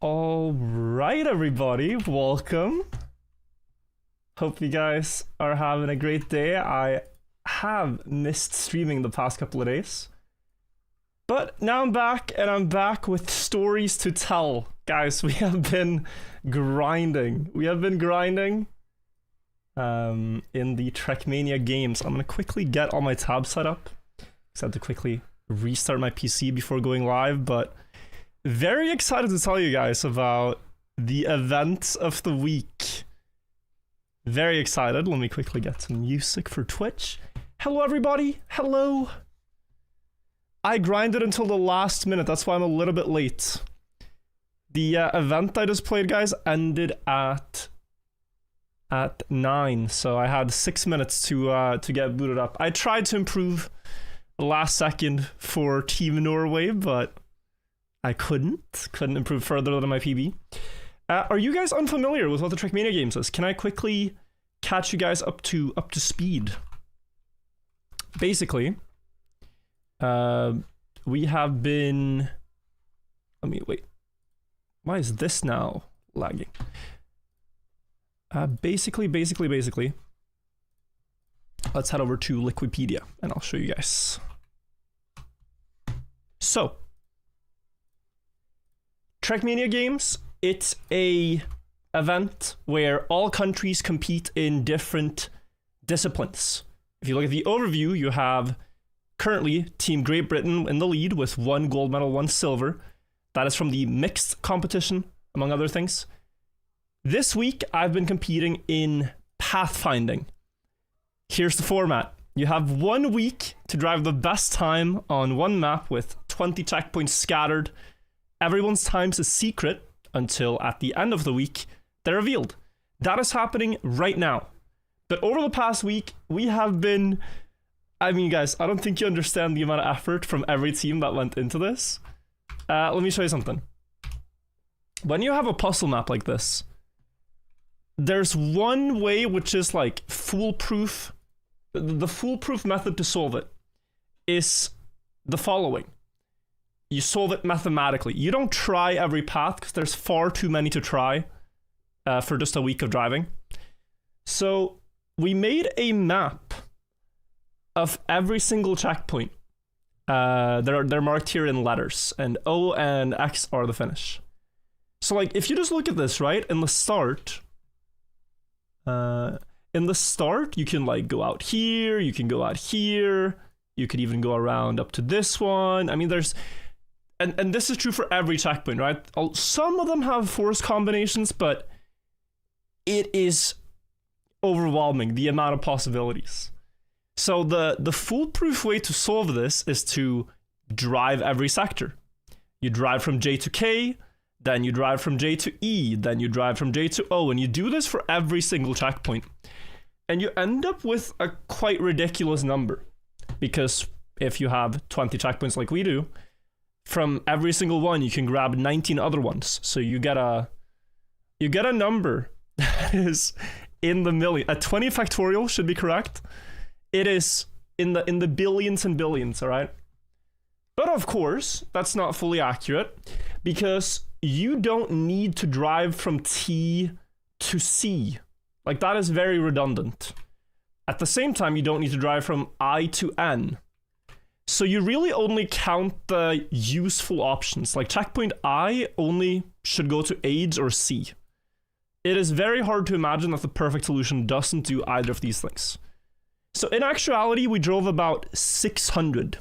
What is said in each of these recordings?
All right, everybody, welcome. Hope you guys are having a great day. I have missed streaming the past couple of days, but now I'm back, and I'm back with stories to tell. Guys, we have been grinding. In the Trackmania games. I'm gonna quickly get all my tabs set up. I had to quickly restart my PC before going live, but very excited to tell you guys about the events of the week. Very excited. Let me quickly get some music for Twitch. Hello, everybody. Hello. I grinded until the last minute. That's why I'm a little bit late. The event I just played, guys, ended at 9, so I had 6 minutes to get booted up. I tried to improve last second for Team Norway, but I couldn't improve further than my PB. Are you guys unfamiliar with what the Trackmania games is? Can I quickly catch you guys up to speed? Basically, we have been. Let me wait. Why is this now lagging? Basically. Let's head over to Wikipedia and I'll show you guys. So, Trackmania games, it's a event where all countries compete in different disciplines. If you look at the overview, you have currently Team Great Britain in the lead with 1 gold medal, 1 silver. That is from the mixed competition, among other things. This week, I've been competing in pathfinding. Here's the format. You have 1 week to drive the best time on one map with 20 checkpoints scattered. Everyone's times is secret until at the end of the week, they're revealed. That is happening right now. But over the past week, we have been... I mean, guys, I don't think you understand the amount of effort from every team that went into this. Let me show you something. When you have a puzzle map like this, there's one way which is like foolproof. The foolproof method to solve it is the following. You solve it mathematically. You don't try every path because there's far too many to try for just a week of driving. So we made a map of every single checkpoint. They're marked here in letters, and O and X are the finish. So like if you just look at this, right, in the start, you can like go out here, you can go out here, you could even go around up to this one. I mean, there's, and this is true for every checkpoint, right? Some of them have force combinations, but it is overwhelming, the amount of possibilities. So the foolproof way to solve this is to drive every sector. You drive from J to K, then you drive from J to E, then you drive from J to O, and you do this for every single checkpoint. And you end up with a quite ridiculous number. Because if you have 20 checkpoints like we do, from every single one you can grab 19 other ones. So you get a number that is in the million. A 20 factorial should be correct. It is in the billions and billions, all right? But of course, that's not fully accurate because you don't need to drive from T to C. Like, that is very redundant. At the same time, you don't need to drive from I to N. So you really only count the useful options. Like, checkpoint I only should go to AIDS or C. It is very hard to imagine that the perfect solution doesn't do either of these things. So in actuality, we drove about 600.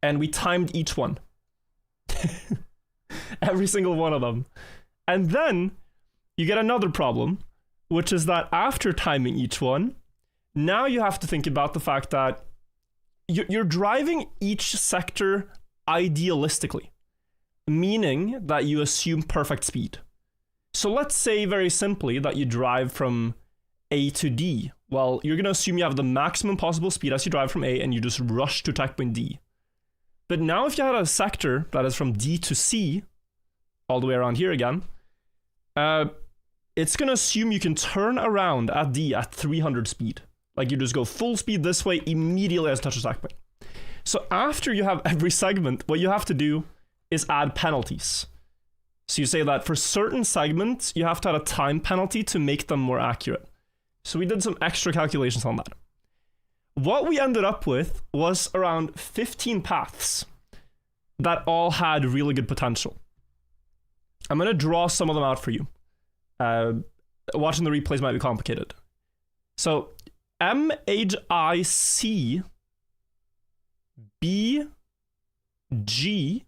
And we timed each one. Every single one of them. And then you get another problem, which is that after timing each one, now you have to think about the fact that you're driving each sector idealistically, meaning that you assume perfect speed. So let's say very simply that you drive from A to D. Well, you're going to assume you have the maximum possible speed as you drive from A and you just rush to checkpoint D. But now if you had a sector that is from D to C, all the way around here again, it's going to assume you can turn around at D at 300 speed. Like, you just go full speed this way immediately as you touch the checkpoint. So after you have every segment, what you have to do is add penalties. So you say that for certain segments, you have to have a time penalty to make them more accurate. So we did some extra calculations on that. What we ended up with was around 15 paths that all had really good potential. I'm going to draw some of them out for you. Watching the replays might be complicated. So M, H, I, C, B, G,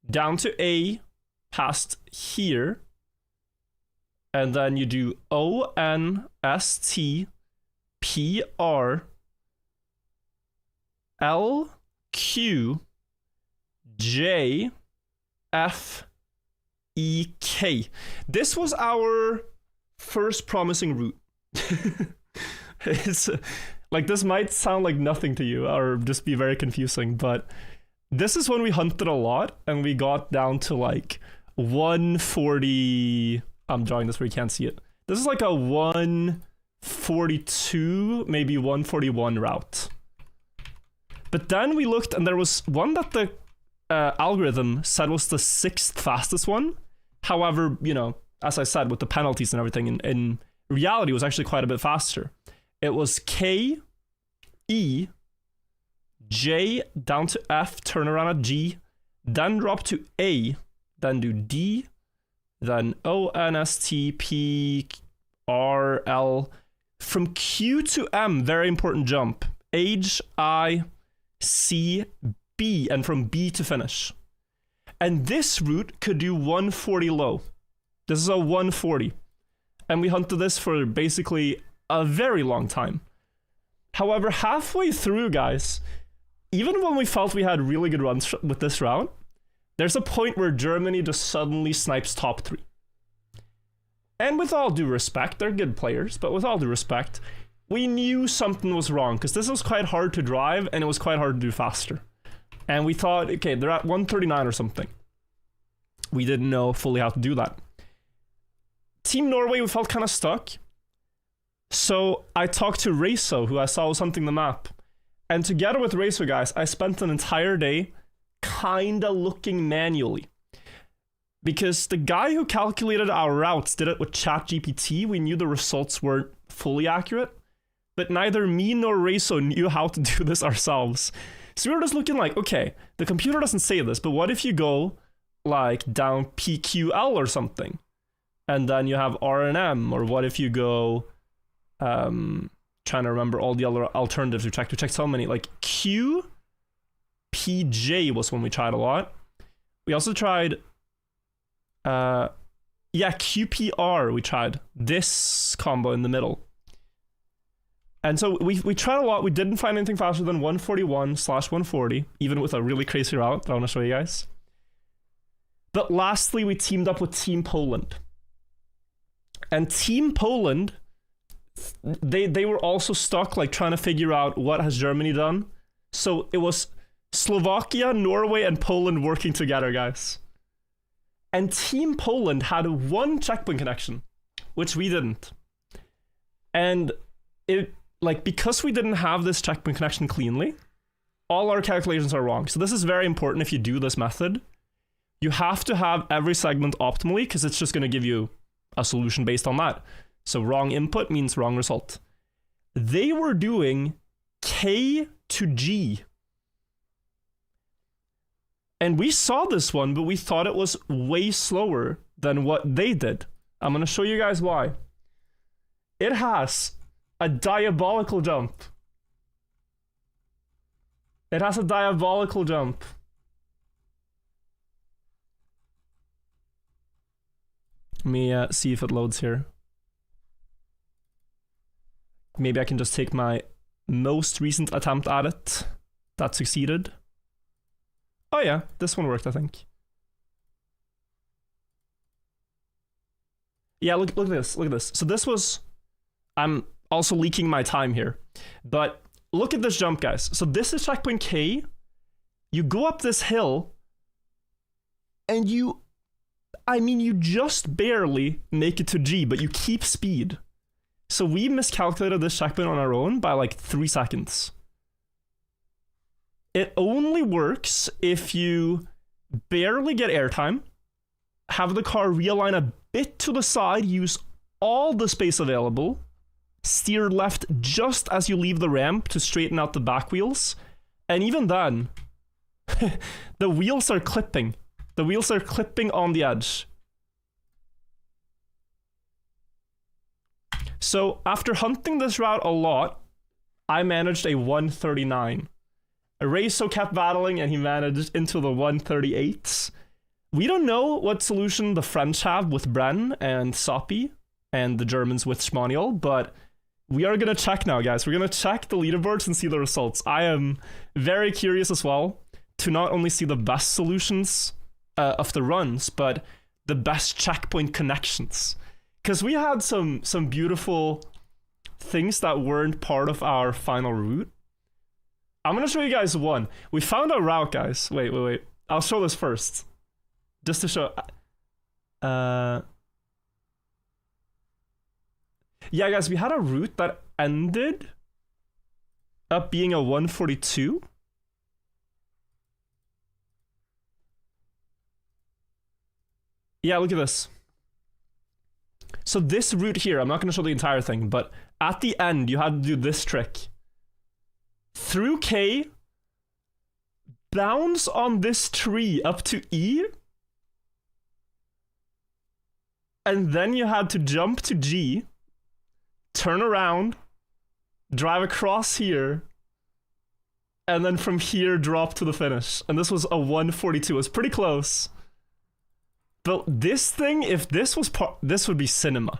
down to A, past here, and then you do O, N, S, T, P, R, L, Q, J, F, E, K. This was our first promising route. It's like, this might sound like nothing to you or just be very confusing, but this is when we hunted a lot and we got down to like 140. I'm drawing this where you can't see it. This is like a 142, maybe 141 route. But then we looked and there was one that the algorithm said was the 6th fastest one. However, you know, as I said, with the penalties and everything, in reality, it was actually quite a bit faster. It was K, E, J, down to F, turn around at G, then drop to A, then do D, then O, N, S, T, P, R, L. From Q to M, very important jump. H, I, C, B, and from B to finish. And this route could do 140 low. This is a 140. And we hunted this for basically a very long time. However, halfway through, guys, even when we felt we had really good runs with this route, there's a point where Germany just suddenly snipes top 3. And with all due respect, they're good players, but with all due respect, we knew something was wrong because this was quite hard to drive and it was quite hard to do faster. And we thought, okay, they're at 139 or something. We didn't know fully how to do that. Team Norway, we felt kind of stuck. So I talked to Reiso, who I saw was hunting the map. And together with Reiso, guys, I spent an entire day kind of looking manually. Because the guy who calculated our routes did it with ChatGPT. We knew the results weren't fully accurate. But neither me nor Reiso knew how to do this ourselves. So we were just looking like, okay, the computer doesn't say this, but what if you go like down PQL or something? And then you have R and M, or what if you go, trying to remember all the other alternatives we checked so many, like Q, PJ was one we tried a lot. We also tried, QPR we tried, this combo in the middle. And so we tried a lot. We didn't find anything faster than 141/140, even with a really crazy route that I want to show you guys. But lastly, we teamed up with Team Poland. And Team Poland, they were also stuck, like trying to figure out what has Germany done. So it was Slovakia, Norway, and Poland working together, guys. And Team Poland had one checkpoint connection, which we didn't. And it, like, because we didn't have this checkpoint connection cleanly, all our calculations are wrong. So this is very important if you do this method. You have to have every segment optimally, because it's just going to give you a solution based on that. So wrong input means wrong result. They were doing K to G. And we saw this one, but we thought it was way slower than what they did. I'm going to show you guys why. It has a diabolical jump. It has a diabolical jump. Let me see if it loads here. Maybe I can just take my most recent attempt at it. That succeeded. Oh yeah, this one worked, I think. Yeah, look at this, look at this. So this was, I'm also leaking my time here, but look at this jump, guys. So this is checkpoint K. You go up this hill, and you just barely make it to G, but you keep speed. So we miscalculated this checkpoint on our own by like 3 seconds. It only works if you barely get airtime, have the car realign a bit to the side, use all the space available, steer left just as you leave the ramp to straighten out the back wheels, and even then, the wheels are clipping. The wheels are clipping on the edge. So after hunting this route a lot, I managed a 139. Araso kept battling and he managed into the 138s. We don't know what solution the French have with Bren and Soppy and the Germans with Schmaniel, but we are gonna check now, guys. We're gonna check the leaderboards and see the results. I am very curious as well to not only see the best solutions of the runs, but the best checkpoint connections. Because we had some beautiful things that weren't part of our final route. I'm gonna show you guys one. We found a route, guys. Wait. I'll show this first. Just to show... Yeah, guys, we had a route that ended up being a 142. Yeah, look at this. So this route here, I'm not going to show the entire thing, but at the end, you had to do this trick. Through K, bounce on this tree up to E, and then you had to jump to G, turn around, drive across here, and then from here drop to the finish. And this was a 142. It was pretty close. But this thing, if this was this would be cinema.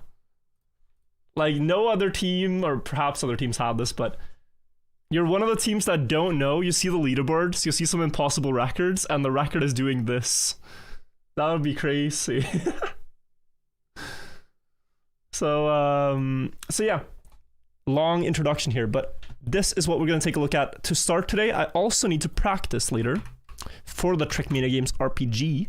Like, no other team, or perhaps other teams have this, but you're one of the teams that don't know. You see the leaderboards, you see some impossible records, and the record is doing this. That would be crazy. So yeah, long introduction here, but this is what we're going to take a look at to start today. I also need to practice later for the Trackmania Games RPG.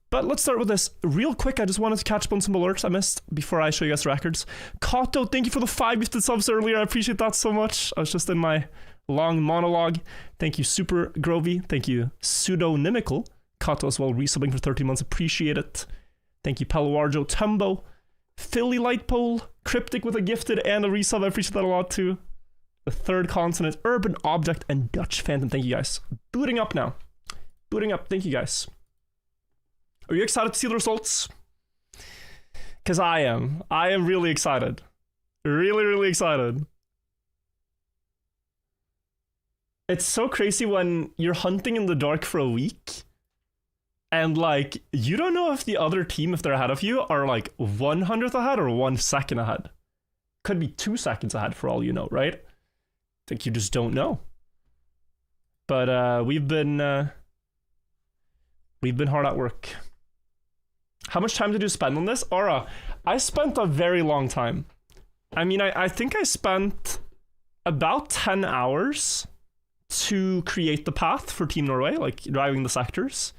But let's start with this real quick. I just wanted to catch up on some alerts I missed before I show you guys records. Kato, thank you for the 5 gifted subs earlier. I appreciate that so much. I was just in my long monologue. Thank you, Super Grovy. Thank you, Pseudonymical. Kato as well, resubbing for 13 months. Appreciate it. Thank you, Paloarjo Tembo. Philly Lightpole. Cryptic with a gifted and a resub. I appreciate that a lot too. The Third Continent, Urban Object, and Dutch Phantom. Thank you guys. Booting up now. Booting up. Thank you guys. Are you excited to see the results? Because I am. I am really excited. Really, really excited. It's so crazy when you're hunting in the dark for a week and, like, you don't know if the other team, if they're ahead of you, are, like, 1/100th ahead or 1 second ahead. Could be 2 seconds ahead for all you know, right? I think you just don't know. But we've been hard at work. How much time did you spend on this? Aura, I spent a very long time. I mean, I think I spent about 10 hours to create the path for Team Norway, like driving the sectors.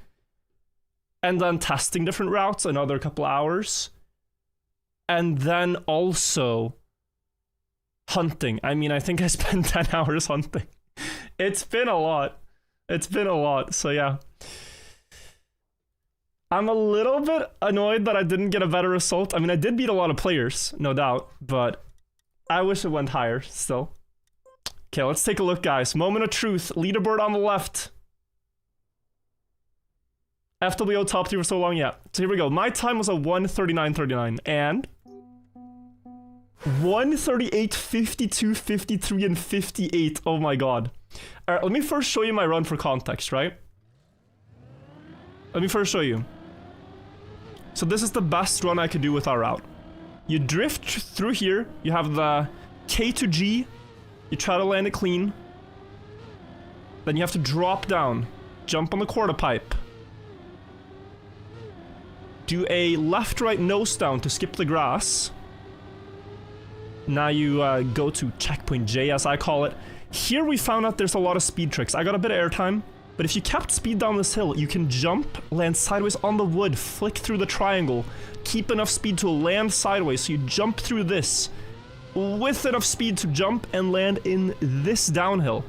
And then testing different routes, another couple hours. And then also hunting. I mean, I think I spent 10 hours hunting. It's been a lot. It's been a lot, so yeah. I'm a little bit annoyed that I didn't get a better result. I mean, I did beat a lot of players, no doubt, but I wish it went higher still. Okay, let's take a look, guys. Moment of truth. Leaderboard on the left. FWO top 3 for so long, yeah. So here we go. My time was a 1:39.39, and 1:38, 52, 53, and 58. Oh my god. Alright, let me first show you my run for context, right? Let me first show you. So this is the best run I could do with our route. You drift through here, you have the K to G, you try to land it clean. Then you have to drop down, jump on the quarter pipe. Do a left-right nose down to skip the grass. Now you go to checkpoint J, as I call it. Here we found out there's a lot of speed tricks. I got a bit of airtime. But if you kept speed down this hill, you can jump, land sideways on the wood, flick through the triangle, keep enough speed to land sideways, so you jump through this, with enough speed to jump and land in this downhill.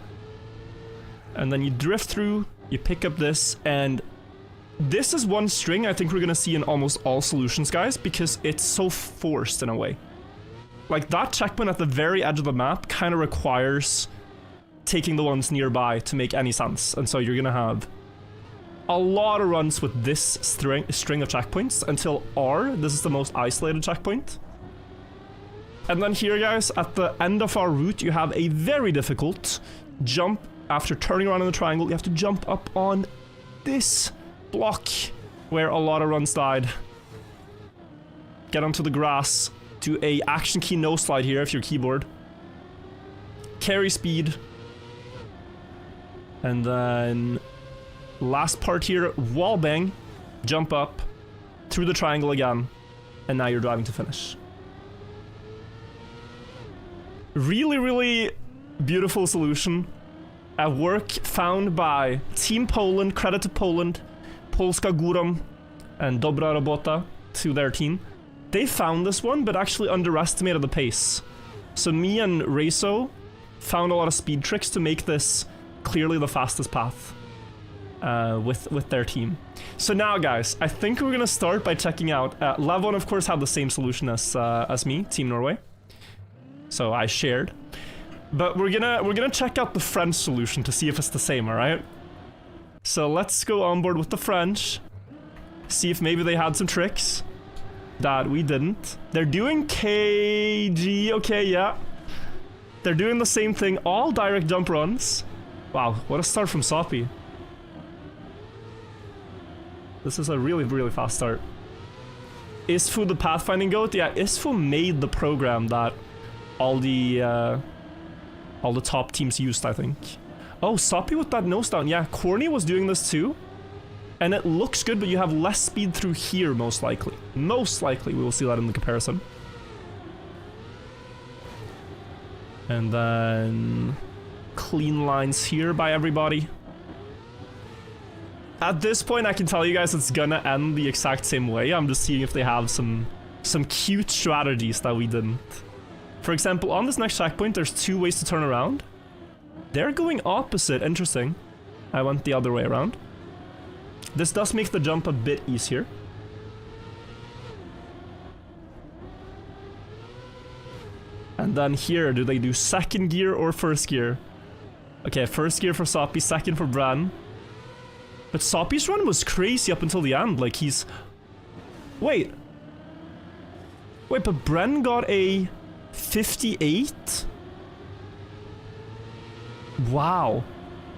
And then you drift through, you pick up this, and This is one string I think we're gonna see in almost all solutions, guys, because it's so forced in a way. Like, that checkpoint at the very edge of the map kind of requires taking the ones nearby to make any sense. And so you're gonna have a lot of runs with this string of checkpoints until R. This is the most isolated checkpoint. And then here, guys, at the end of our route, you have a very difficult jump. After turning around in the triangle, you have to jump up on this block where a lot of runs died. Get onto the grass. Do a action key no slide here if you're keyboard. Carry speed. And then last part here, wall bang, jump up through the triangle again, and now you're driving to finish. Really, really beautiful solution. A work found by Team Poland, credit to Poland, Polska Góra and Dobra Robota to their team. They found this one, but actually underestimated the pace. So me and Reiso found a lot of speed tricks to make this clearly the fastest path with their team. So now, guys, I think we're gonna start by checking out. Levon, of course, had the same solution as me, Team Norway. So I shared. But we're gonna check out the French solution to see if it's the same, alright? So let's go on board with the French. See if maybe they had some tricks that we didn't. They're doing KG, okay, yeah. They're doing the same thing, all direct jump runs. Wow, what a start from Soppy. This is a really, really fast start. Isfu the Pathfinding goat? Yeah, Isfu made the program that all the top teams used, I think. Oh, Soppy with that nose down. Yeah, Corny was doing this too. And it looks good, but you have less speed through here, most likely. Most likely, we will see that in the comparison. And then clean lines here by everybody. At this point, I can tell you guys it's gonna end the exact same way. I'm just seeing if they have some cute strategies that we didn't. For example, on this next checkpoint, there's 2 ways to turn around. They're going opposite. Interesting. I went the other way around. This does make the jump a bit easier. And then here, do they do second gear or first gear? Okay, first gear for Soppy, second for Bran. But Soppy's run was crazy up until the end. Like, he's... Wait, but Bren got a 58? Wow.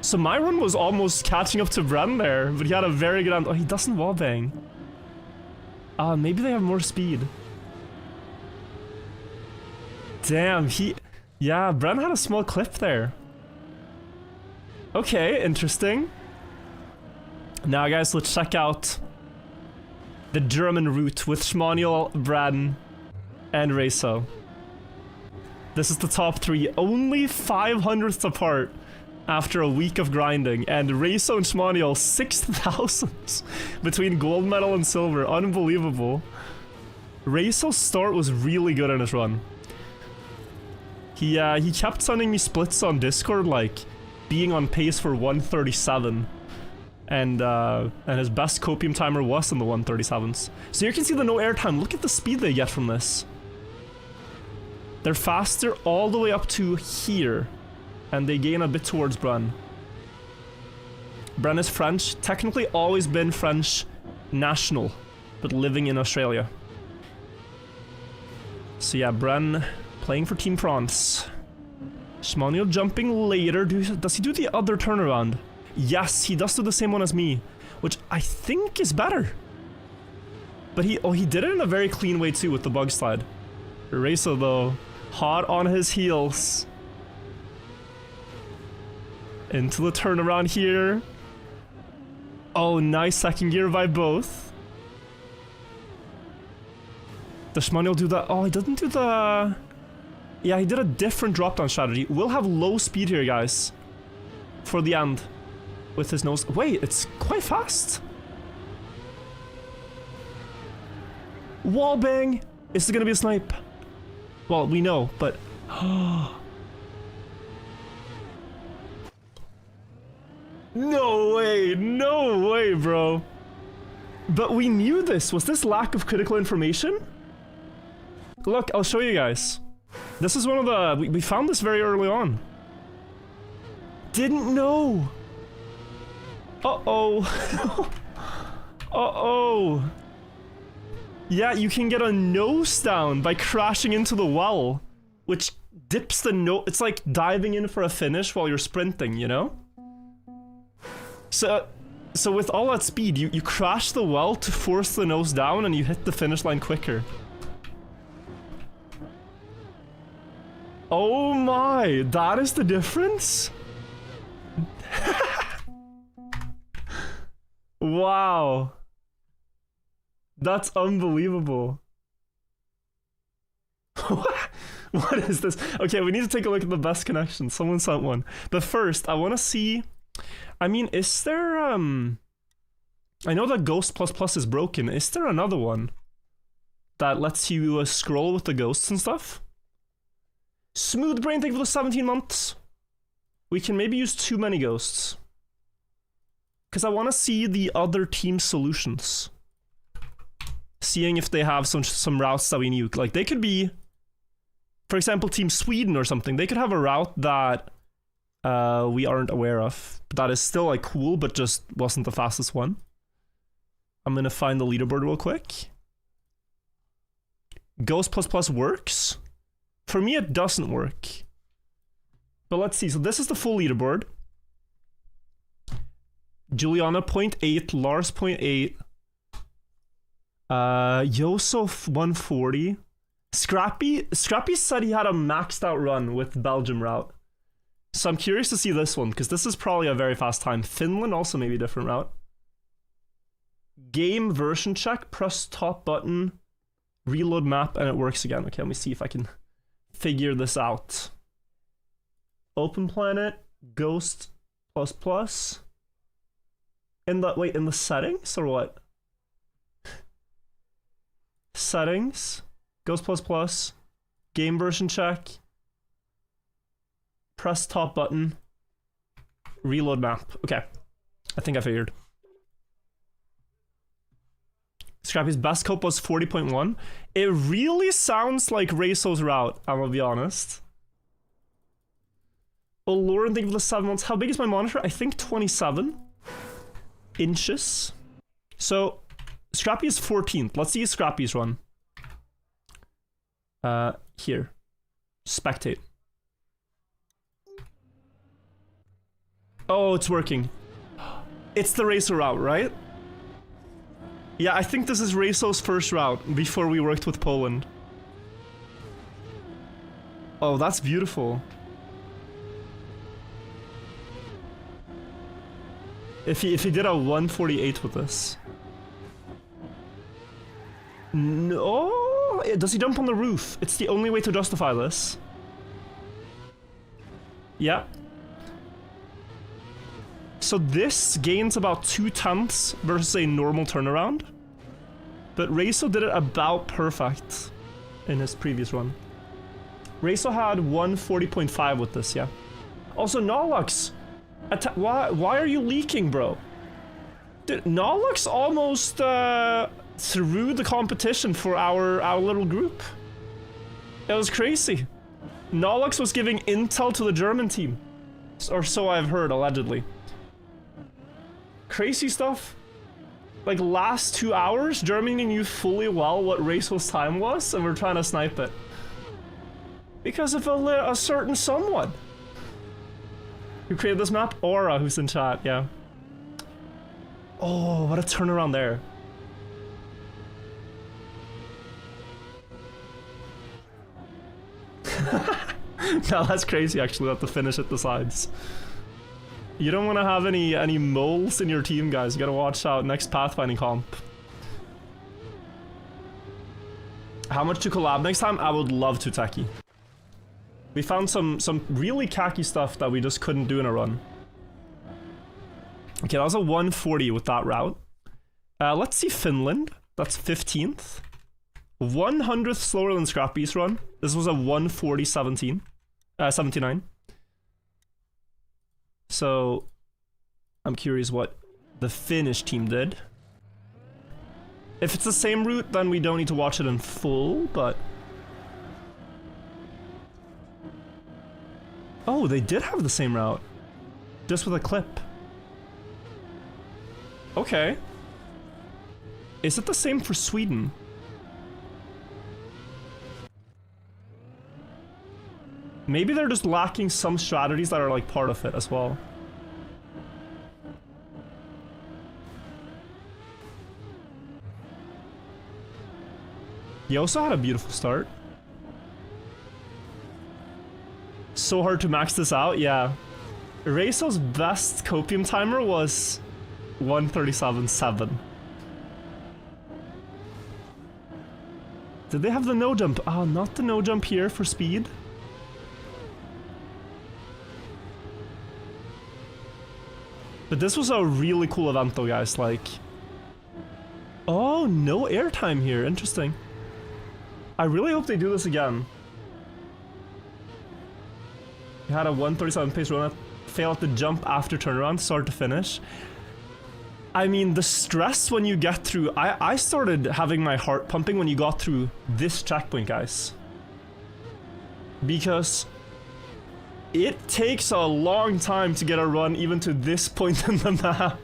So my run was almost catching up to Bren there, but he had a very good end. Oh, he doesn't wallbang. Maybe they have more speed. Damn, yeah, Bren had a small clip there. Okay, interesting. Now, guys, let's check out the German route with Schmaniel, Bren, and Reiso. This is the top 3, only 500ths apart after a week of grinding, and Reiso and Schmaniel 6,000 between gold medal and silver. Unbelievable. Reiso's start was really good in his run. He kept sending me splits on Discord, like being on pace for 137. And his best copium timer was in the 137s. So you can see the no airtime. Look at the speed they get from this. They're faster all the way up to here. And they gain a bit towards Bren. Bren is French. Technically always been French national, but living in Australia. So yeah, Bren playing for Team France. Schmaniel jumping later. Does he do the other turnaround? Yes, he does do the same one as me, which I think is better. But he did it in a very clean way too with the bug slide. Reiso though, hot on his heels. Into the turnaround here. Oh, nice second gear by both. Does Schmaniel do that? Oh, he doesn't do the... Yeah, he did a different drop-down strategy. We'll have low speed here, guys. For the end. With his nose... Wait, it's quite fast. Wallbang! Is it gonna be a snipe? Well, we know, but... No way, bro. But we knew this. Was this lack of critical information? Look, I'll show you guys. This is one of the... We found this very early on. Didn't know. Uh-oh. Uh-oh. Yeah, you can get a nose down by crashing into the well, which dips the nose. It's like diving in for a finish while you're sprinting, you know? So with all that speed, you crash the well to force the nose down and you hit the finish line quicker. Oh my, that is the difference? Wow. That's unbelievable. What is this? Okay, we need to take a look at the best connection. Someone sent one. But first, I want to see... I mean, is there, I know that Ghost++ is broken. Is there another one that lets you scroll with the ghosts and stuff? Smooth Brain, thank you for the 17 months. We can maybe use too many ghosts. Because I want to see the other team solutions. Seeing if they have some routes that we knew. Like, they could be, for example, Team Sweden or something. They could have a route that we aren't aware of. But that is still, like, cool, but just wasn't the fastest one. I'm gonna find the leaderboard real quick. Ghost++ works. For me, it doesn't work. But let's see. So this is the full leaderboard. Juliana 0.8, Lars 0.8. Yosef 140. Scrappy said he had a maxed out run with Belgium route. So I'm curious to see this one, because this is probably a very fast time. Finland also maybe a different route. Game version check, press top button, reload map, and it works again. Okay, let me see if I can figure this out. Open planet, Ghost++. In the settings or what? Settings, Ghost++, game version check, press top button, reload map. Okay, I think I figured. Scrappy's best cope was 40.1. It really sounds like Reiso's route, I'm gonna be honest. Oh, Lauren, thank you for the 7 months. How big is my monitor? I think 27 inches. So, Scrappy is 14th. Let's see Scrappy's run. Here. Spectate. Oh, it's working. It's the Reiso route, right? Yeah, I think this is Reiso's first route before we worked with Poland. Oh, that's beautiful. If he did a 148 with this. No, does he jump on the roof? It's the only way to justify this. Yeah. So this gains about 2/10 versus a normal turnaround. But Reiso did it about perfect in his previous run. Reiso had 140.5 with this, yeah. Also, Nolux, why are you leaking, bro? Dude, Nolux almost through the competition for our little group. It was crazy. Nolux was giving intel to the German team. Or so I've heard, allegedly. Crazy stuff. Like, last 2 hours, Germany knew fully well what Reiso's time was, and we're trying to snipe it. Because of a certain someone. Who created this map? Aura, who's in chat, yeah. Oh, what a turnaround there. No, that's crazy, actually, that the finish at the sides. You don't want to have any moles in your team, guys. You gotta watch out next Pathfinding comp. How much to collab next time? I would love to, Techie. We found some really cacky stuff that we just couldn't do in a run. Okay, that was a 140 with that route. Let's see Finland. That's 15th. 100th slower than Scrappy's run. This was a 140.79. So, I'm curious what the Finnish team did. If it's the same route, then we don't need to watch it in full, but... Oh, they did have the same route. Just with a clip. Okay. Is it the same for Sweden? Maybe they're just lacking some strategies that are like part of it as well. He also had a beautiful start. So hard to max this out, yeah. Reiso's best copium timer was 1:37.7. Did they have the no jump? Oh, not the no jump here for speed. But this was a really cool event though, guys, like... Oh, no airtime here, interesting. I really hope they do this again. He had a 1:37 pace run, failed to jump after turnaround, start to finish. I mean, the stress when you get through... I started having my heart pumping when you got through this checkpoint, guys. Because... it takes a long time to get a run even to this point in the map.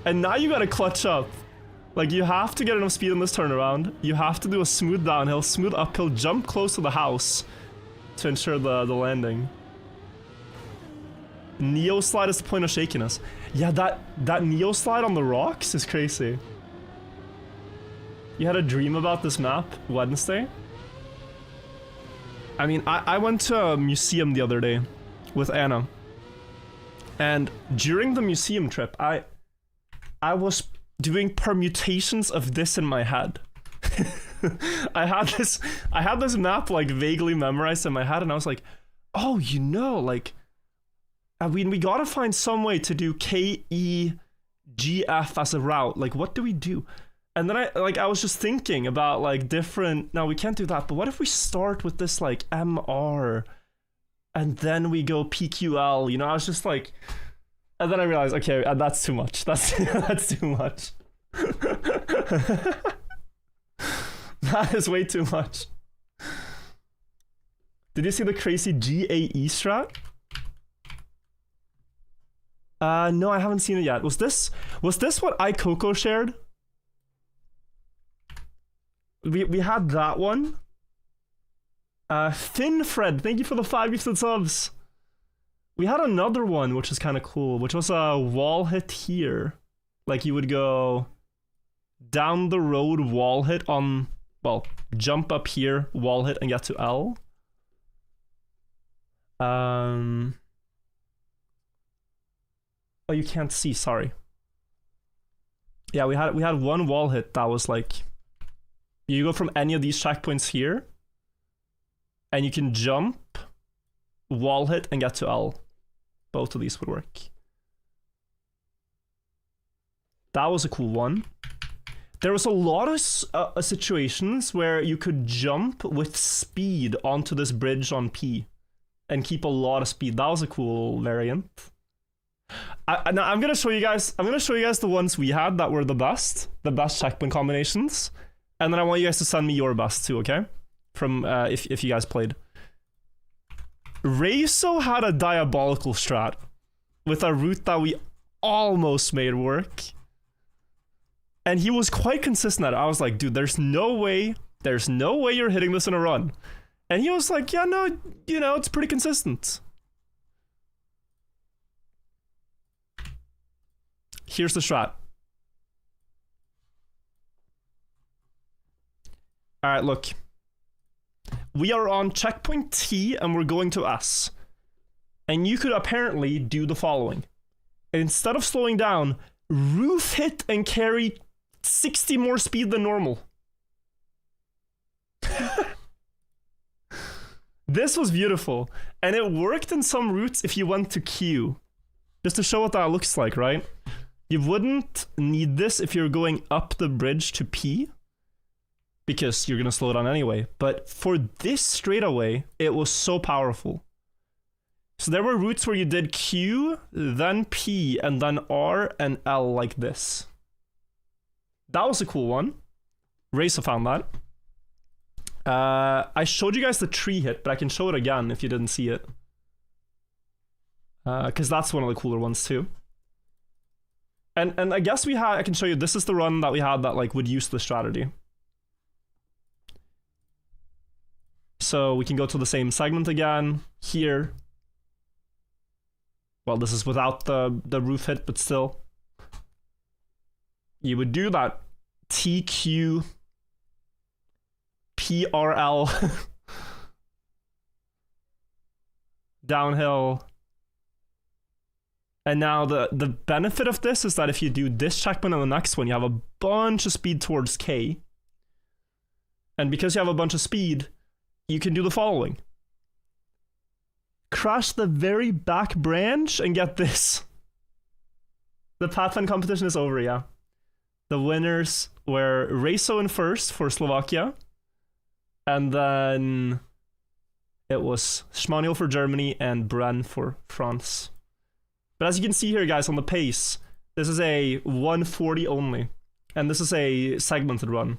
And now you gotta clutch up. Like, you have to get enough speed in this turnaround. You have to do a smooth downhill, smooth uphill, jump close to the house to ensure the landing. Neo slide is the point of shakiness. Yeah, that Neo slide on the rocks is crazy. You had a dream about this map Wednesday? I mean, I went to a museum the other day with Anna. And during the museum trip, I was doing permutations of this in my head. I had this map like vaguely memorized in my head, and I was like, oh, you know, like, I mean, we gotta find some way to do KEGF as a route. Like, what do we do? And then I was just thinking about like different, no, we can't do that, but what if we start with this like MR and then we go PQL, you know? I was just like, and then I realized, okay, that's too much. That's too much. That is way too much. Did you see the crazy GAE strat? No, I haven't seen it yet. Was this what iCoco shared? We had that one. Finfred, thank you for the 5 gifted subs. We had another one, which is kind of cool, which was a wall hit here. Like, you would go down the road, wall hit on, well, jump up here, wall hit, and get to L. Oh, you can't see, sorry. Yeah, we had one wall hit that was like, you go from any of these checkpoints here, and you can jump, wall hit, and get to L. Both of these would work. That was a cool one. There was a lot of situations where you could jump with speed onto this bridge on P and keep a lot of speed. That was a cool variant. Now I'm gonna show you guys the ones we had that were the best checkpoint combinations. And then I want you guys to send me your best too, okay? From, if you guys played. Reiso had a diabolical strat with a route that we almost made work. And he was quite consistent at it. I was like, dude, there's no way you're hitting this in a run. And he was like, yeah, no, you know, it's pretty consistent. Here's the strat. Alright, look. We are on checkpoint T and we're going to S. And you could apparently do the following. Instead of slowing down, roof hit and carry 60 more speed than normal. This was beautiful. And it worked in some routes if you went to Q. Just to show what that looks like, right? You wouldn't need this if you're going up the bridge to P, because you're gonna slow down anyway. But for this straightaway, it was so powerful. So there were routes where you did Q, then P, and then R and L like this. that was a cool one. Raisa found that. I showed you guys the tree hit, but I can show it again if you didn't see it. Because that's one of the cooler ones too. And I guess I can show you, this is the run that we had that like would use the strategy. So we can go to the same segment again, here. Well, this is without the roof hit, but still. You would do that TQ PRL downhill. And now the benefit of this is that if you do this checkpoint and the next one, you have a bunch of speed towards K. And because you have a bunch of speed, you can do the following. Crash the very back branch and get this. The Pathfind competition is over, yeah. The winners were Reso in first for Slovakia. And then it was Schmaniel for Germany and Bren for France. But as you can see here, guys, on the pace, this is a 140 only. And this is a segmented run.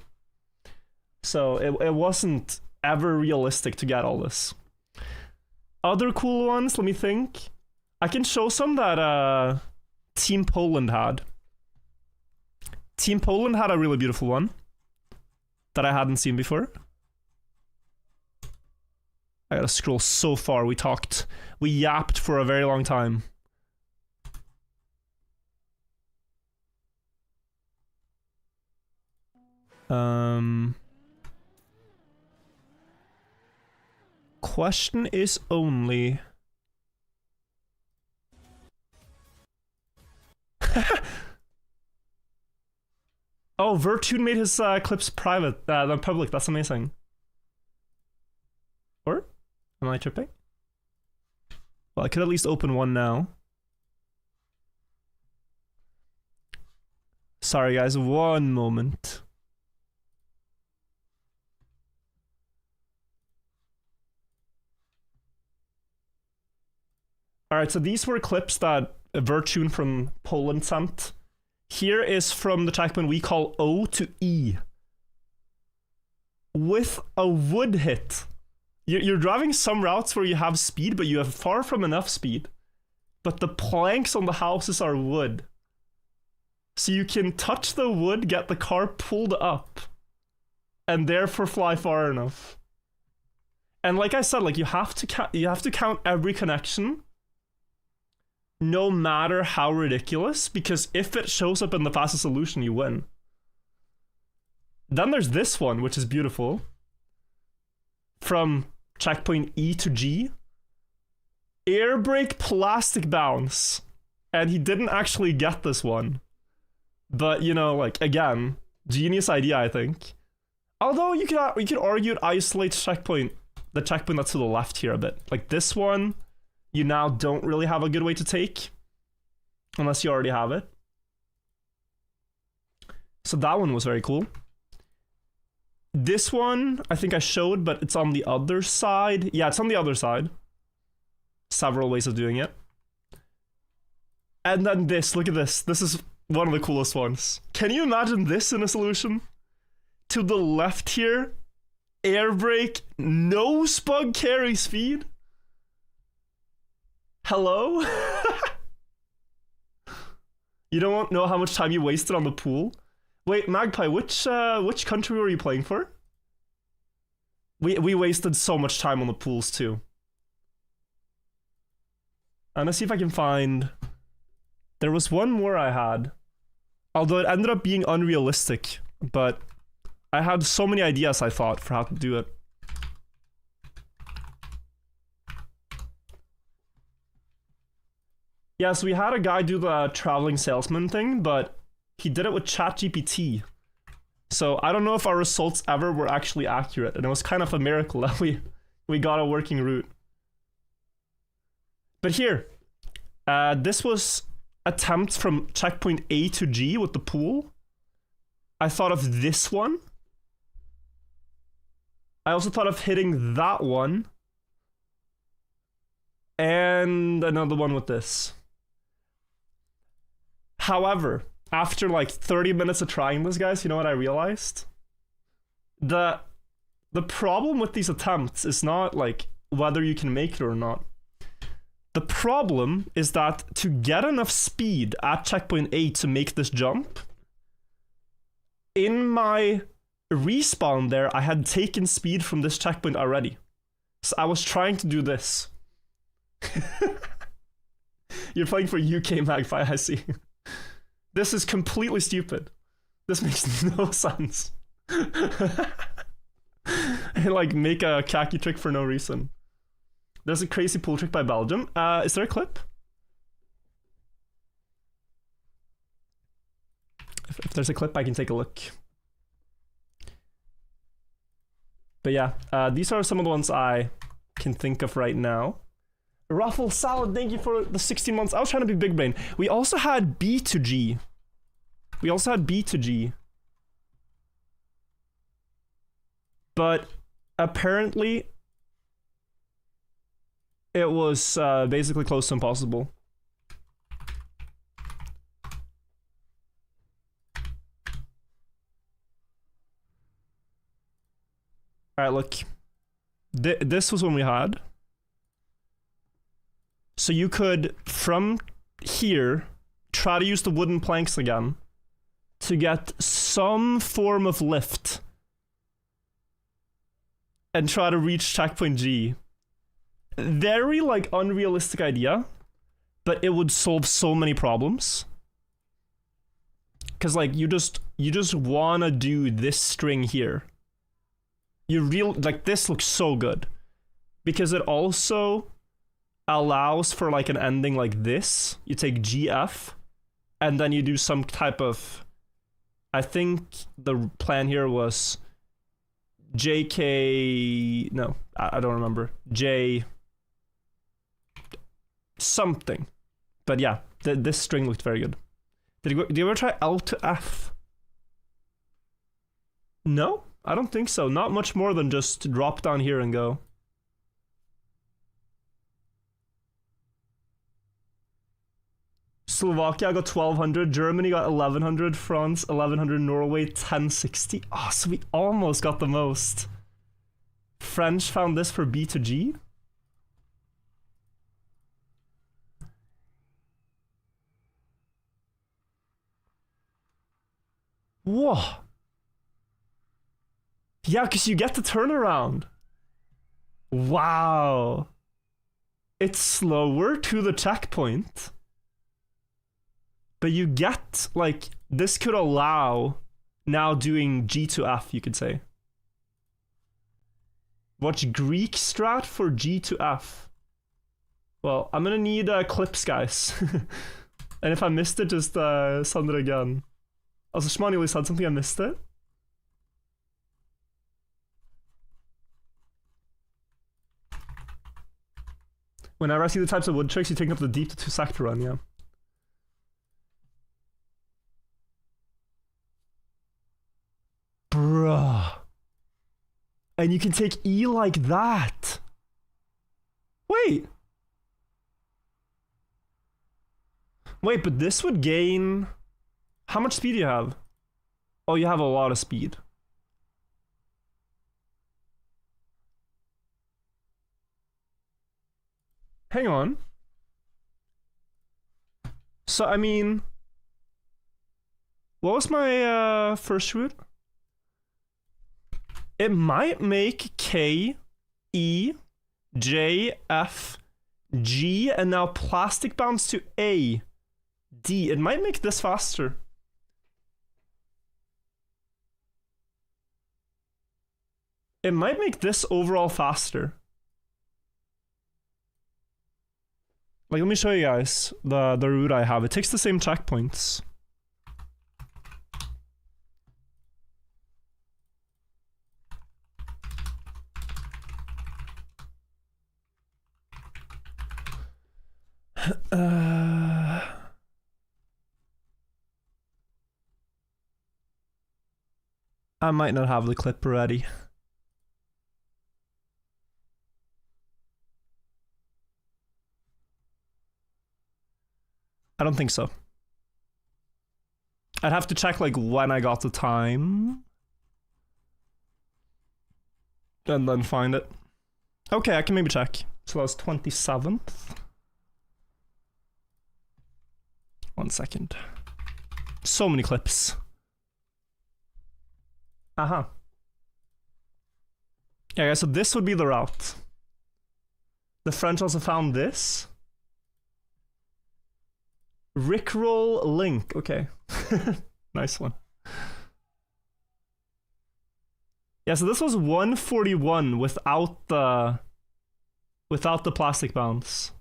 So it wasn't ever realistic to get all this. Other cool ones, let me think. I can show some that Team Poland had. Team Poland had a really beautiful one that I hadn't seen before. I gotta scroll so far. We yapped for a very long time. Question is only... Oh, Vertune made his clips private, public. That's amazing. Or? Am I tripping? Well, I could at least open one now. Sorry, guys. One moment. Alright, so these were clips that Vertune from Poland sent. Here is from the checkpoint we call O to E. With a wood hit. You're driving some routes where you have speed, but you have far from enough speed. But the planks on the houses are wood. So you can touch the wood, get the car pulled up, and therefore fly far enough. And like I said, like you have to count every connection. No matter how ridiculous, because if it shows up in the fastest solution, you win. Then there's this one, which is beautiful. From checkpoint E to G. Air brake plastic bounce. And he didn't actually get this one. But, you know, like, again, genius idea, I think. Although you could argue it isolates the checkpoint that's to the left here a bit. Like this one, you now don't really have a good way to take, unless you already have it. So that one was very cool. This one, I think I showed, but it's on the other side. Yeah, it's on the other side. Several ways of doing it. And then this, look at this. This is one of the coolest ones. Can you imagine this in a solution? To the left here, air brake, no spug carry speed. Hello? You don't know how much time you wasted on the pool? Wait, Magpie, which country were you playing for? We wasted so much time on the pools too. I'm gonna see if I can find... There was one more I had. Although it ended up being unrealistic, but I had so many ideas, I thought, for how to do it. Yeah, so we had a guy do the traveling salesman thing, but he did it with ChatGPT. So I don't know if our results ever were actually accurate, and it was kind of a miracle that we got a working route. But here, this was attempts from checkpoint A to G with the pool. I thought of this one. I also thought of hitting that one. And another one with this. However, after like 30 minutes of trying this, guys, you know what I realized? The problem with these attempts is not like whether you can make it or not. The problem is that to get enough speed at checkpoint 8 to make this jump, in my respawn there, I had taken speed from this checkpoint already. So I was trying to do this. You're playing for UK Magpie, I see. This is completely stupid. This makes no sense. Like, make a khaki trick for no reason. There's a crazy pool trick by Belgium. Is there a clip? If there's a clip, I can take a look. But yeah, these are some of the ones I can think of right now. Ruffle Salad, thank you for the 16 months. I was trying to be big brain. We also had B to G. But apparently, it was basically close to impossible. Alright, look. This was when we had. So you could, from here, try to use the wooden planks again to get some form of lift and try to reach checkpoint G. Very, like, unrealistic idea, but it would solve so many problems. Because, like, you just wanna do this string here. Like, this looks so good. Because it also allows for, like, an ending like this. You take GF, and then you do some type of... I think the plan here was JK... No, I don't remember. J... something. But yeah, this string looked very good. Did you ever try L to F? No, I don't think so. Not much more than just drop down here and go. Slovakia got 1200, Germany got 1100, France 1100, Norway 1060. Oh, so we almost got the most. French found this for B to G. Whoa. Yeah, because you get the turnaround. Wow. It's slower to the checkpoint. But you get, like, this could allow now doing G to F, you could say. Watch Greek strat for G to F. Well, I'm gonna need clips, guys. And if I missed it, just send it again. Also, Shmoney said something, I missed it. Whenever I see the types of wood tricks, you take up the deep to 2 sector run, yeah. Bruh. And you can take E like that. Wait. Wait, but this would gain... How much speed do you have? Oh, you have a lot of speed. Hang on. So, I mean... What was my first route? It might make K, E, J, F, G, and now plastic bounce to A, D. It might make this faster. It might make this overall faster. Like, let me show you guys the route I have. It takes the same checkpoints. I might not have the clip ready. I don't think so. I'd have to check like when I got the time. And then find it. Okay, I can maybe check. So that was 27th. 1 second. So many clips. Uh-huh. Yeah, guys, so this would be the route. The French also found this. Rickroll link. Okay. Nice one. Yeah, so this was 141 without the plastic bounce.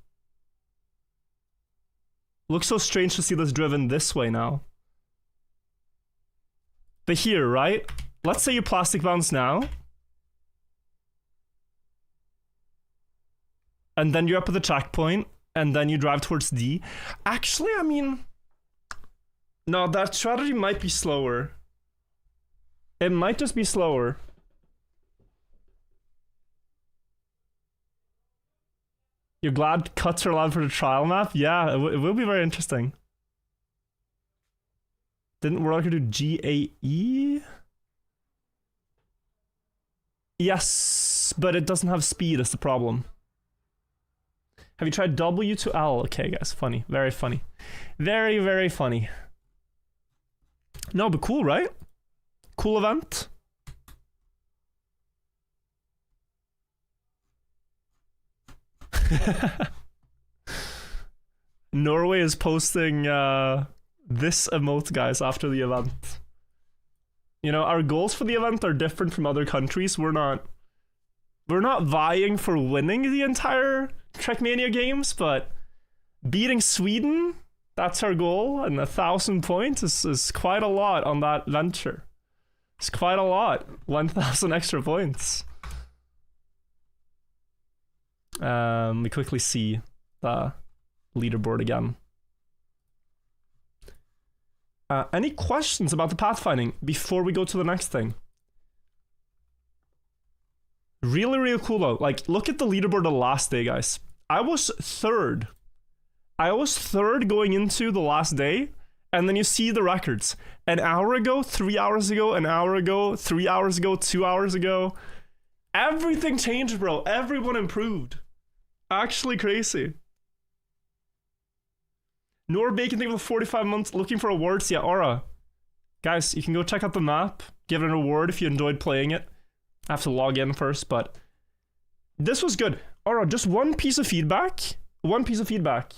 Looks so strange to see this driven this way now. But here, right? Let's say you plastic bounce now. And then you're up at the checkpoint, and then you drive towards D. Actually, I mean... No, that strategy might be slower. It might just be slower. You're glad cuts are allowed for the trial map? Yeah, it will be very interesting. Didn't World do GAE? Yes, but it doesn't have speed, is the problem. Have you tried W to L? Okay, guys, funny. Very funny. Very, very funny. No, but cool, right? Cool event. Norway is posting this emote, guys, after the event. You know, our goals for the event are different from other countries. We're not vying for winning the entire Trackmania games, but beating Sweden, that's our goal, and 1,000 points is quite a lot on that venture. It's quite a lot. 1,000 extra points. We quickly see the leaderboard again. Any questions about the pathfinding before we go to the next thing? Really, really cool though. Like, look at the leaderboard the last day, guys. I was third. I was third going into the last day, and then you see the records. An hour ago, 3 hours ago, an hour ago, 3 hours ago, 2 hours ago. Everything changed, bro. Everyone improved. Actually crazy. Nor Bacon thing for 45 months looking for awards. Yeah, Aura. Guys, you can go check out the map. Give it an award if you enjoyed playing it. I have to log in first, but this was good. Aura, just one piece of feedback. One piece of feedback.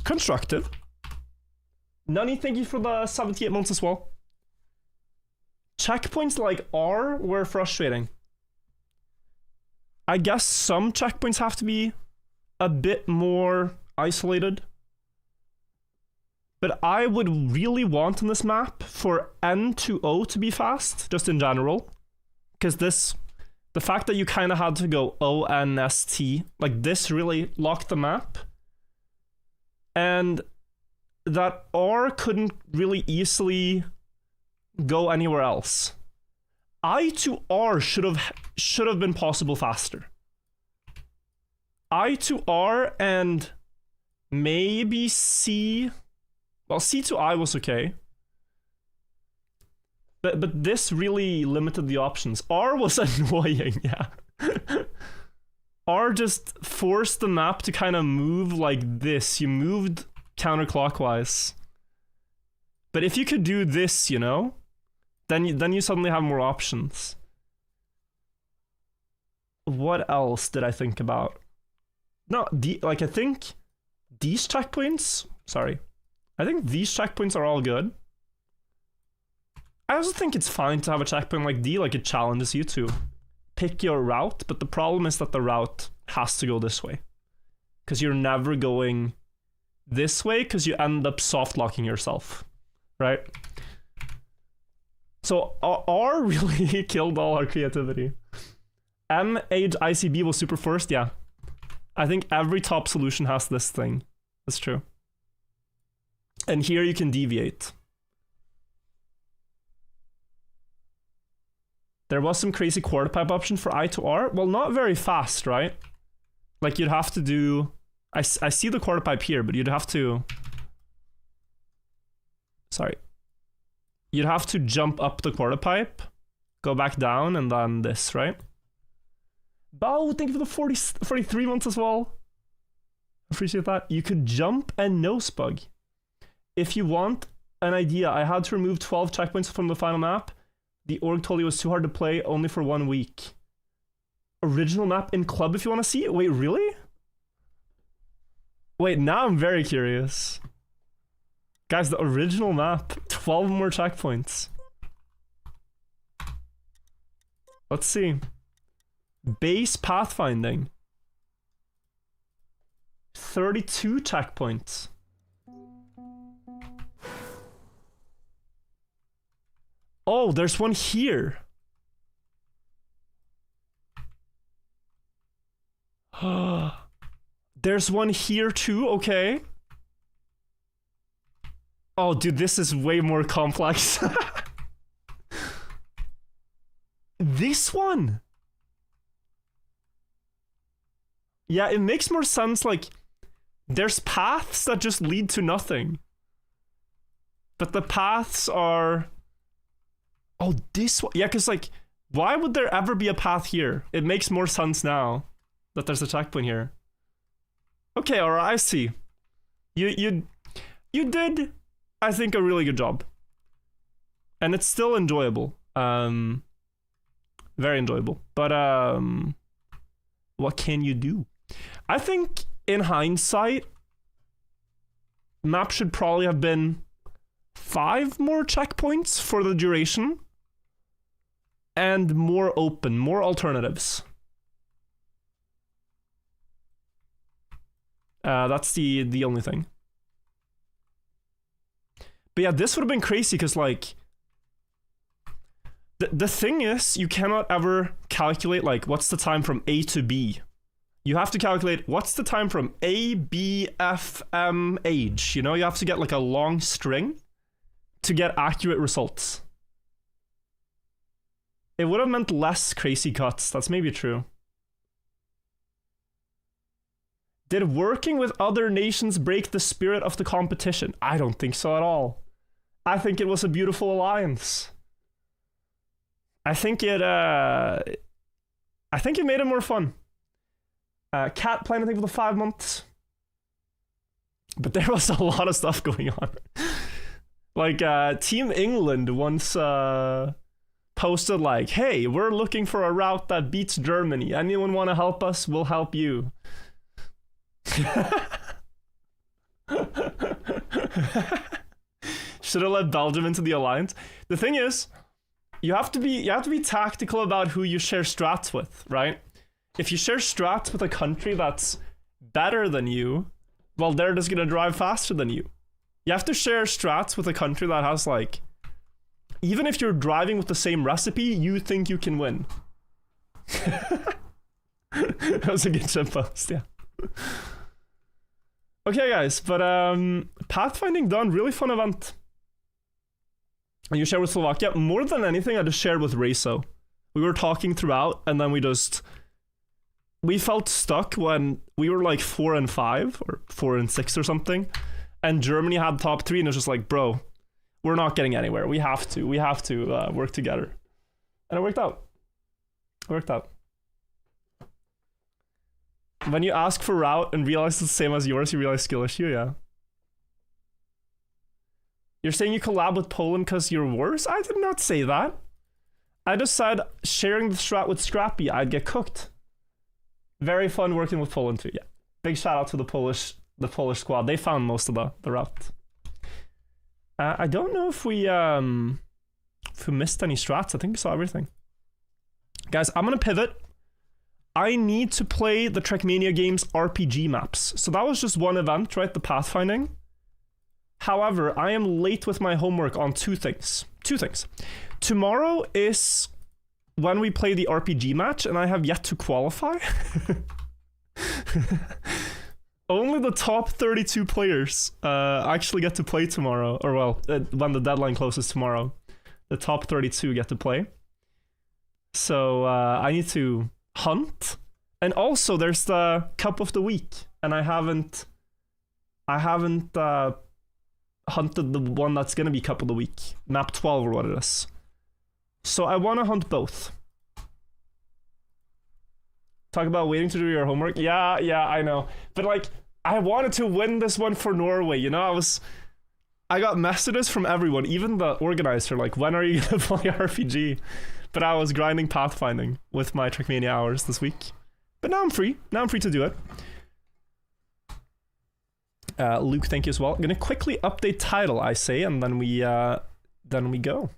Constructive. Nunny, thank you for the 78 months as well. Checkpoints like R were frustrating. I guess some checkpoints have to be a bit more isolated. But I would really want in this map for N to O to be fast, just in general. Because the fact that you kind of had to go O-N-S-T, like this really locked the map. And that R couldn't really easily go anywhere else. I to R should have been possible faster. I to R and maybe C. Well, C to I was okay. But this really limited the options. R was annoying, yeah. R just forced the map to kind of move like this. You moved counterclockwise. But if you could do this, you know, then you suddenly have more options. What else did I think about? No, I think these checkpoints, sorry. I think these checkpoints are all good. I also think it's fine to have a checkpoint like D, like it challenges you to pick your route, but the problem is that the route has to go this way. Because you're never going this way, because you end up soft locking yourself, right? So R really killed all our creativity. M, Age, ICB was super first, yeah. I think every top solution has this thing. That's true. And here you can deviate. There was some crazy quarter pipe option for I to R. Well, not very fast, right? Like you'd have to do... I see the quarter pipe here, but you'd have to Sorry. You'd have to jump up the quarter pipe, go back down, and then this, right? Oh, thank you for the 43 months as well. Appreciate that. You could jump and nose bug. If you want an idea, I had to remove 12 checkpoints from the final map. The org told you it was too hard to play, only for 1 week. Original map in club if you want to see it? Wait, really? Wait, now I'm very curious. Guys, the original map, 12 more checkpoints. Let's see. Base pathfinding. 32 checkpoints. Oh, there's one here. There's one here too, okay. Oh, dude, this is way more complex. This one. Yeah, it makes more sense, like, there's paths that just lead to nothing. But the paths are... Oh, this one. Yeah, because, like, why would there ever be a path here? It makes more sense now that there's a checkpoint here. Okay, alright, I see. You did, I think, a really good job. And it's still enjoyable. Very enjoyable. But, what can you do? I think, in hindsight, map should probably have been 5 more checkpoints for the duration. And more open, more alternatives. That's the only thing. But yeah, this would have been crazy because, like, the thing is, you cannot ever calculate, like, what's the time from A to B. You have to calculate what's the time from A, B, F, M, H. You know, you have to get, like, a long string to get accurate results. It would have meant less crazy cuts. That's maybe true. Did working with other nations break the spirit of the competition? I don't think so at all. I think it was a beautiful alliance. I think it made it more fun. Cat playing, I think, for the 5 months. But there was a lot of stuff going on. Like, Team England once posted, like, hey, we're looking for a route that beats Germany. Anyone want to help us? We'll help you. Should have let Belgium into the alliance. The thing is, you have to be tactical about who you share strats with, right? If you share strats with a country that's better than you, well, they're just gonna drive faster than you. You have to share strats with a country that has, like, even if you're driving with the same recipe, you think you can win. That was a good ship post, yeah. Okay, guys, but pathfinding done, really fun event. And you share with Slovakia. More than anything, I just shared with Rezo. We were talking throughout, and then we felt stuck when we were like 4 and 5, or 4 and 6 or something, and Germany had top 3, and it was just like, bro, we're not getting anywhere. We have to work together. And it worked out. It worked out. When you ask for route and realize it's the same as yours, you realize skill issue, yeah. You're saying you collab with Poland because you're worse? I did not say that. I just said sharing the strat with Scrappy, I'd get cooked. Very fun working with Poland too, yeah. Big shout out to the Polish squad. They found most of the route. I don't know if we missed any strats. I think we saw everything. Guys, I'm gonna pivot. I need to play the Trackmania games RPG maps. So that was just one event, right? The pathfinding. However, I am late with my homework on 2 things. 2 things. Tomorrow is when we play the RPG match, and I have yet to qualify. Only the top 32 players actually get to play tomorrow. Or, well, when the deadline closes tomorrow. The top 32 get to play. So I need to hunt. And also, there's the Cup of the Week. And I haven't hunted the one that's gonna be Cup of the Week, map 12 or what it is. So I want to hunt both. Talk about waiting to do your homework. Yeah, I know. But like, I wanted to win this one for Norway, you know? I got messages from everyone, even the organizer, like, when are you gonna play RPG? But I was grinding Pathfinding with my Trackmania hours this week. But now I'm free. Now I'm free to do it. Luke, thank you as well. I'm gonna quickly update title, I say, and then we go.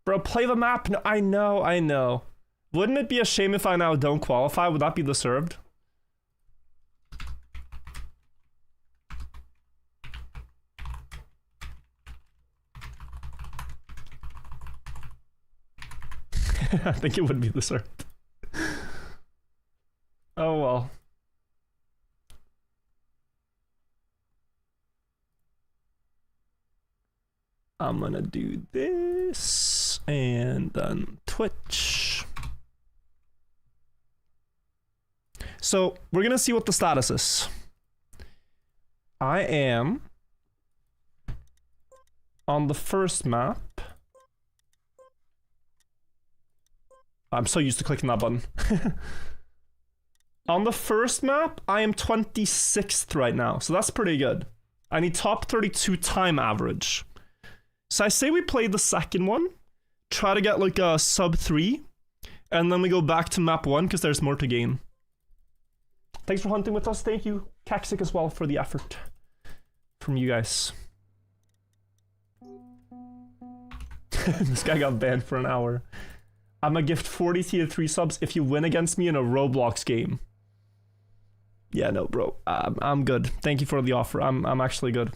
Bro, play the map. No, I know. Wouldn't it be a shame if I now don't qualify? Would that be deserved? I think it would be deserved. Oh well. I'm gonna do this and then Twitch. So we're gonna see what the status is. I am on the first map. I'm so used to clicking that button. On the first map, I am 26th right now, so that's pretty good. I need top 32 time average. So I say we play the second one, try to get like a sub 3, and then we go back to map 1 because there's more to gain. Thanks for hunting with us. Thank you, Kaxic, as well, for the effort from you guys. This guy got banned for an hour. I'm gonna gift 40 tier 3 subs if you win against me in a Roblox game. Yeah, no, bro. I'm good. Thank you for the offer. I'm actually good.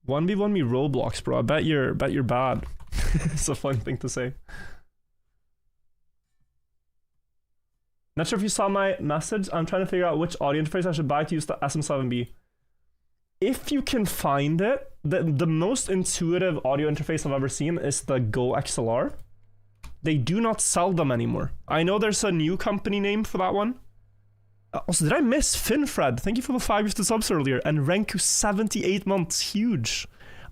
1v1 me Roblox, bro. I bet you're bad. It's a fun thing to say. Not sure if you saw my message. I'm trying to figure out which audio interface I should buy to use the SM7B. If you can find it, the most intuitive audio interface I've ever seen is the Go XLR. They do not sell them anymore. I know there's a new company name for that one. Also, did I miss Finfred? Thank you for the 5 gifted subs earlier. And Renku 78 months, huge.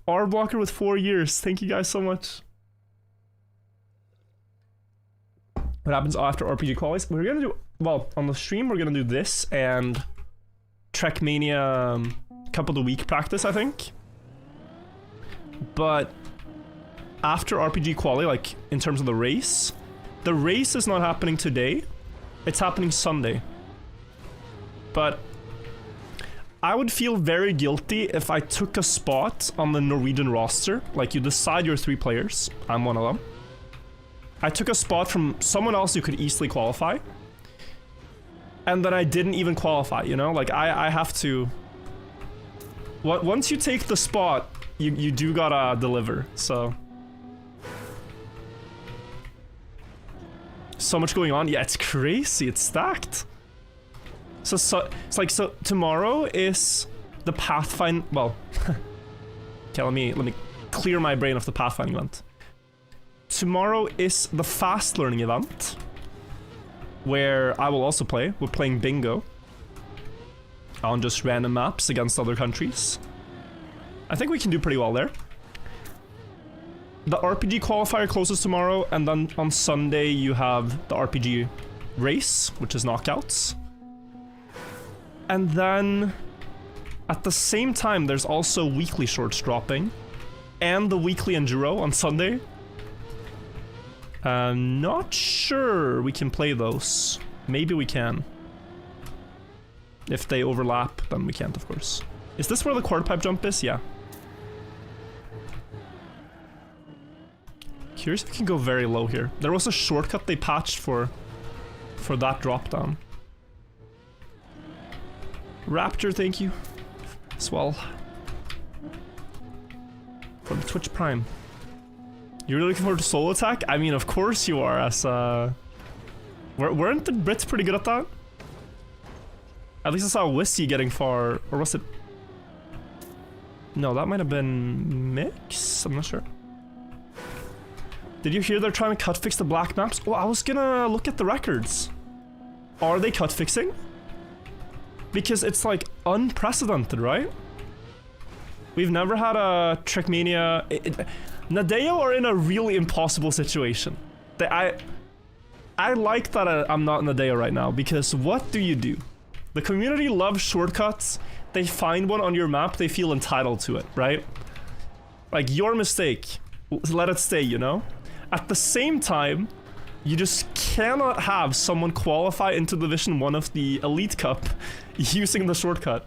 Arblocker with 4 years. Thank you guys so much. What happens after RPG qualies? We're gonna do, well, on the stream we're gonna do this and Trackmania Cup of the Week practice, I think. But after RPG quali, like in terms of the race is not happening today. It's happening Sunday. But I would feel very guilty if I took a spot on the Norwegian roster. Like, you decide your 3 players. I'm one of them. I took a spot from someone else who could easily qualify. And then I didn't even qualify, you know? Like, I have to... Once you take the spot, you do gotta deliver, so... So much going on. Yeah, it's crazy. It's stacked. So it's like, so tomorrow is the Pathfind... Well, okay, let me clear my brain of the Pathfinding event. Tomorrow is the fast learning event, where I will also play. We're playing bingo on just random maps against other countries. I think we can do pretty well there. The RPG qualifier closes tomorrow, and then on Sunday you have the RPG race, which is knockouts. And then at the same time there's also weekly shorts dropping, and the weekly enduro on Sunday. Not sure we can play those. Maybe we can. If they overlap, then we can't, of course. Is this where the quad pipe jump is? Yeah. Curious if we can go very low here. There was a shortcut they patched for that drop down. Raptor, thank you as well for the Twitch Prime. You're really looking forward to solo attack? I mean, of course you are. As weren't the Brits pretty good at that? At least I saw Wissy getting far, or was it? No, that might have been Mix. I'm not sure. Did you hear they're trying to cut fix the black maps? Oh, I was gonna look at the records. Are they cut fixing? Because it's like unprecedented, right? We've never had a Trackmania. Nadeo are in a really impossible situation. I like that I'm not Nadeo right now, because what do? The community loves shortcuts. They find one on your map, they feel entitled to it, right? Like, your mistake. Let it stay, you know? At the same time, you just cannot have someone qualify into Division 1 of the Elite Cup using the shortcut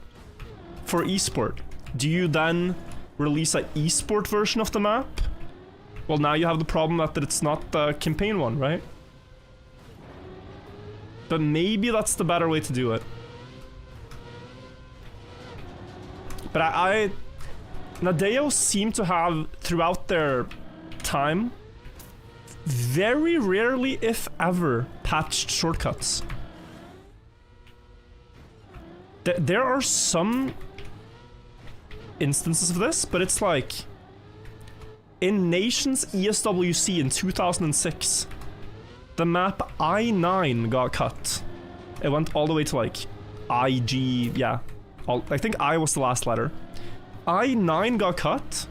for esport. Do you then release an esport version of the map? Well, now you have the problem that it's not the campaign one, right? But maybe that's the better way to do it. But Nadeo seem to have, throughout their time, very rarely, if ever, patched shortcuts. There are some instances of this, but it's like in Nations ESWC in 2006, the map I9 got cut. It went all the way to like IG, yeah. I think I was the last letter. I9 got cut,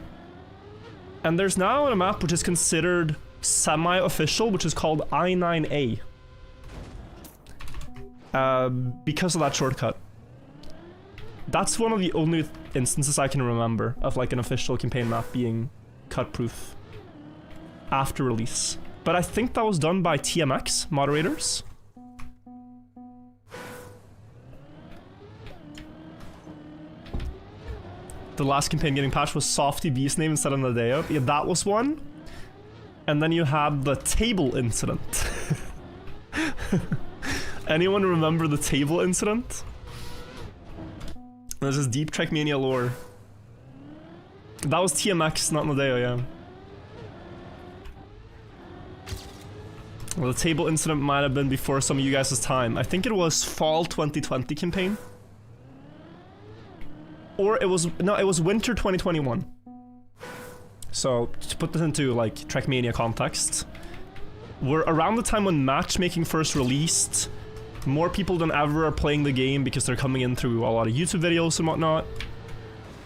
and there's now a map which is considered semi-official, which is called I9A. Because of that shortcut. That's one of the only instances I can remember of like an official campaign map being cut-proof after release. But I think that was done by TMX moderators. The last campaign getting patched was Softy B's name instead of Nadeo. Yeah, that was one. And then you had the table incident. Anyone remember the table incident? This is deep Trackmania lore. That was TMX, not Nadeo, yeah. Well, the table incident might have been before some of you guys' time. I think it was fall 2020 campaign. Or it was, no, it was winter 2021. So, to put this into, like, Trackmania context, we're around the time when matchmaking first released. More people than ever are playing the game because they're coming in through a lot of YouTube videos and whatnot.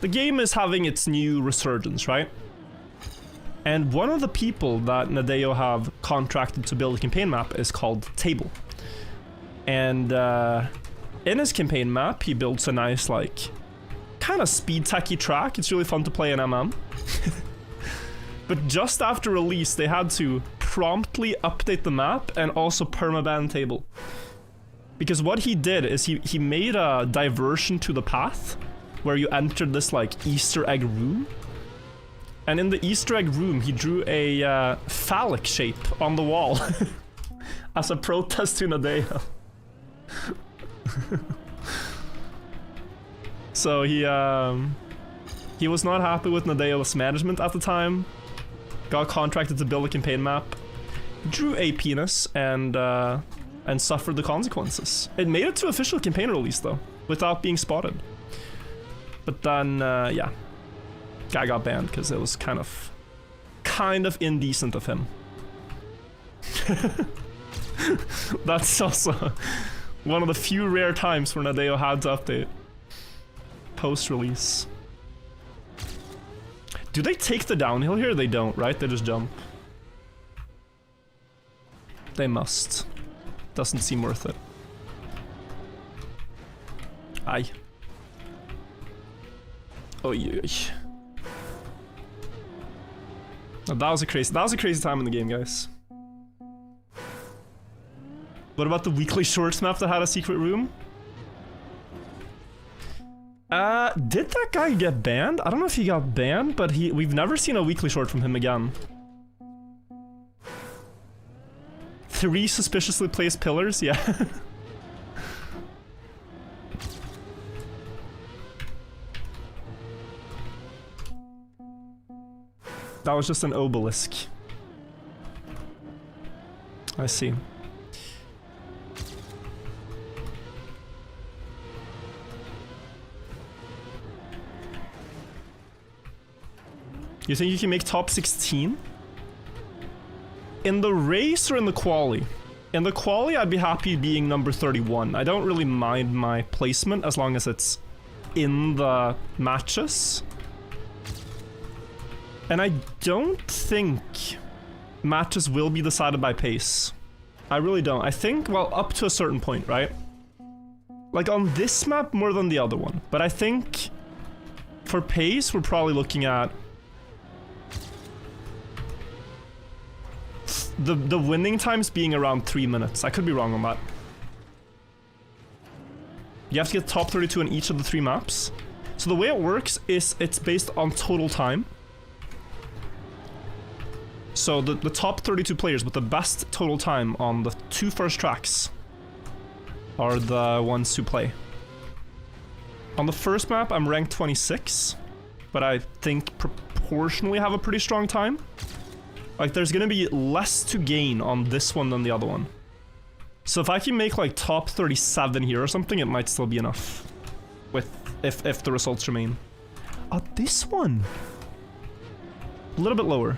The game is having its new resurgence, right? And one of the people that Nadeo have contracted to build a campaign map is called Table. And in his campaign map, he builds a nice, like, kind of speed techy track. It's really fun to play in MM. But just after release, they had to promptly update the map and also permaban Table. Because what he did is he made a diversion to the path where you entered this, like, Easter egg room. And in the Easter egg room, he drew a phallic shape on the wall as a protest to Nadeo. So he was not happy with Nadeo's management at the time. Got contracted to build a campaign map. Drew a penis and suffered the consequences. It made it to official campaign release though, without being spotted. But then, yeah, guy got banned because it was kind of indecent of him. That's also one of the few rare times where Nadeo had to update post-release. Do they take the downhill here? They don't, right? They just jump. They must. Doesn't seem worth it. Aye. Oh yeah. That was a crazy time in the game, guys. What about the weekly shorts map that had a secret room? Did that guy get banned? I don't know if he got banned, but we've never seen a weekly short from him again. 3 suspiciously placed pillars, yeah. That was just an obelisk. I see. You think you can make top 16? In the race or in the quali? In the quali, I'd be happy being number 31. I don't really mind my placement as long as it's in the matches. And I don't think matches will be decided by pace. I really don't. I think, well, up to a certain point, right? Like on this map more than the other one. But I think for pace, we're probably looking at the winning times being around 3 minutes. I could be wrong on that. You have to get top 32 on each of the 3 maps. So the way it works is it's based on total time. So the top 32 players with the best total time on the 2 first tracks are the ones who play. On the first map, I'm ranked 26, but I think proportionally have a pretty strong time. Like, there's gonna be less to gain on this one than the other one. So if I can make like top 37 here or something, it might still be enough. With if the results remain. This one! A little bit lower.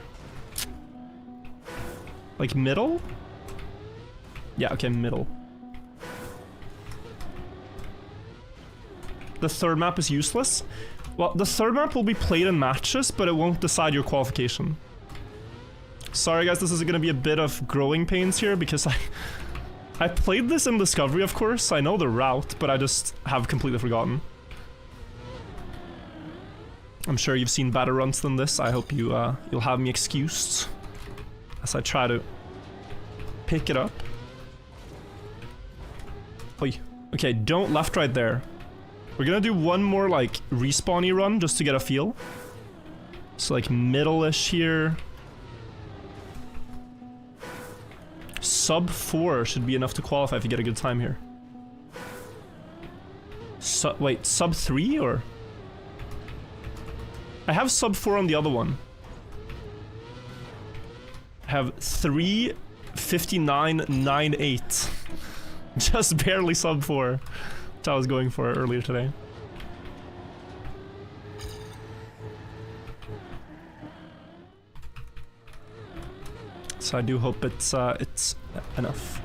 Like middle? Yeah, okay, middle. The third map is useless? Well, the third map will be played in matches, but it won't decide your qualification. Sorry guys, this is gonna be a bit of growing pains here, because I played this in Discovery, of course. I know the route, but I just have completely forgotten. I'm sure you've seen better runs than this. I hope you'll have me excused as I try to pick it up. Oy. Okay, don't left right there. We're gonna do one more like respawn-y run just to get a feel. So like middle-ish here. Sub 4 should be enough to qualify if you get a good time here. Wait, sub 3 or? I have sub 4 on the other one. I have 3:59.98. Just barely sub 4. Which I was going for earlier today. So I do hope it's enough.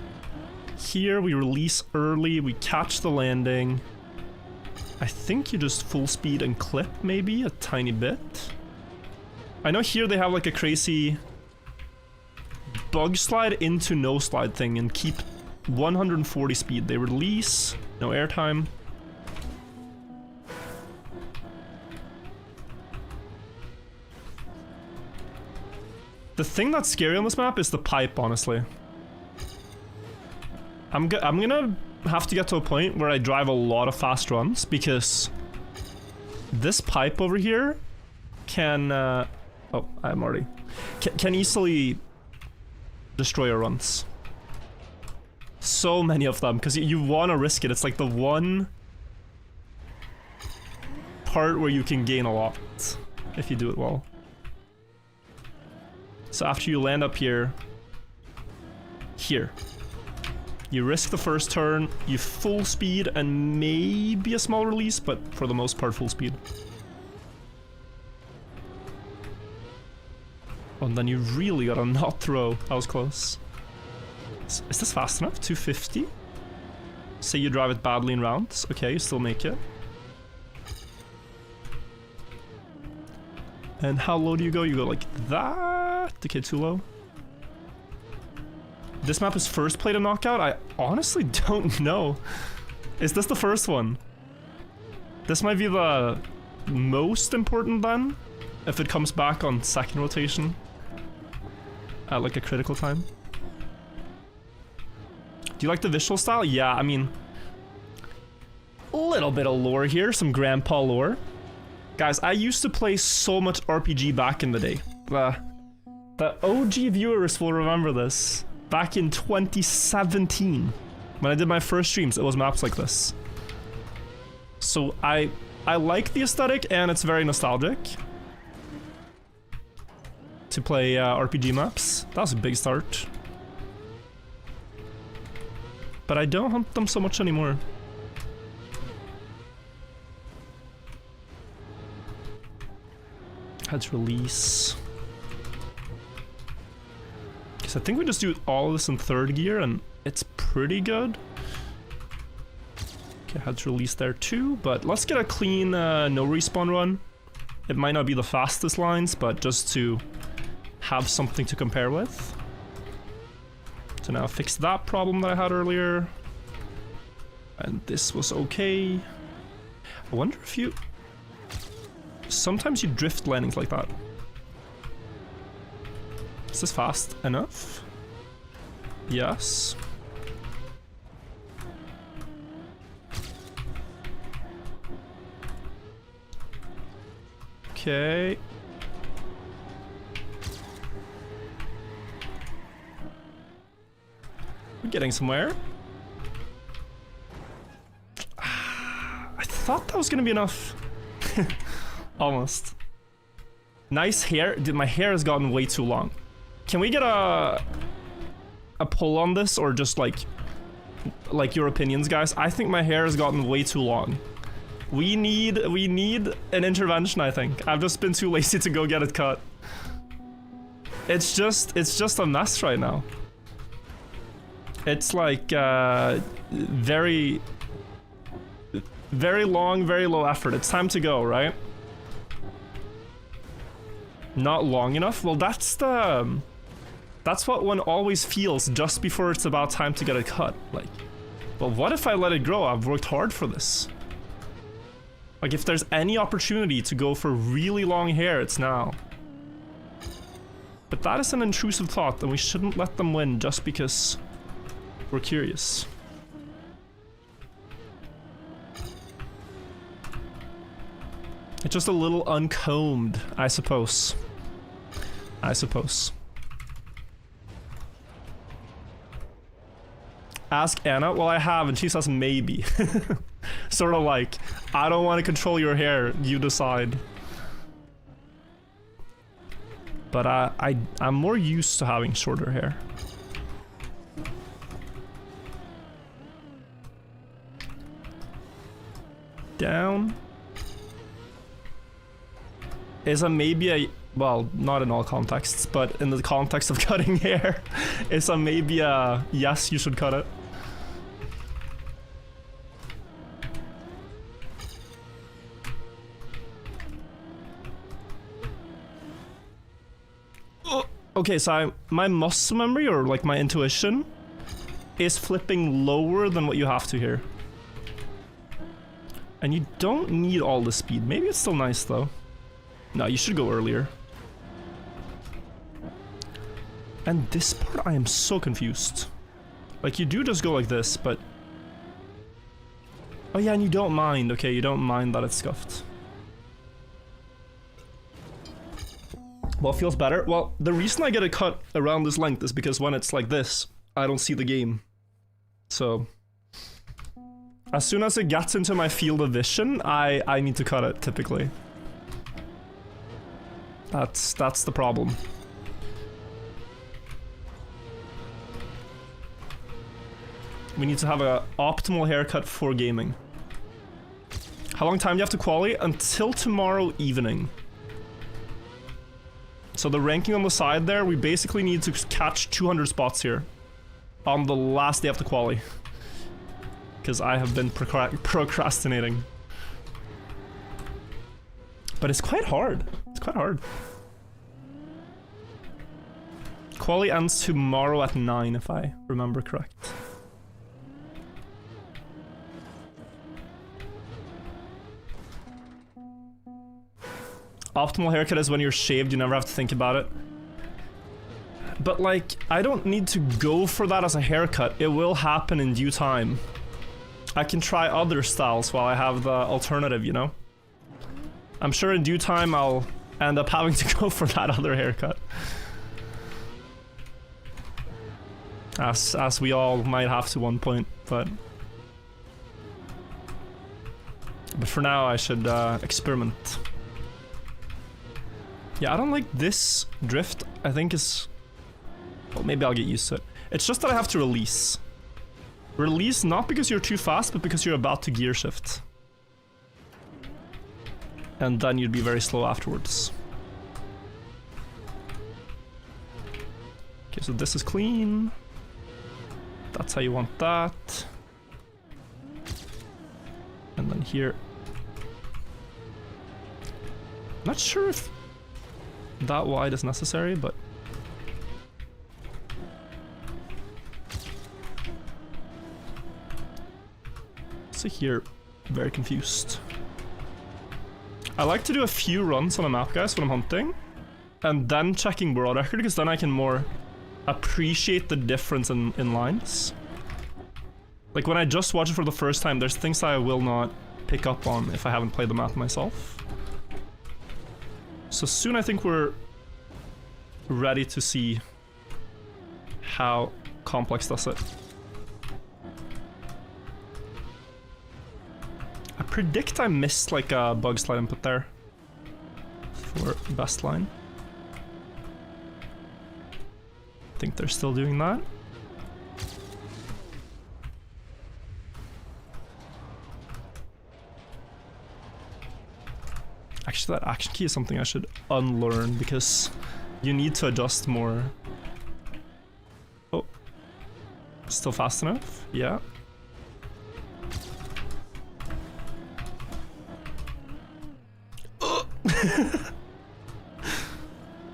Here we release early, we catch the landing. I think you just full speed and clip maybe a tiny bit. I know here they have like a crazy bug slide into no slide thing and keep 140 speed. They release, no airtime. The thing that's scary on this map is the pipe, honestly. I'm gonna have to get to a point where I drive a lot of fast runs, because this pipe over here can, oh, I'm already... Can easily destroy your runs. So many of them, because you want to risk it. It's like the one part where you can gain a lot if you do it well. So after you land up here, you risk the first turn, you full speed and maybe a small release, but for the most part full speed. Oh, and then you really gotta not throw. That was close. Is this fast enough? 250? Say you drive it badly in rounds. Okay, you still make it. And how low do you go? You go like that? Okay, too low. This map is first played a knockout? I honestly don't know. Is this the first one? This might be the most important then, if it comes back on second rotation at like a critical time. Do you like the visual style? Yeah, I mean, a little bit of lore here, some grandpa lore. Guys, I used to play so much RPG back in the day. The OG viewers will remember this. Back in 2017, when I did my first streams, it was maps like this. So I like the aesthetic, and it's very nostalgic to play RPG maps. That was a big start. But I don't hunt them so much anymore. Let's release. Because So I think we just do all of this in 3rd gear and it's pretty good. Okay, I had to release there too, but let's get a clean no respawn run. It might not be the fastest lines, but just to have something to compare with. So now fix that problem that I had earlier. And this was okay. I wonder if you... Sometimes you drift landings like that. Is this fast enough? Yes. Okay. We're getting somewhere. I thought that was gonna be enough. Almost. Nice hair. Dude, my hair has gotten way too long. Can we get a pull on this, or just like your opinions, guys? I think my hair has gotten way too long. We need an intervention, I think. I've just been too lazy to go get it cut. It's just a mess right now. It's like very long, very low effort. It's time to go, right? Not long enough? Well, that's what one always feels just before it's about time to get it cut. Like, well, what if I let it grow? I've worked hard for this. Like, if there's any opportunity to go for really long hair, it's now. But that is an intrusive thought, and we shouldn't let them win just because we're curious. It's just a little uncombed, I suppose. I suppose. Ask Anna? Well, I have, and she says maybe. Sort of like, I don't want to control your hair, you decide. But I'm more used to having shorter hair. Down. Is a maybe a... Well, not in all contexts, but in the context of cutting hair, is a maybe a yes, you should cut it. Okay, so my muscle memory, or like my intuition, is flipping lower than what you have to here. And you don't need all the speed. Maybe it's still nice though. No, you should go earlier. And this part, I am so confused. Like, you do just go like this, but... Oh yeah, and you don't mind. Okay, you don't mind that it's scuffed. What feels better? Well, the reason I get a cut around this length is because when it's like this, I don't see the game. So... as soon as it gets into my field of vision, I need to cut it, typically. That's the problem. We need to have an optimal haircut for gaming. How long time do you have to quali? Until tomorrow evening. So the ranking on the side there, we basically need to catch 200 spots here. On the last day of the quali. Because I have been procrastinating. But it's quite hard. It's quite hard. Quali ends tomorrow at 9, if I remember correct. Optimal haircut is when you're shaved, you never have to think about it. But like, I don't need to go for that as a haircut. It will happen in due time. I can try other styles while I have the alternative, you know? I'm sure in due time I'll end up having to go for that other haircut. As we all might have to one point, but for now I should experiment. Yeah, I don't like this drift. I think is... well, maybe I'll get used to it. It's just that I have to release. Release not because you're too fast, but because you're about to gear shift. And then you'd be very slow afterwards. Okay, so this is clean. That's how you want that. And then here. Not sure if that wide is necessary, but so here, very confused. I like to do a few runs on a map, guys, when I'm hunting, and then checking world record, because then I can more appreciate the difference in lines. Like when I just watch it for the first time, there's things I will not pick up on if I haven't played the map myself. So soon I think we're ready to see how complex does it. I predict I missed like a bug slide input there for best line. I think they're still doing that. Actually, that action key is something I should unlearn because you need to adjust more. Oh, still fast enough? Yeah.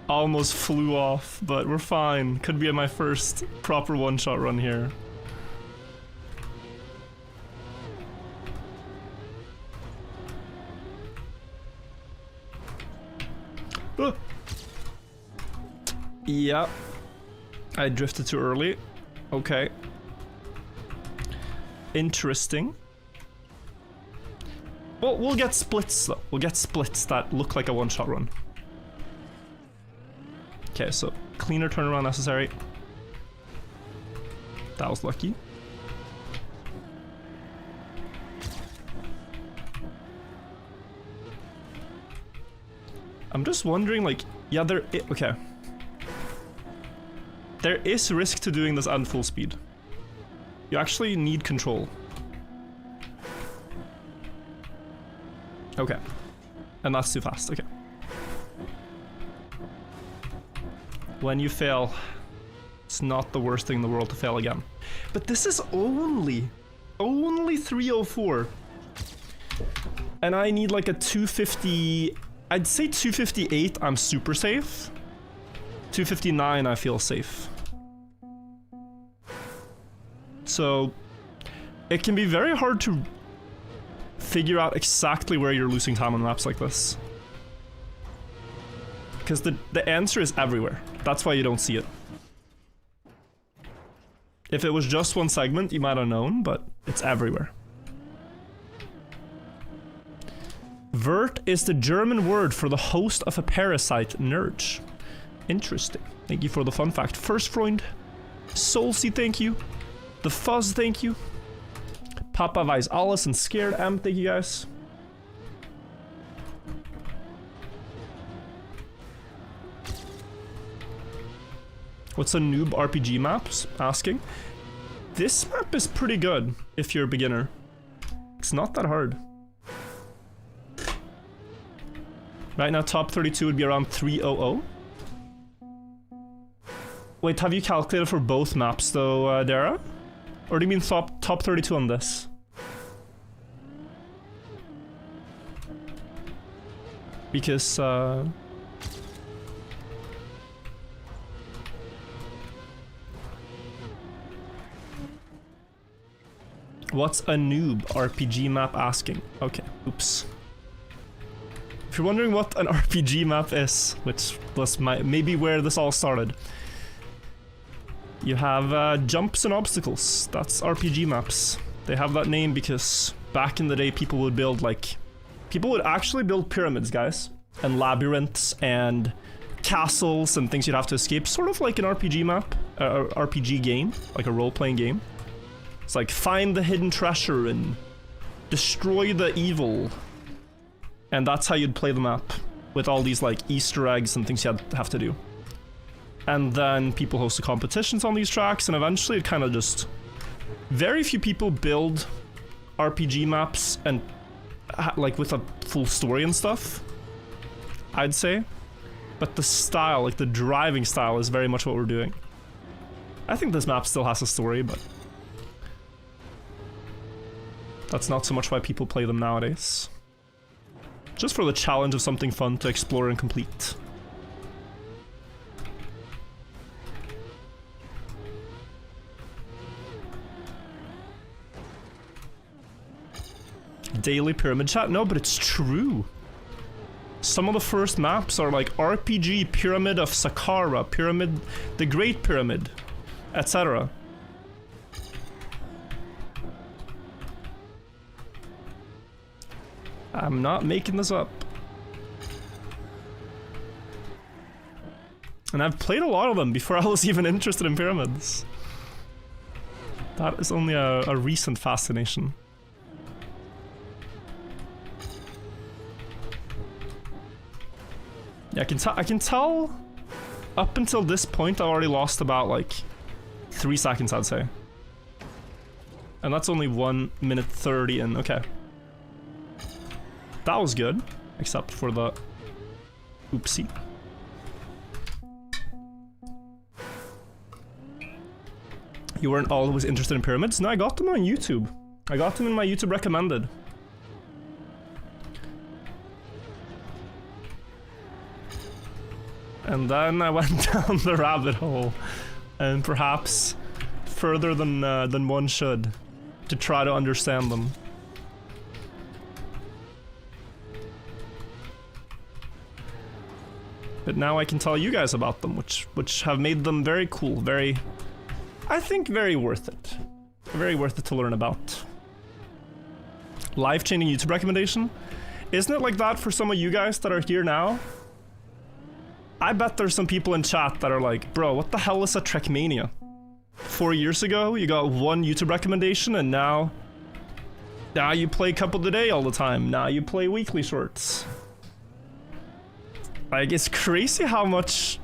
Almost flew off, but we're fine. Could be my first proper one-shot run here. Yeah, I drifted too early. Okay. Interesting. Well, we'll get splits though. We'll get splits that look like a one-shot run. Okay, so cleaner turnaround necessary. That was lucky. I'm just wondering, like, yeah, okay. There is risk to doing this at full speed. You actually need control. Okay. And that's too fast, okay. When you fail, it's not the worst thing in the world to fail again. But this is only 304. And I need like a 250, I'd say 258, I'm super safe. 259, I feel safe. So, it can be very hard to figure out exactly where you're losing time on maps like this. Because the answer is everywhere. That's why you don't see it. If it was just one segment, you might have known, but it's everywhere. Vert is the German word for the host of a parasite, Nurge. Interesting. Thank you for the fun fact. First Freund. Solcy, thank you. The Fuzz, thank you. Papa Weiß Alles and Scared M, thank you guys. What's a noob RPG maps? Asking. This map is pretty good if you're a beginner. It's not that hard. Right now, top 32 would be around 300. Wait, have you calculated for both maps though, Dara? Or do you mean top 32 on this? Because, what's a noob RPG map asking? Okay, oops. If you're wondering what an RPG map is, which was maybe where this all started, you have jumps and obstacles. That's RPG maps. They have that name because back in the day people would build people would actually build pyramids, guys, and labyrinths and castles and things you'd have to escape, sort of like an RPG map, RPG game, like a role-playing game. It's like find the hidden treasure and destroy the evil. And that's how you'd play the map, with all these like Easter eggs and things you'd have to do. And then people hosted competitions on these tracks, and eventually it kind of just... Very few people build RPG maps and like with a full story and stuff, I'd say. But the style, like the driving style, is very much what we're doing. I think this map still has a story, but that's not so much why people play them nowadays. Just for the challenge of something fun to explore and complete. Daily pyramid chat? No, but it's true. Some of the first maps are like RPG, Pyramid of Saqqara, Pyramid, the Great Pyramid, etc. I'm not making this up. And I've played a lot of them before I was even interested in pyramids. That is only a recent fascination. Yeah, I can tell up until this point I already lost about like 3 seconds, I'd say. And that's only 1 minute 30 in, okay. That was good, except for the oopsie. You weren't always interested in pyramids? No, I got them on YouTube. I got them in my YouTube recommended. And then I went down the rabbit hole, and perhaps further than one should, to try to understand them. But now I can tell you guys about them, which have made them very cool, very, I think, very worth it. Very worth it to learn about. Life-changing YouTube recommendation? Isn't it like that for some of you guys that are here now? I bet there's some people in chat that are like, bro, what the hell is a Trackmania? 4 years ago, you got one YouTube recommendation, and now you play couple today all the time. Now you play weekly shorts. Like, it's crazy how much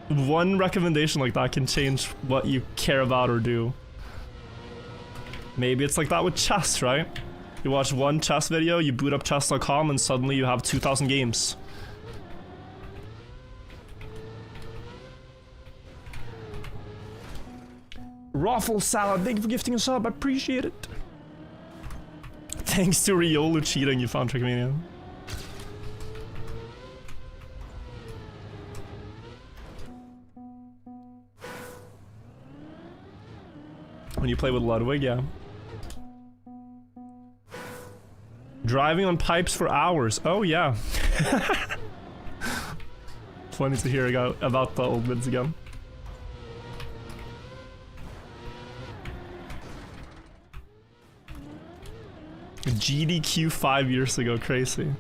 one recommendation like that can change what you care about or do. Maybe it's like that with chess, right? You watch one chess video, you boot up chess.com, and suddenly you have 2,000 games. Raffle Salad, thank you for gifting a sub, I appreciate it. Thanks to Riolu cheating, you found Trackmania. When you play with Ludwig, yeah. Driving on pipes for hours, oh yeah. Funny to hear about the old vids again. GDQ 5 years ago, crazy.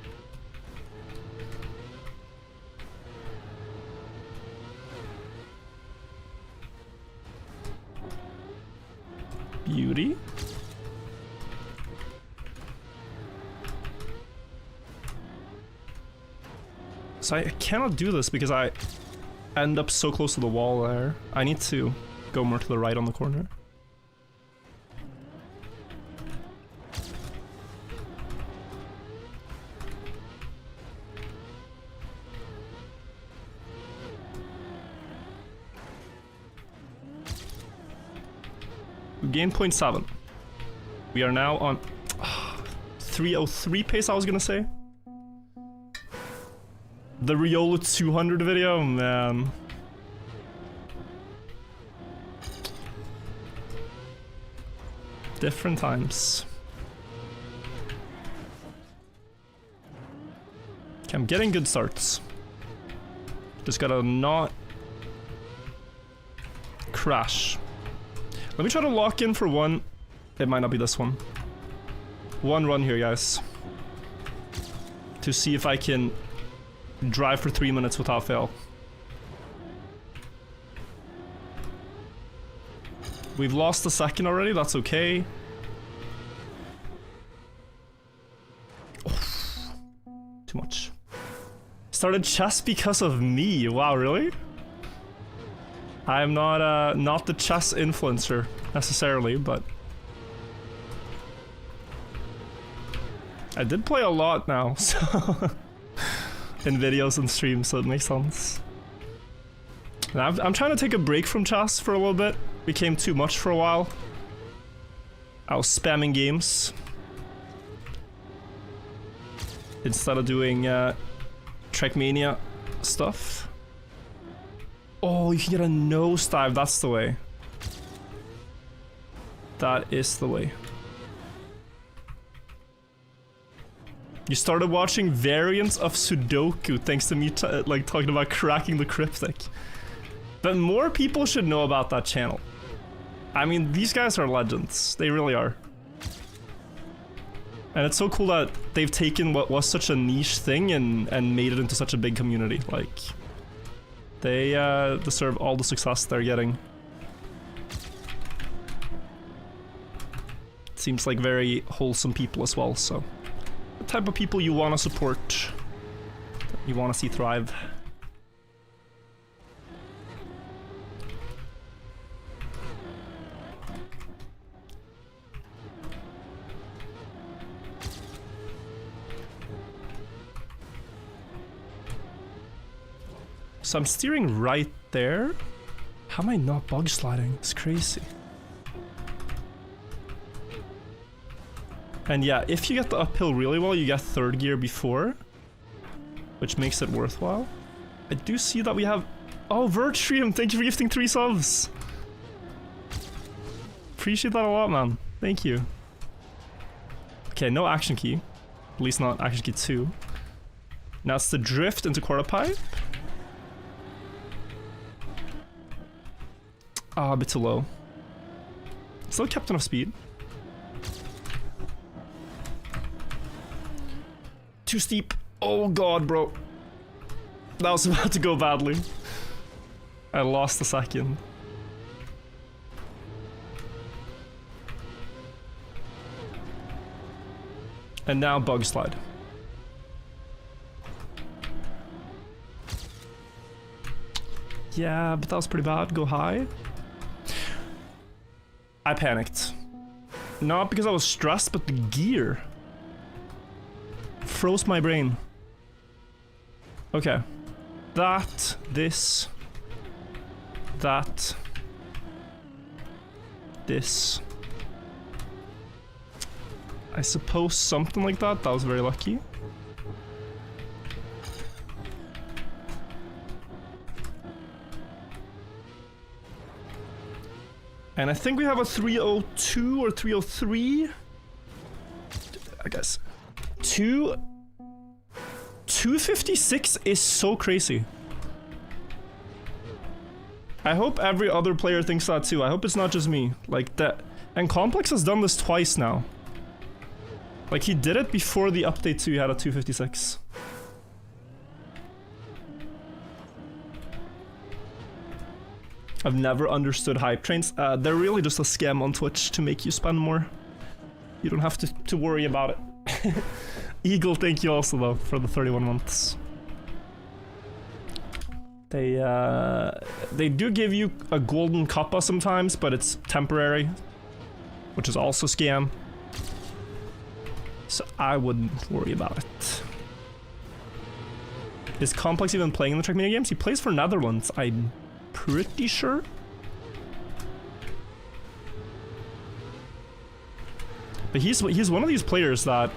Beauty? So I cannot do this because I end up so close to the wall there. I need to go more to the right on the corner. Gain 0.7. We are now on 303 pace, I was gonna say. The Riolu 200 video, man. Different times. Okay, I'm getting good starts. Just gotta not crash. Let me try to lock in for one. It might not be this one. One run here, guys. To see if I can drive for 3 minutes without fail. We've lost a second already, that's okay. Oof. Too much. Started chess because of me. Wow, really? I am not the chess influencer necessarily, but I did play a lot now, so in videos and streams, so it makes sense. I'm trying to take a break from chess for a little bit. Became too much for a while. I was spamming games instead of doing Trackmania stuff. Oh, you can get a nosedive. That's the way. That is the way. You started watching variants of Sudoku thanks to me like talking about cracking the cryptic. But more people should know about that channel. I mean, these guys are legends. They really are. And it's so cool that they've taken what was such a niche thing and made it into such a big community. Like, they deserve all the success they're getting. Seems like very wholesome people as well, so the type of people you want to support, you want to see thrive. So I'm steering right there. How am I not bug sliding? It's crazy. And yeah, if you get the uphill really well, you get third gear before, which makes it worthwhile. I do see that we have... Oh, Virtrium, thank you for gifting 3 subs. Appreciate that a lot, man. Thank you. Okay, no action key. At least not action key 2. Now it's the drift into quarter pipe. Ah, a bit too low. Still kept enough speed. Too steep. Oh god, bro. That was about to go badly. I lost a second. And now bug slide. Yeah, but that was pretty bad. Go high. I panicked. Not because I was stressed, but the gear froze my brain. Okay. That, this, that, this. I suppose something like that. That was very lucky. And I think we have a 302 or 303. I guess. 256 is so crazy. I hope every other player thinks that too. I hope it's not just me. Like that. And Complex has done this twice now. Like he did it before the update too. He had a 256. I've never understood hype trains. They're really just a scam on Twitch to make you spend more. You don't have to worry about it. Eagle, thank you also though for the 31 months. They do give you a golden cuppa sometimes, but it's temporary, which is also scam. So I wouldn't worry about it. Is Complex even playing in the Trackmania games? He plays for Netherlands, I'm pretty sure. But he's one of these players that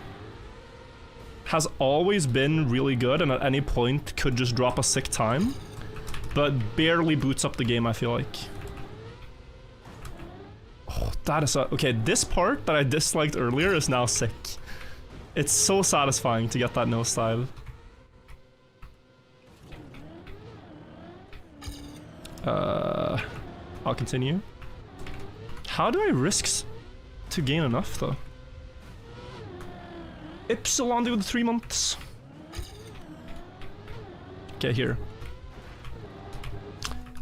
has always been really good and at any point could just drop a sick time, but barely boots up the game, I feel like. Oh, that is okay, this part that I disliked earlier is now sick. It's so satisfying to get that nosedive. I'll continue. How do I risk to gain enough though? Ypsilon with 3 months. Okay, here.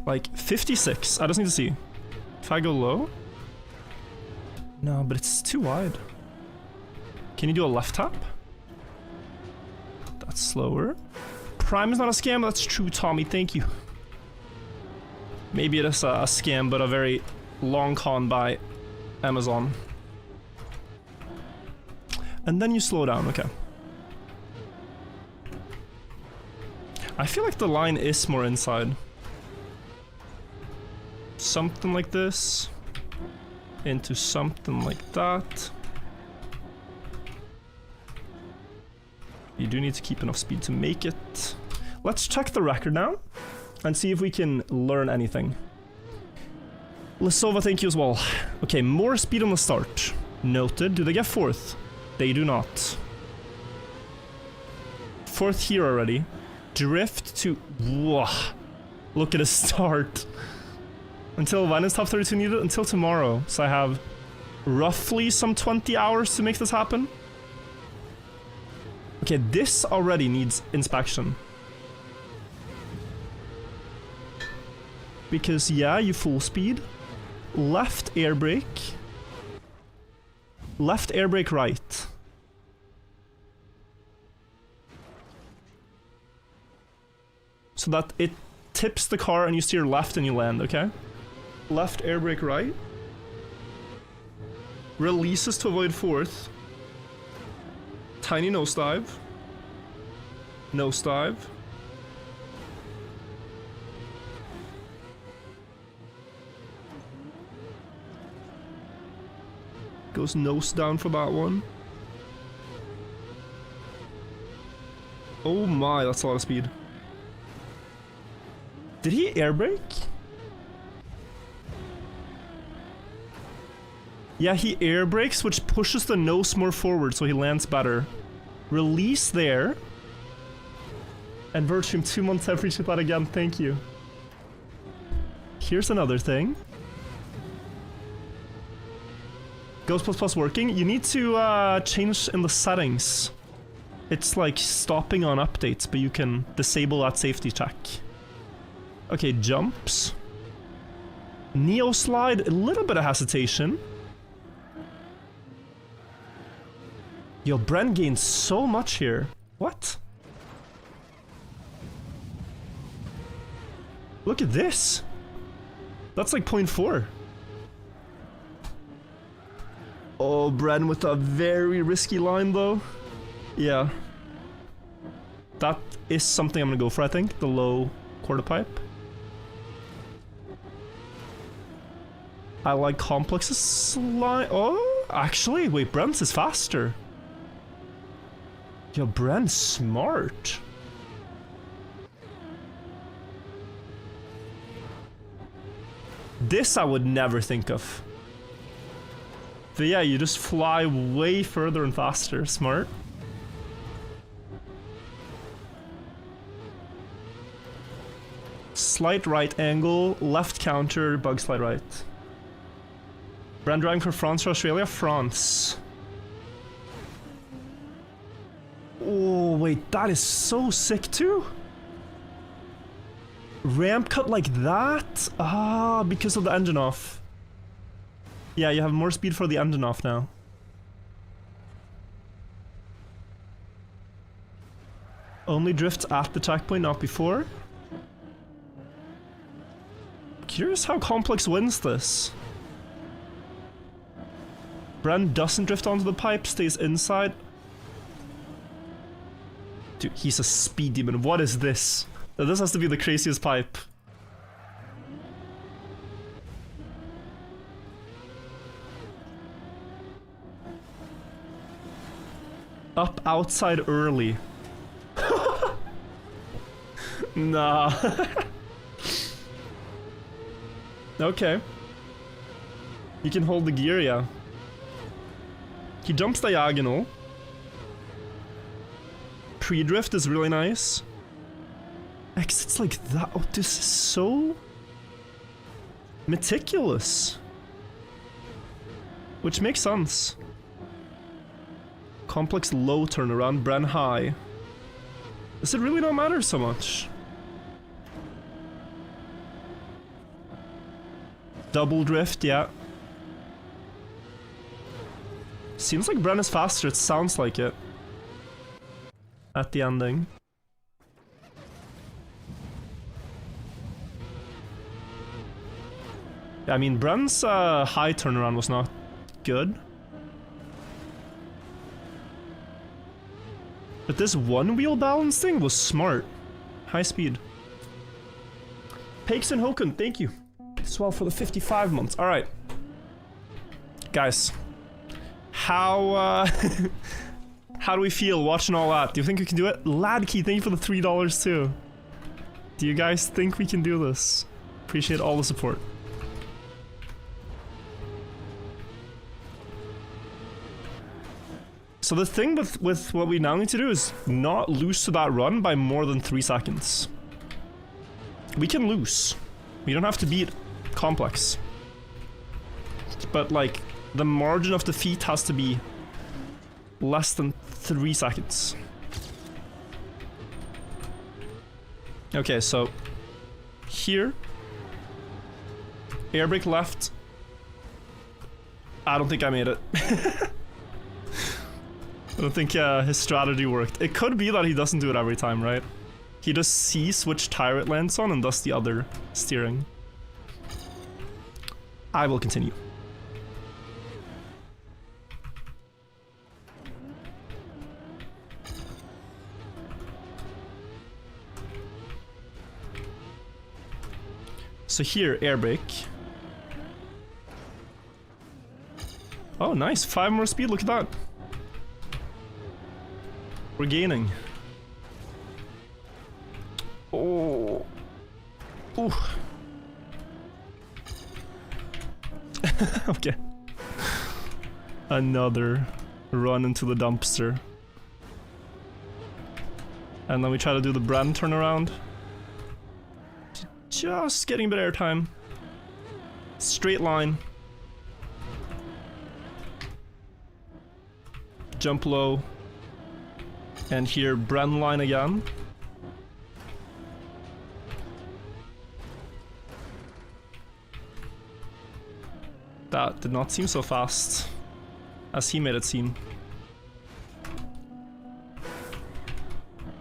Like 56. I just need to see. If I go low? No, but it's too wide. Can you do a left tap? That's slower. Prime is not a scam, that's true, Tommy, thank you. Maybe it is a scam, but a very long con by Amazon. And then you slow down, okay. I feel like the line is more inside. something like this. Into something like that. You do need to keep enough speed to make it. Let's check the record now and see if we can learn anything. Lesova, thank you as well. Okay, more speed on the start. Noted. Do they get fourth? They do not. Fourth here already. Drift to... Whoa. Look at a start. Until when is top 32 needed? Until tomorrow. So I have roughly some 20 hours to make this happen. Okay, this already needs inspection. Because, yeah, you full speed. Left air brake. Left air brake right. So that it tips the car and you steer left and you land, okay? Left air brake right. Releases to avoid fourth. Tiny nosedive. Nosedive. Goes nose down for that one. Oh my, that's a lot of speed. Did he air brake? Yeah, he air brakes, which pushes the nose more forward so he lands better. Release there. And Virtuum 2 months every ship that again, thank you. Here's another thing. Ghost plus plus working. You need to change in the settings. It's like stopping on updates, but you can disable that safety check. Okay, jumps. Neo slide, a little bit of hesitation. Yo, Bren gained so much here. What? Look at this. That's like 0.4. Oh, Bren with a very risky line though. Yeah. That is something I'm gonna go for, I think. The low quarter pipe. I like Complex's line. Oh, actually, wait, Bren's is faster. Yo, Bren's smart. This I would never think of. But yeah, you just fly way further and faster. Smart. Slight right angle, left counter, bug slide right. Brand driving for France or Australia? France. Oh, wait, that is so sick too. Ramp cut like that? Ah, because of the engine off. Yeah, you have more speed for the engine off now. Only drifts at the checkpoint, not before. Curious how Complex wins this. Bren doesn't drift onto the pipe, stays inside. Dude, he's a speed demon. What is this? This has to be the craziest pipe. Up outside early. Nah. Okay. You can hold the gear, yeah. He jumps diagonal. Pre-drift is really nice. Exits like that. Oh, this is so meticulous. Which makes sense. Complex low turnaround, Bren high. Does it really not matter so much? Double drift, yeah. Seems like Bren is faster, it sounds like it. At the ending. Yeah, I mean, Bren's high turnaround was not good. But this one wheel balance thing was smart. High speed. Pakes and Hokun, thank you. as well for the 55 months. All right, guys, how how do we feel watching all that? Do you think we can do it? Ladkey, thank you for the $3 too. Do you guys think we can do this? Appreciate all the support. So the thing with what we now need to do is not lose to that run by more than 3 seconds. We can lose. We don't have to beat complex. But like, the margin of defeat has to be less than 3 seconds. Okay, so here, air brake left. I don't think I made it. I don't think his strategy worked. It could be that he doesn't do it every time, right? He just sees which tire it lands on and does the other steering. I will continue. So here, air brake. Oh, nice. 5 more speed. Look at that. We're gaining. Oh. Ooh. Okay. Another run into the dumpster. And then we try to do the Brand turnaround. Just getting a bit of airtime. Straight line. Jump low. And here, Bren line again. That did not seem so fast as he made it seem.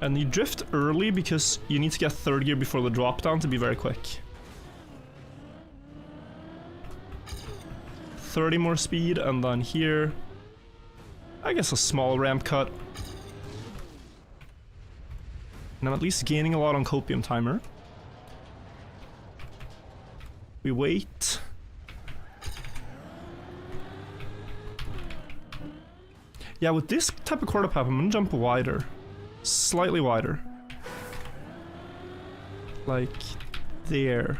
And you drift early because you need to get 3rd gear before the drop down to be very quick. 30 more speed, and then here, I guess a small ramp cut. And I'm at least gaining a lot on copium timer. We wait. Yeah, with this type of quarter pipe, I'm gonna jump wider. Slightly wider. Like there.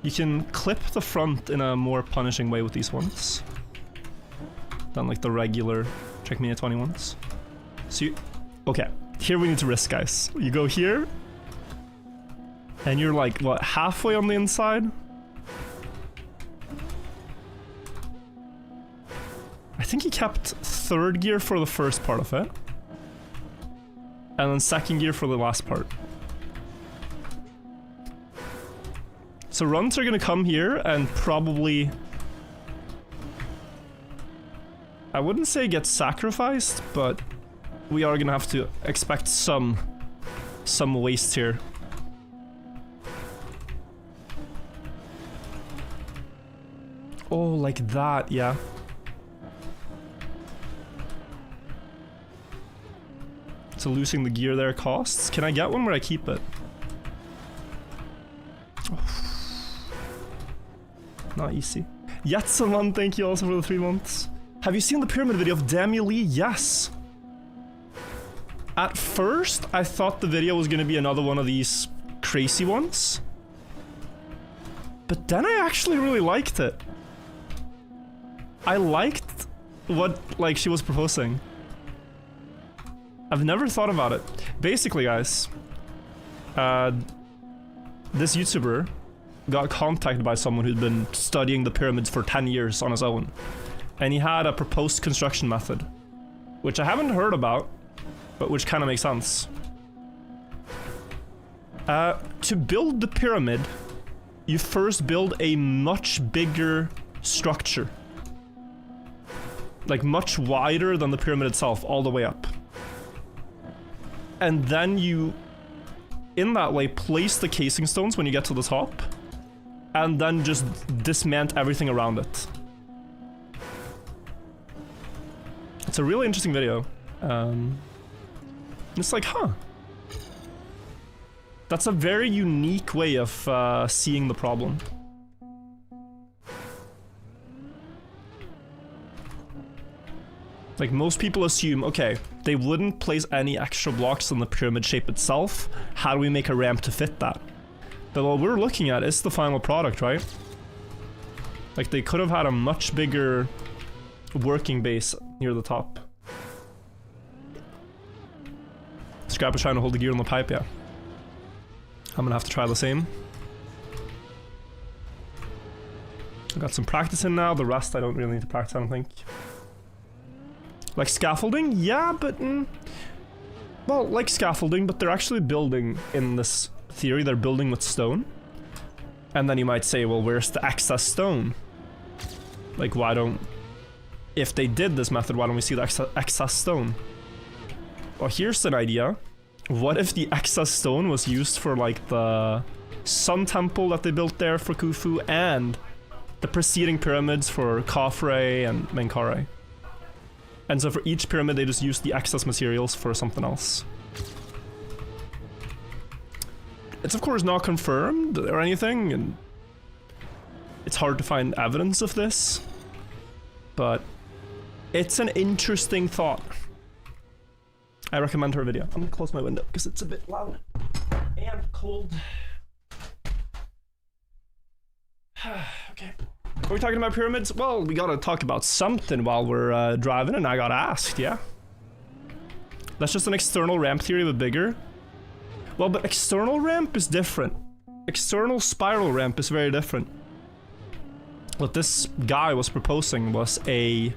You can clip the front in a more punishing way with these ones than like the regular Trackmania 21s. So you... Okay, here we need to risk, guys. You go here, and you're like, what, halfway on the inside? I think he kept 3rd gear for the first part of it. And then 2nd gear for the last part. So runs are gonna come here and probably... I wouldn't say get sacrificed, but we are gonna have to expect some waste here. Oh, like that, yeah. So losing the gear there costs. Can I get one where I keep it? Oh. Not easy. Yetsaman, thank you also for the 3 months. Have you seen the pyramid video of Demi Lee? Yes. At first, I thought the video was gonna be another one of these crazy ones. But then I actually really liked it. I liked what, like, she was proposing. I've never thought about it. Basically, guys, this YouTuber got contacted by someone who'd been studying the pyramids for 10 years on his own. And he had a proposed construction method, which I haven't heard about, but which kind of makes sense. To build the pyramid, you first build a much bigger structure. Like much wider than the pyramid itself, all the way up. And then you, in that way, place the casing stones when you get to the top, and then just dismantle everything around it. It's a really interesting video. It's like, huh. That's a very unique way of seeing the problem. Like, most people assume, okay, they wouldn't place any extra blocks on the pyramid shape itself. How do we make a ramp to fit that? But what we're looking at is the final product, right? Like, they could have had a much bigger working base near the top. Scrap is trying to hold the gear on the pipe, yeah. I'm gonna have to try the same. I got some practice in now, the rest I don't really need to practice, I don't think. Like scaffolding? Yeah, but... well, like scaffolding, but they're actually building in this theory, they're building with stone. And then you might say, well, where's the excess stone? Like, why don't... if they did this method, why don't we see the excess stone? Well, here's an idea. What if the excess stone was used for, like, the sun temple that they built there for Khufu and the preceding pyramids for Khafre and Menkaure? And so for each pyramid, they just used the excess materials for something else. It's of course not confirmed or anything, and it's hard to find evidence of this, but it's an interesting thought. I recommend her video. I'm gonna close my window because it's a bit loud and cold. Okay. Are we talking about pyramids? Well, we gotta talk about something while we're driving, and I got asked, yeah? That's just an external ramp theory, but bigger. Well, but external ramp is different. External spiral ramp is very different. What this guy was proposing was a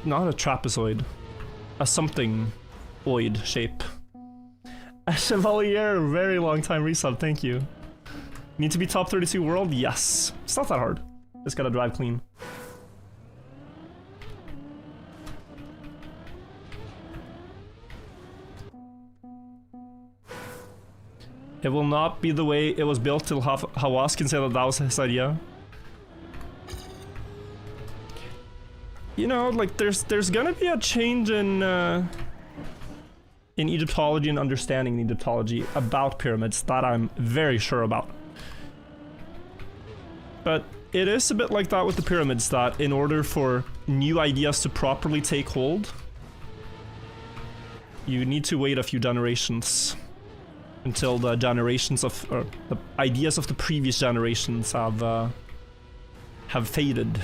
not a trapezoid, a something-oid shape. A Chevalier, very long time resub, thank you. Need to be top 32 world? Yes. It's not that hard. Just gotta drive clean. It will not be the way it was built till Hawass can say that that was his idea. You know, like, there's gonna be a change in Egyptology and understanding in Egyptology about pyramids that I'm very sure about. But it is a bit like that with the pyramids, that in order for new ideas to properly take hold, you need to wait a few generations until the generations of, or the ideas of the previous generations have faded.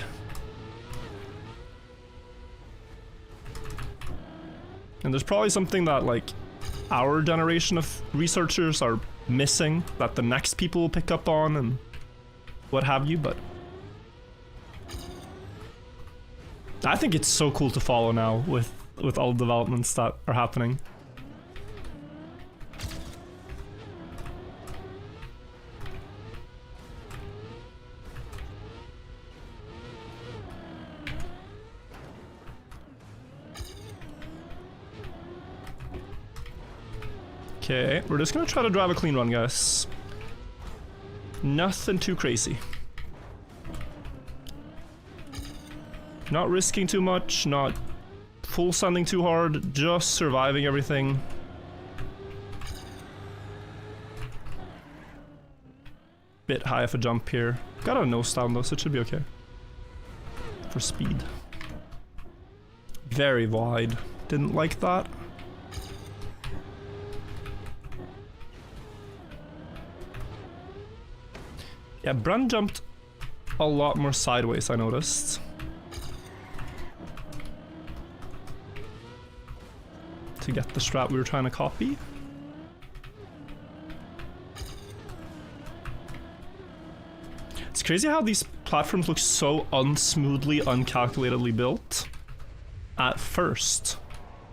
And there's probably something that, like, our generation of researchers are missing that the next people will pick up on and what have you, but I think it's so cool to follow now with all the developments that are happening. Okay, we're just gonna try to drive a clean run, guys. Nothing too crazy. Not risking too much, not full sending too hard, just surviving everything. Bit high of a jump here. Got a nose down though, so it should be okay. For speed. Very wide. Didn't like that. Yeah, Brun jumped a lot more sideways, I noticed. To get the strat we were trying to copy. It's crazy how these platforms look so unsmoothly, uncalculatedly built at first.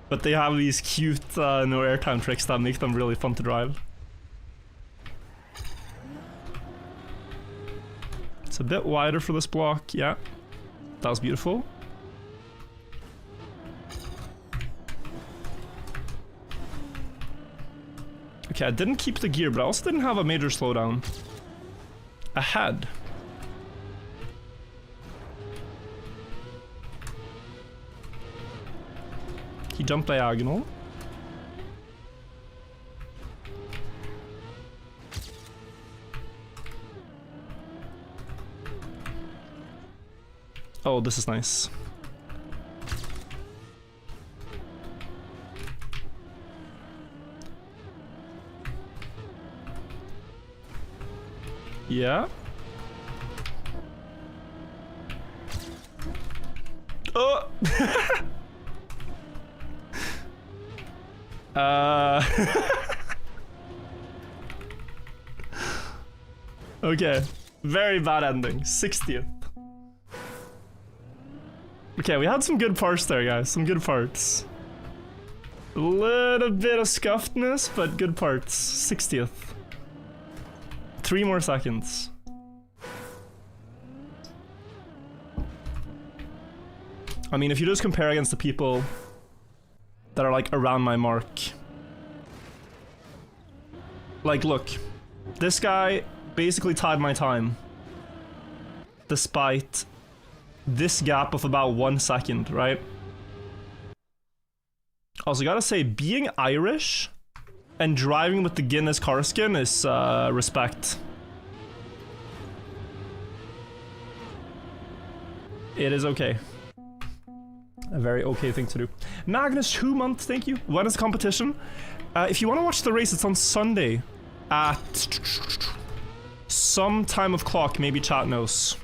But they have these cute no airtime tricks that make them really fun to drive. It's a bit wider for this block, yeah. That was beautiful. Okay, I didn't keep the gear, but I also didn't have a major slowdown. Ahead. He jumped diagonal. Oh, this is nice. Yeah. Oh! Okay. Very bad ending. 60th. Okay, we had some good parts there, guys. Some good parts. A little bit of scuffedness, but good parts. 60th. 3 more seconds. I mean, if you just compare against the people that are like around my mark. Like, look. This guy basically tied my time. Despite this gap of about 1 second, right? Also, gotta say, being Irish and driving with the Guinness car skin is respect. It is okay. A very okay thing to do. Magnus, 2 months, thank you. When is the competition? If you want to watch the race, it's on Sunday at some time of clock, maybe chat knows.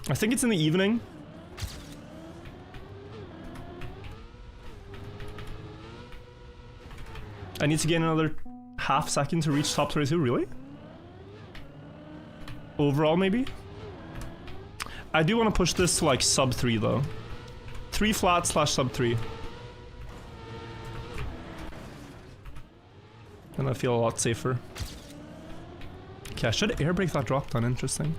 I think it's in the evening. I need to gain another half second to reach top 32, really? Overall, maybe? I do want to push this to like sub 3 though. 3 flat / sub 3. And I feel a lot safer. Okay, I should air brake that drop down, interesting.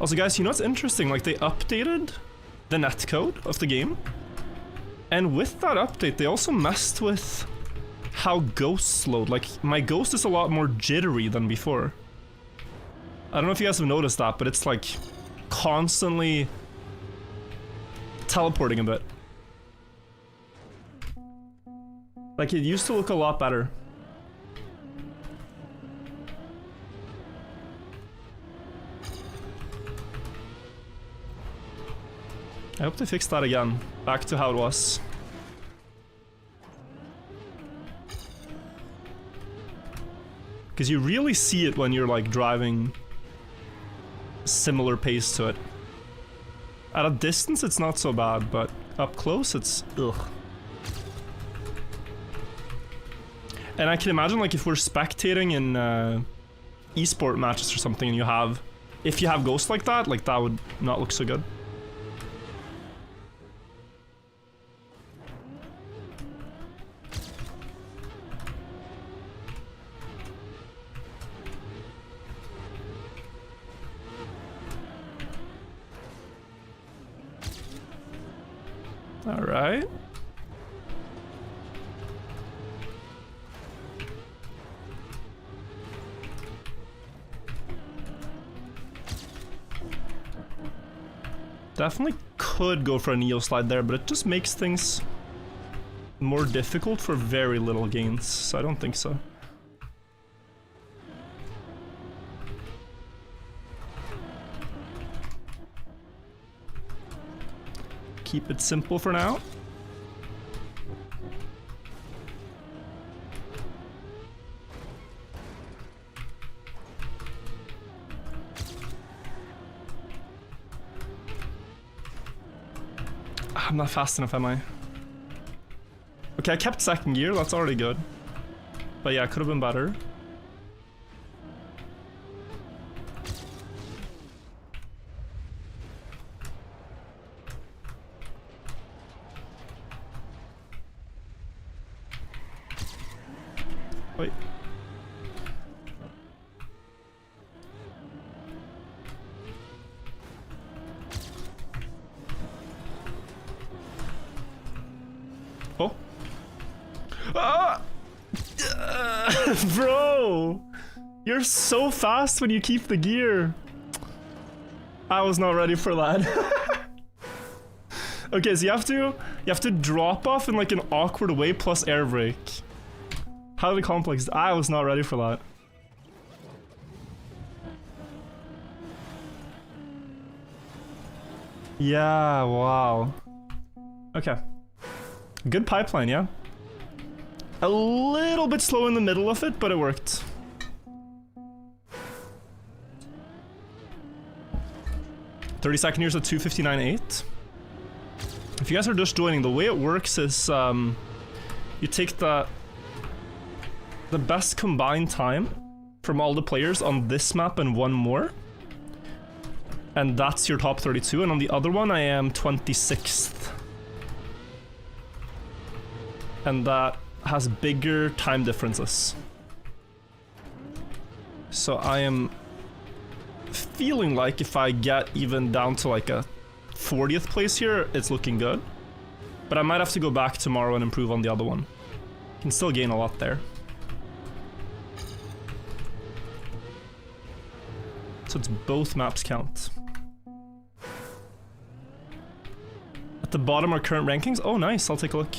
Also guys, you know what's interesting? Like they updated the netcode of the game. And with that update, they also messed with how ghosts load. Like my ghost is a lot more jittery than before. I don't know if you guys have noticed that, but it's like constantly teleporting a bit. Like it used to look a lot better. I hope they fix that again. Back to how it was. Because you really see it when you're like driving similar pace to it. At a distance it's not so bad, but up close it's ugh. And I can imagine like if we're spectating in esport matches or something and you have, if you have ghosts like that would not look so good. All right. Definitely could go for a Neo slide there, but it just makes things more difficult for very little gains, so I don't think so. Keep it simple for now. I'm not fast enough, am I? Okay, I kept second gear, that's already good. But yeah, it could have been better. Wait. Oh. Ah! Bro! You're so fast when you keep the gear. I was not ready for that. Okay, so you have to drop off in like an awkward way plus air brake. Highly complex. I was not ready for that. Yeah, wow. Okay. Good pipeline, yeah? A little bit slow in the middle of it, but it worked. $30 years at 2:59.8. If you guys are just joining, the way it works is you take the best combined time from all the players on this map and one more. And that's your top 32, and on the other one I am 26th. And that has bigger time differences. So I am feeling like if I get even down to like a 40th place here, it's looking good. But I might have to go back tomorrow and improve on the other one. Can still gain a lot there. So it's both maps count. At the bottom are current rankings. Oh, nice. I'll take a look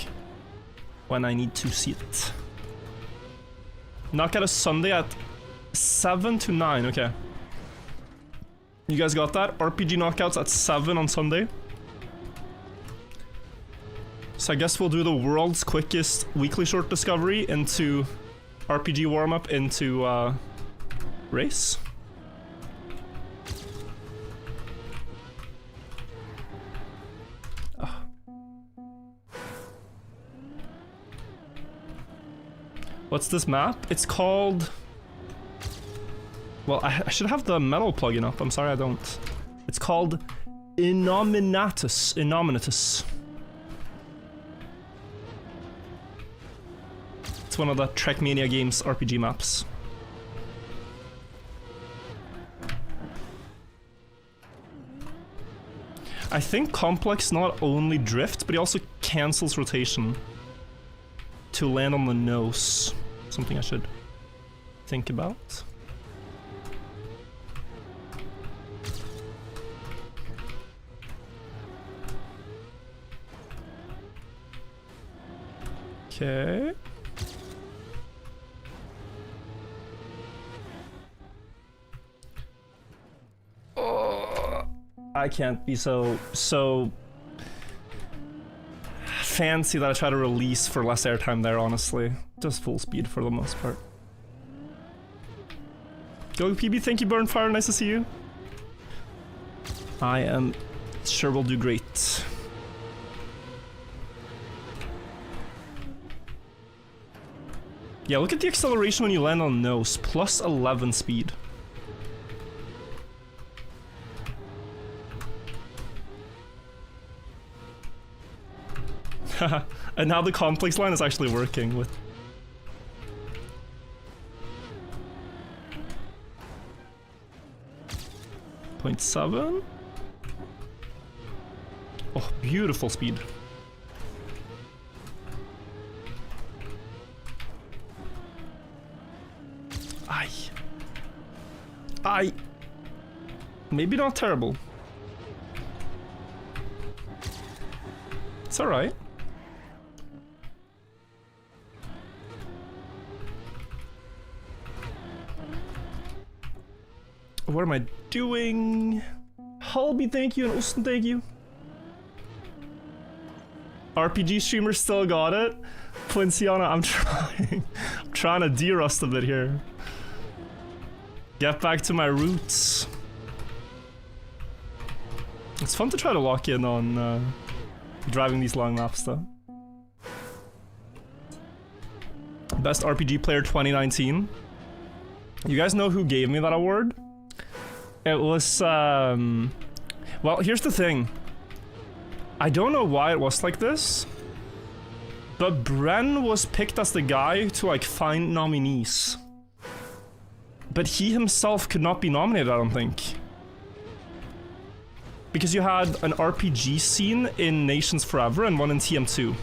when I need to see it. Knockout is Sunday at 7 to 9. Okay. You guys got that? RPG knockouts at 7 on Sunday. So I guess we'll do the world's quickest weekly short discovery into RPG warm-up into race. What's this map? It's called... Well, I should have the metal plugin up. I'm sorry I don't. It's called Innominatus. Innominatus. It's one of the Trackmania games RPG maps. I think Complex not only drifts, but he also cancels rotation to land on the nose. Something I should think about. Okay. Oh, I can't be so fancy that I try to release for less airtime there, honestly. Just full speed for the most part. Go PB, thank you Burnfire, nice to see you. I am sure we'll do great. Yeah, look at the acceleration when you land on nose, plus 11 speed. And now the complex line is actually working with... .7? Oh, beautiful speed. Maybe not terrible. It's alright. What am I doing? Hulby, thank you, and Austin, thank you. RPG streamer still got it. Quinciana, I'm trying. I'm trying to de-rust a bit here. Get back to my roots. It's fun to try to lock in on driving these long maps though. Best RPG player 2019. You guys know who gave me that award? It was, well, here's the thing. I don't know why it was like this, but Bren was picked as the guy to like find nominees. But he himself could not be nominated, I don't think. Because you had an RPG scene in Nations Forever and one in TM2.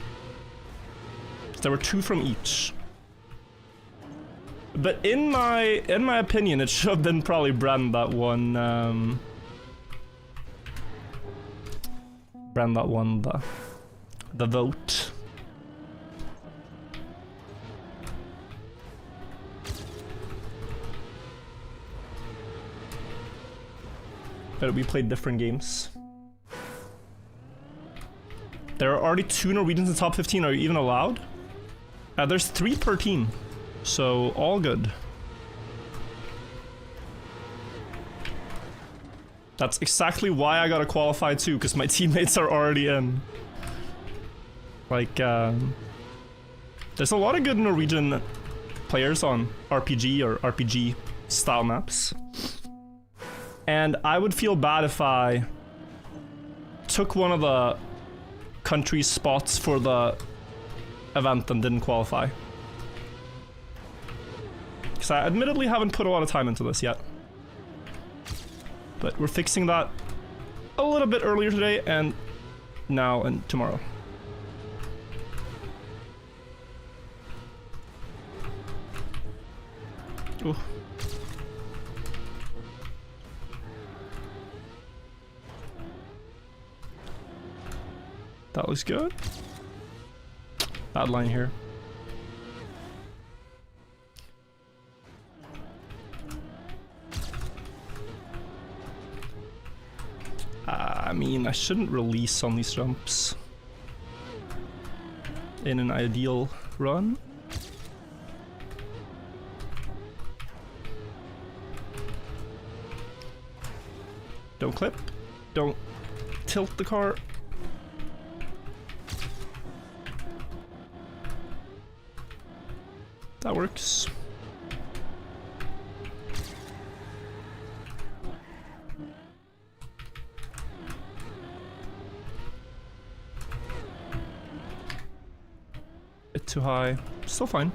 So there were 2 from each. But in my opinion, it should have been probably Bren that won. Bren that won the vote. But we played different games. There are already 2 Norwegians in top 15. Are you even allowed? There's 3 per team. So, all good. That's exactly why I gotta qualify too, because my teammates are already in. Like, there's a lot of good Norwegian players on RPG or RPG style maps. And I would feel bad if I took one of the country's spots for the event and didn't qualify. Because I admittedly haven't put a lot of time into this yet. But we're fixing that a little bit earlier today, and now and tomorrow. Ooh. That looks good. Bad line here. I mean, I shouldn't release on these jumps in an ideal run. Don't clip. Don't tilt the car. That works. Bit too high. Still fine.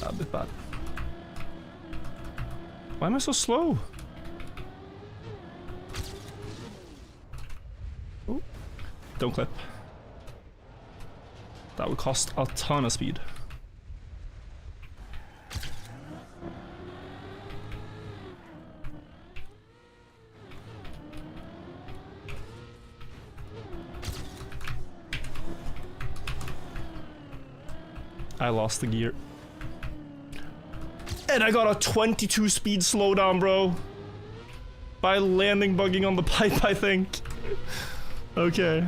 A bit bad. Why am I so slow? Oh, don't clip. That would cost a ton of speed. I lost the gear. And I got a 22 speed slowdown, bro. By landing bugging on the pipe, I think. Okay.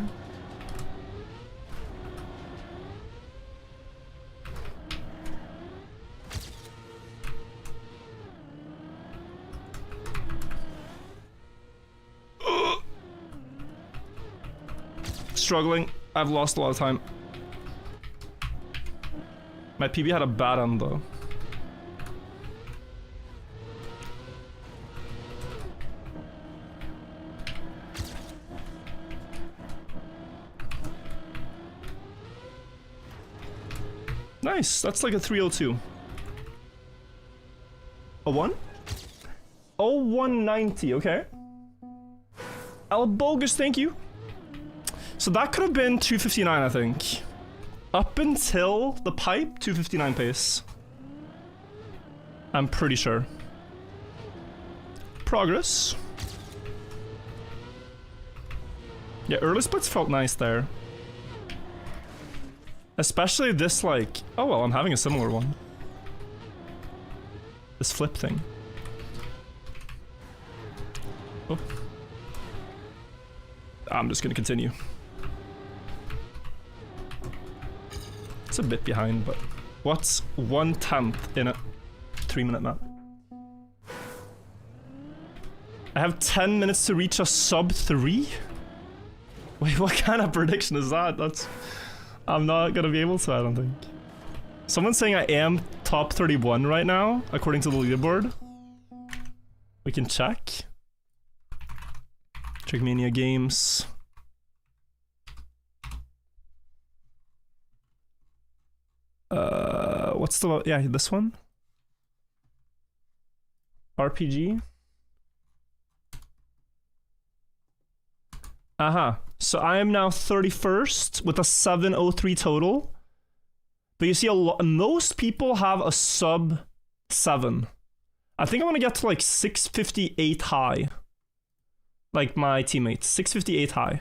Struggling. I've lost a lot of time. My PB had a bad end though. Nice, that's like a 302. A 1? Oh, 190, okay. Albogus, thank you. So that could have been 259, I think. Up until the pipe, 259 pace. I'm pretty sure. Progress. Yeah, early splits felt nice there. Especially this, like... Oh, well, I'm having a similar one. This flip thing. Oh. I'm just gonna continue. It's a bit behind, but... What's 1/10 in a 3-minute map? I have 10 minutes to reach a sub 3? Wait, what kind of prediction is that? That's... I'm not gonna be able to, I don't think. Someone's saying I am top 31 right now, according to the leaderboard. We can check. Trackmania games. What's the... Yeah, this one? RPG? Aha. So I am now 31st with a 703 total. But you see, most people have a sub 7. I think I want to get to like 658 high. Like my teammates, 658 high.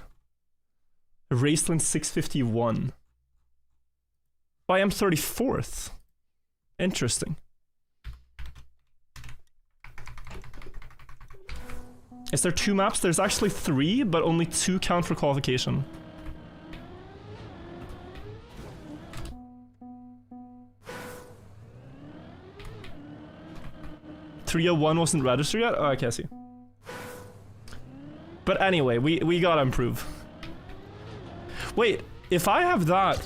Raceland 651. But I am 34th. Interesting. Is there 2 maps? There's actually 3, but only 2 count for qualification. .301 wasn't registered yet? Oh, okay, I see. But anyway, we gotta improve. Wait, if I have that...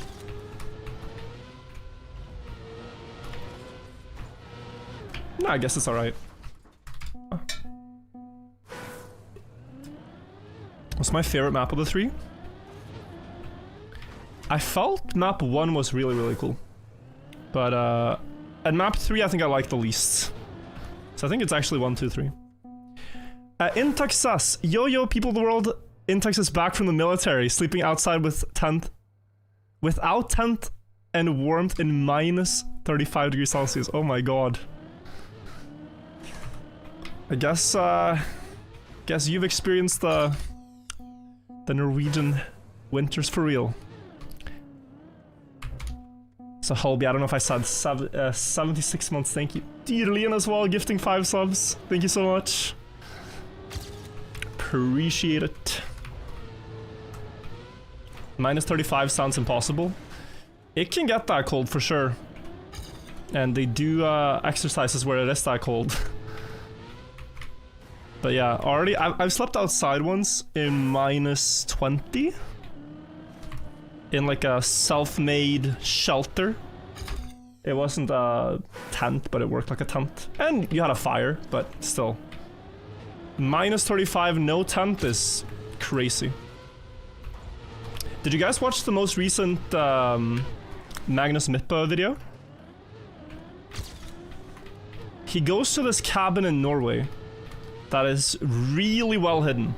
No, I guess it's alright. Oh. What's my favorite map of the 3? I felt map 1 was really, really cool. But, and map 3 I think I like the least. So I think it's actually 1, 2, 3. In Texas, yo people of the world in Texas back from the military, sleeping outside with without tent and warmth in minus 35 degrees Celsius. Oh my god. I guess you've experienced the Norwegian winters for real. So Holby, I don't know if I said 76 months, thank you. Dearlian as well, gifting 5 subs. Thank you so much. Appreciate it. Minus 35 sounds impossible. It can get that cold for sure. And they do exercises where it is that cold. But yeah, already I've slept outside once in minus 20. In like a self-made shelter. It wasn't a tent, but it worked like a tent. And you had a fire, but still. Minus 35, no tent is crazy. Did you guys watch the most recent Magnus Mippa video? He goes to this cabin in Norway that is really well hidden.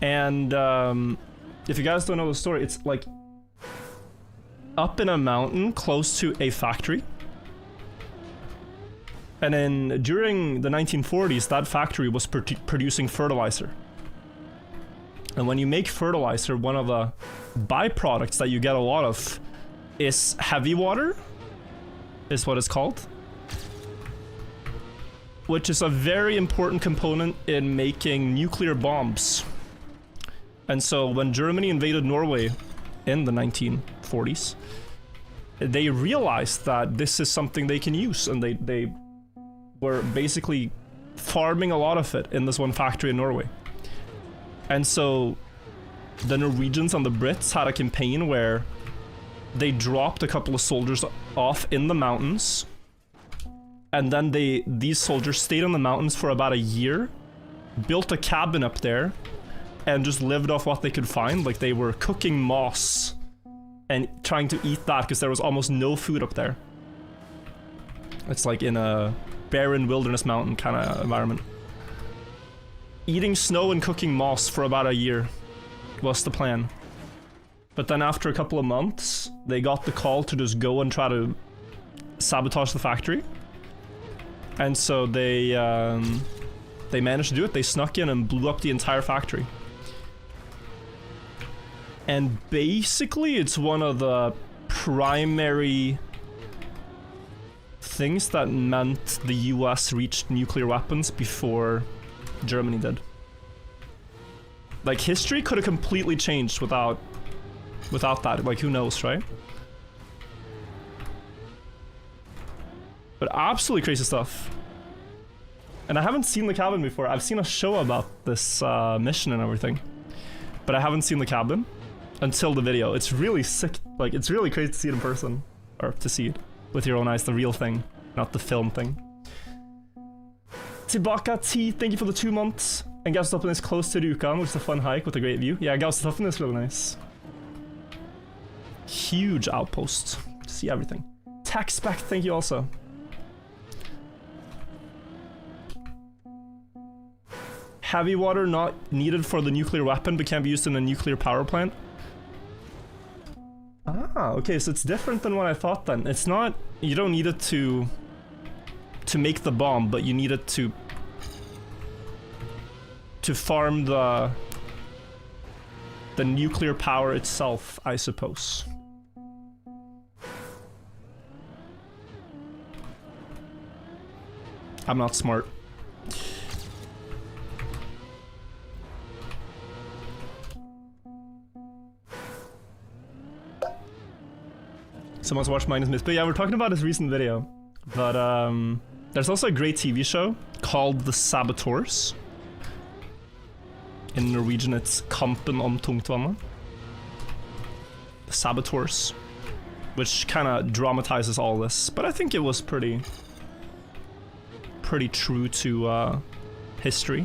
And if you guys don't know the story, it's like up in a mountain close to a factory. And then during the 1940s, that factory was producing fertilizer. And when you make fertilizer, one of the byproducts that you get a lot of is heavy water, is what it's called. Which is a very important component in making nuclear bombs. And so when Germany invaded Norway in the 1940s, they realized that this is something they can use, and they were basically farming a lot of it in this one factory in Norway. And so the Norwegians and the Brits had a campaign where they dropped a couple of soldiers off in the mountains, and then these soldiers stayed in the mountains for about a year, built a cabin up there, and just lived off what they could find. Like, they were cooking moss and trying to eat that because there was almost no food up there. It's like in a barren wilderness mountain kind of environment. Eating snow and cooking moss for about a year was the plan. But then after a couple of months, they got the call to just go and try to sabotage the factory. And so they managed to do it. They snuck in and blew up the entire factory. And basically, it's one of the primary things that meant the US reached nuclear weapons before Germany did. Like, history could have completely changed without that. Like, who knows, right? But absolutely crazy stuff. And I haven't seen the cabin before. I've seen a show about this mission and everything, but I haven't seen the cabin until the video. It's really sick. Like, it's really crazy to see it in person, or to see it with your own eyes, the real thing, not the film thing. Tibaka T, thank you for the 2 months. And Gaustatoppen is close to Rjukan, which is a fun hike with a great view. Yeah, Gaustatoppen is really nice. Huge outpost. See everything. Taxback, thank you also. Heavy water not needed for the nuclear weapon, but can be used in a nuclear power plant. Ah, okay, so it's different than what I thought then. It's not, you don't need it to make the bomb, but you need it to to farm the nuclear power itself, I suppose. I'm not smart. Someone's watched Minus Myth, but yeah, we're talking about his recent video. But there's also a great TV show called The Saboteurs. In Norwegian, it's Kampen om tungtvannet. The Saboteurs, which kind of dramatizes all this, but I think it was pretty true to history.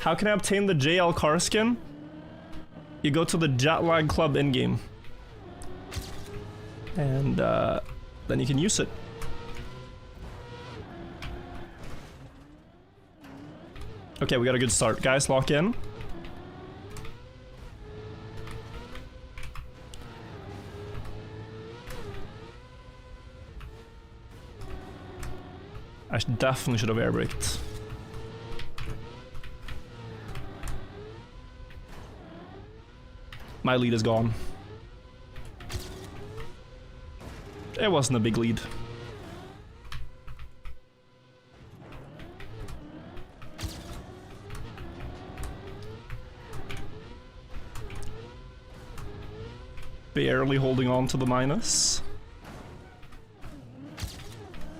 How can I obtain the JL car skin? You go to the Jetlag Club in-game. And then you can use it. Okay, we got a good start. Guys, lock in. I definitely should have air braked. My lead is gone. It wasn't a big lead. Barely holding on to the minus.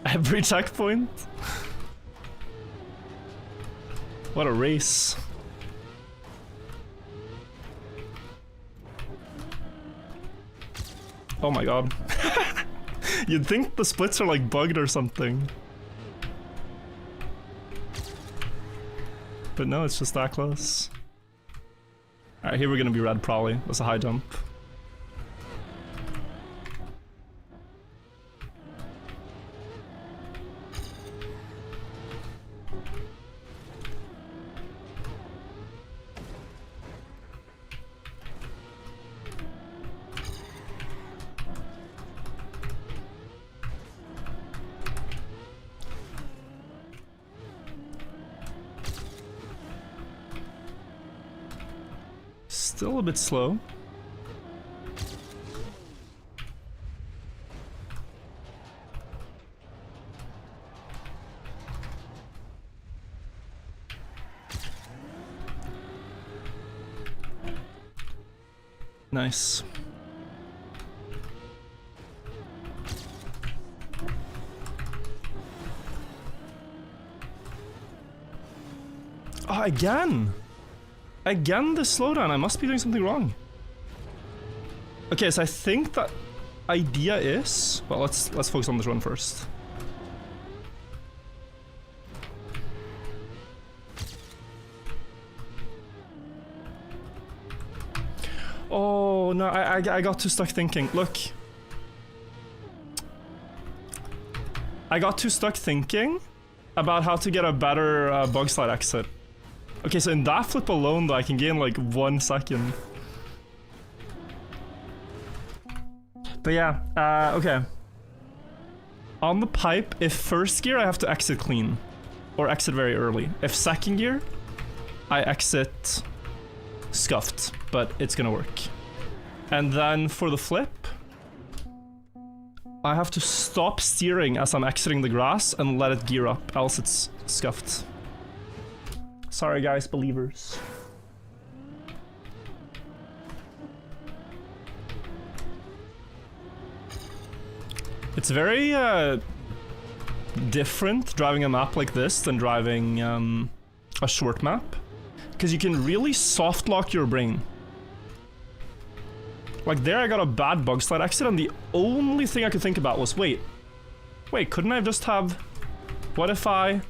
Every checkpoint. What a race. Oh my god. You'd think the splits are like bugged or something. But no, it's just that close. Alright, here we're gonna be red probably. That's a high jump. Still a bit slow. Nice. Oh, again! Again, the slowdown. I must be doing something wrong. Okay, so I think the idea is... Well, let's focus on this run first. Oh, no, I got too stuck thinking. Look. I got too stuck thinking about how to get a better bug slide exit. Okay, so in that flip alone, though, I can gain like 1 second. But yeah, okay. On the pipe, if first gear, I have to exit clean. Or exit very early. If second gear, I exit scuffed, but it's gonna work. And then for the flip, I have to stop steering as I'm exiting the grass and let it gear up, else it's scuffed. Sorry guys, believers. It's very different driving a map like this than driving a short map, because you can really soft lock your brain. Like there I got a bad bug slide exit and the only thing I could think about was wait, couldn't I just have, what if I...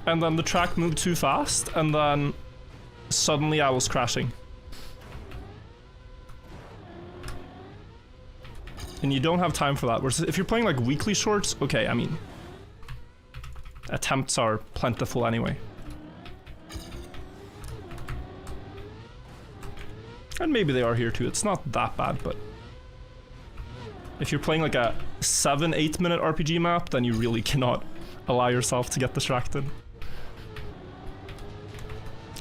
And then the track moved too fast, and then suddenly I was crashing. And you don't have time for that. Whereas if you're playing like weekly shorts, okay, I mean, attempts are plentiful anyway. And maybe they are here too. It's not that bad, but If you're playing like a 7-8 minute RPG map, then you really cannot allow yourself to get distracted.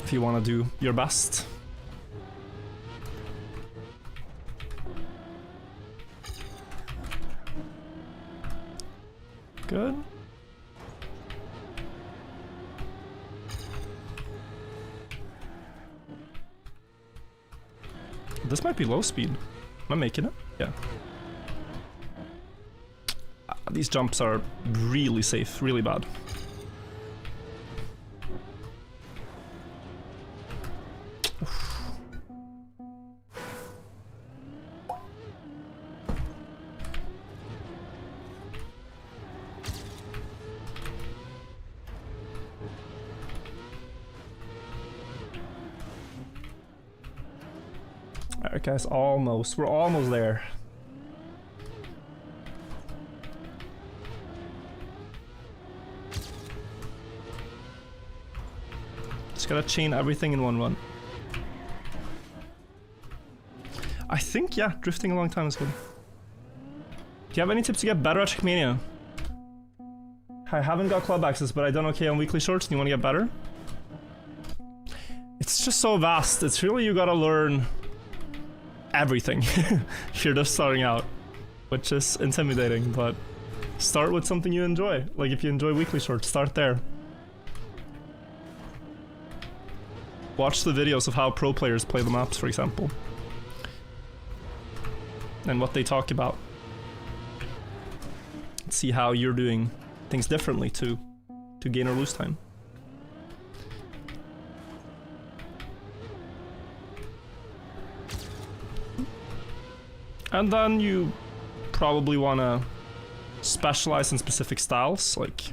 If you want to do your best. Good. This might be low speed. Am I making it? Yeah. These jumps are really safe, really bad. Alright guys, almost. We're almost there. Just gotta chain everything in one run. I think, yeah, drifting a long time is good. Do you have any tips to get better at Trackmania? I haven't got club access, but I done okay on weekly shorts. Do you want to get better? It's just so vast. It's really, you gotta learn everything if you're just starting out, which is intimidating, but start with something you enjoy. Like if you enjoy weekly shorts, start there. Watch the videos of how pro players play the maps, for example, and what they talk about. See how you're doing things differently to gain or lose time. And then you probably want to specialize in specific styles, like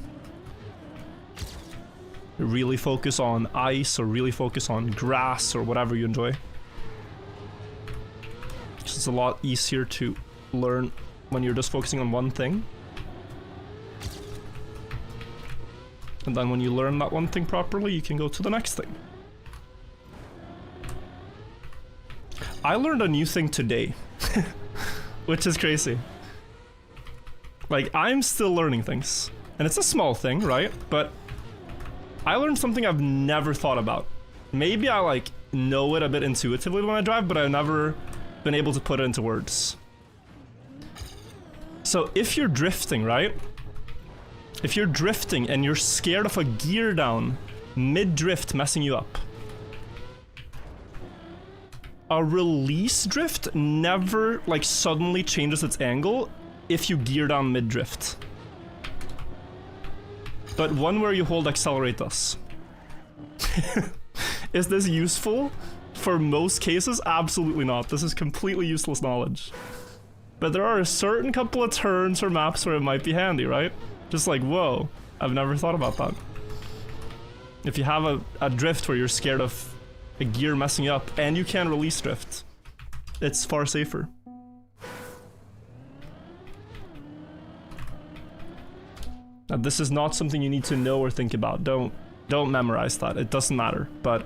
really focus on ice or really focus on grass or whatever you enjoy. It's a lot easier to learn when you're just focusing on one thing. And then when you learn that one thing properly, you can go to the next thing. I learned a new thing today. Which is crazy. Like, I'm still learning things. And it's a small thing, right? But I learned something I've never thought about. Maybe I, like, know it a bit intuitively when I drive, but I've never been able to put it into words. So if you're drifting, right? If you're drifting and you're scared of a gear down mid-drift messing you up, a release drift never, like, suddenly changes its angle if you gear down mid-drift. But one where you hold accelerate does. Is this useful? For most cases, absolutely not. This is completely useless knowledge. But there are a certain couple of turns or maps where it might be handy, right? Just like, whoa, I've never thought about that. If you have a drift where you're scared of a gear messing you up and you can release drift, it's far safer. Now, this is not something you need to know or think about. Don't memorize that. It doesn't matter. But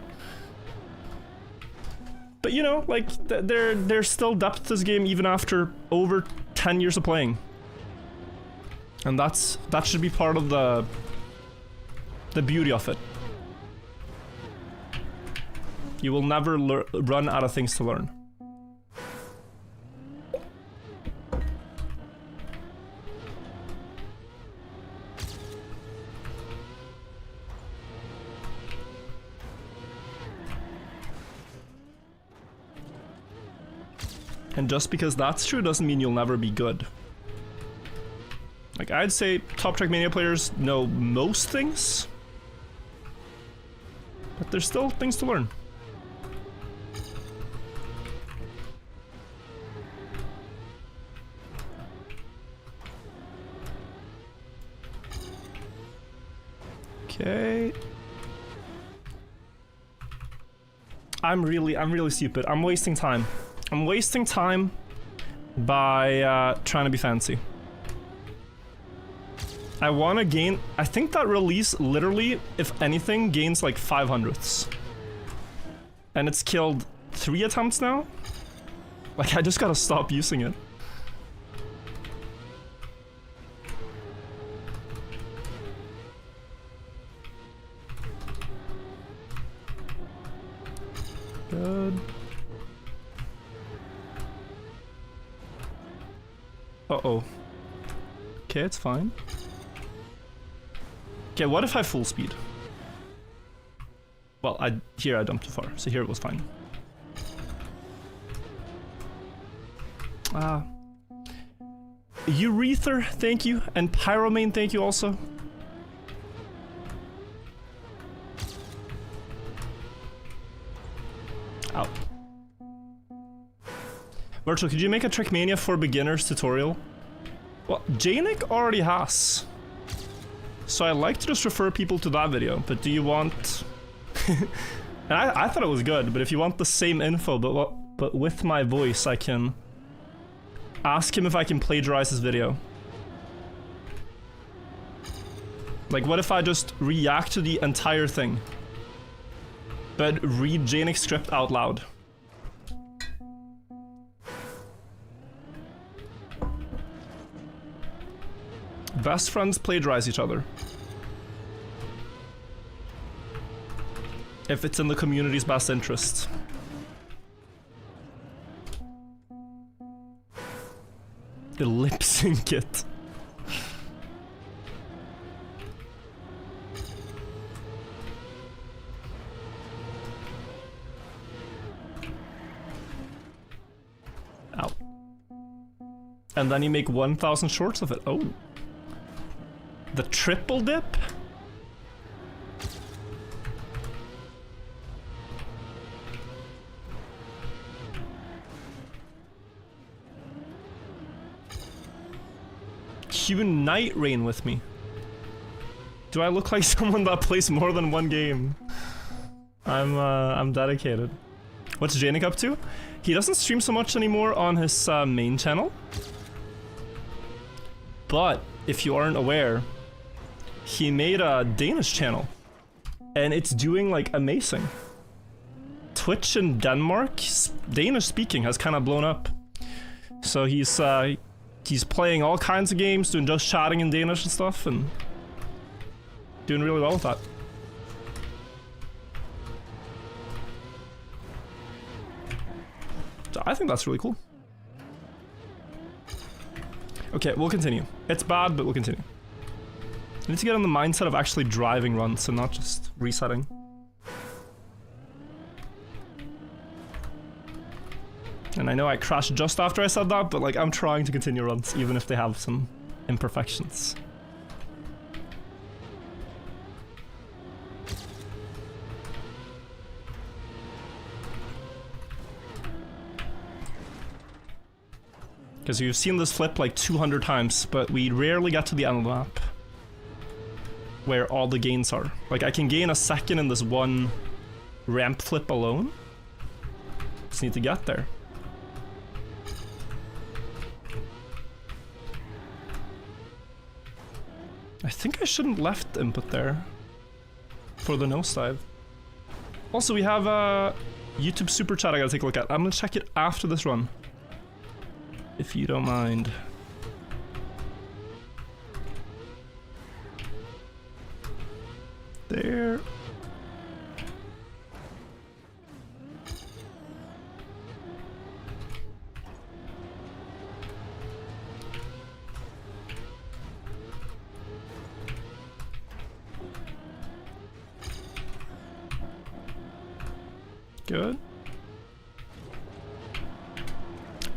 you know, like, there's still depth to this game even after over 10 years of playing. And that should be part of the beauty of it. You will never run out of things to learn. And just because that's true doesn't mean you'll never be good. Like, I'd say top Trackmania players know most things, but there's still things to learn. Okay. I'm really stupid. I'm wasting time. I'm wasting time by trying to be fancy. I want to gain... I think that release literally, if anything, gains like 500ths. And it's killed 3 attempts now? Like, I just gotta stop using it. Good. Uh-oh. Okay, it's fine. Okay, what if I full speed? Well, here I dumped too far, so here it was fine. Urethra, thank you, and Pyromane, thank you also. Ow. Virtual, could you make a Trackmania for beginners tutorial? Well, Janik already has. So I like to just refer people to that video, but do you want... and I thought it was good, but if you want the same info, but with my voice, I can ask him if I can plagiarize his video. Like, what if I just react to the entire thing, but read Janik's script out loud? Best friends plagiarize each other. If it's in the community's best interest. The lip sync it. Ow. And then you make 1,000 shorts of it. Oh. The triple dip? Unite Rain with me. Do I look like someone that plays more than one game? I'm dedicated. What's Janik up to? He doesn't stream so much anymore on his main channel. But if you aren't aware, he made a Danish channel, and it's doing like amazing. Twitch in Denmark, Danish speaking, has kind of blown up. So he's playing all kinds of games, doing just chatting in Danish and stuff, and doing really well with that. So I think that's really cool. Okay, we'll continue. It's bad, but we'll continue. I need to get in the mindset of actually driving runs and not just resetting. And I know I crashed just after I said that, but like I'm trying to continue runs even if they have some imperfections. Because you've seen this flip like 200 times, but we rarely get to the end of the map where all the gains are. Like I can gain a second in this one ramp flip alone. Just need to get there. I think I shouldn't left input there for the nosedive. Also, we have a YouTube super chat I gotta take a look at. I'm gonna check it after this run, if you don't mind. There. Good.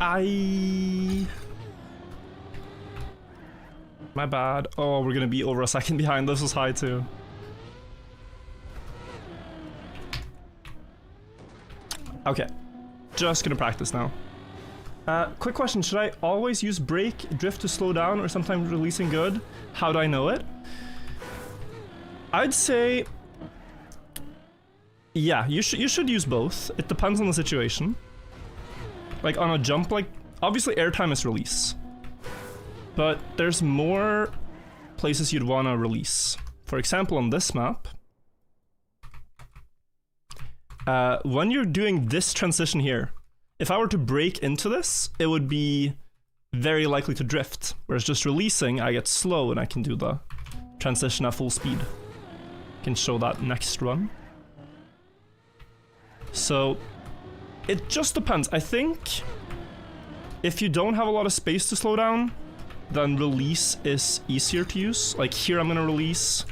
My bad. Oh, we're gonna be over a second behind. This was high too. Okay. Just gonna practice now. Quick question, should I always use brake, drift to slow down, or sometimes releasing good? How do I know it? I'd say... yeah, you should use both. It depends on the situation. Like on a jump, like obviously airtime is release, but there's more places you'd want to release. For example, on this map, when you're doing this transition here, if I were to break into this, it would be very likely to drift. Whereas just releasing, I get slow and I can do the transition at full speed. I can show that next run. So It just depends. I think if you don't have a lot of space to slow down, then release is easier to use. Like here I'm gonna release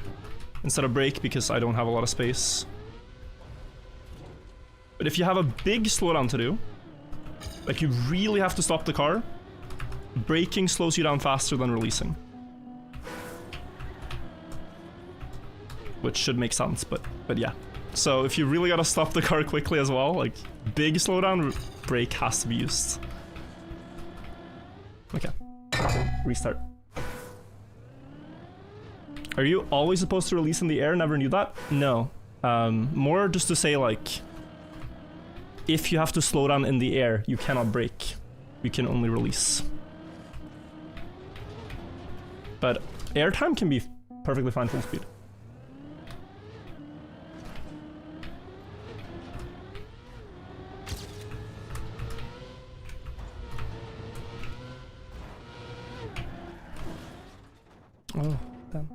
instead of brake because I don't have a lot of space. But if you have a big slowdown to do, like you really have to stop the car, braking slows you down faster than releasing. Which should make sense, but yeah. So if you really gotta stop the car quickly as well, like big slowdown, brake has to be used. Okay, restart. Are you always supposed to release in the air? Never knew that? No. More just to say like, if you have to slow down in the air, you cannot brake. You can only release. But airtime can be perfectly fine full speed. Oh, damn.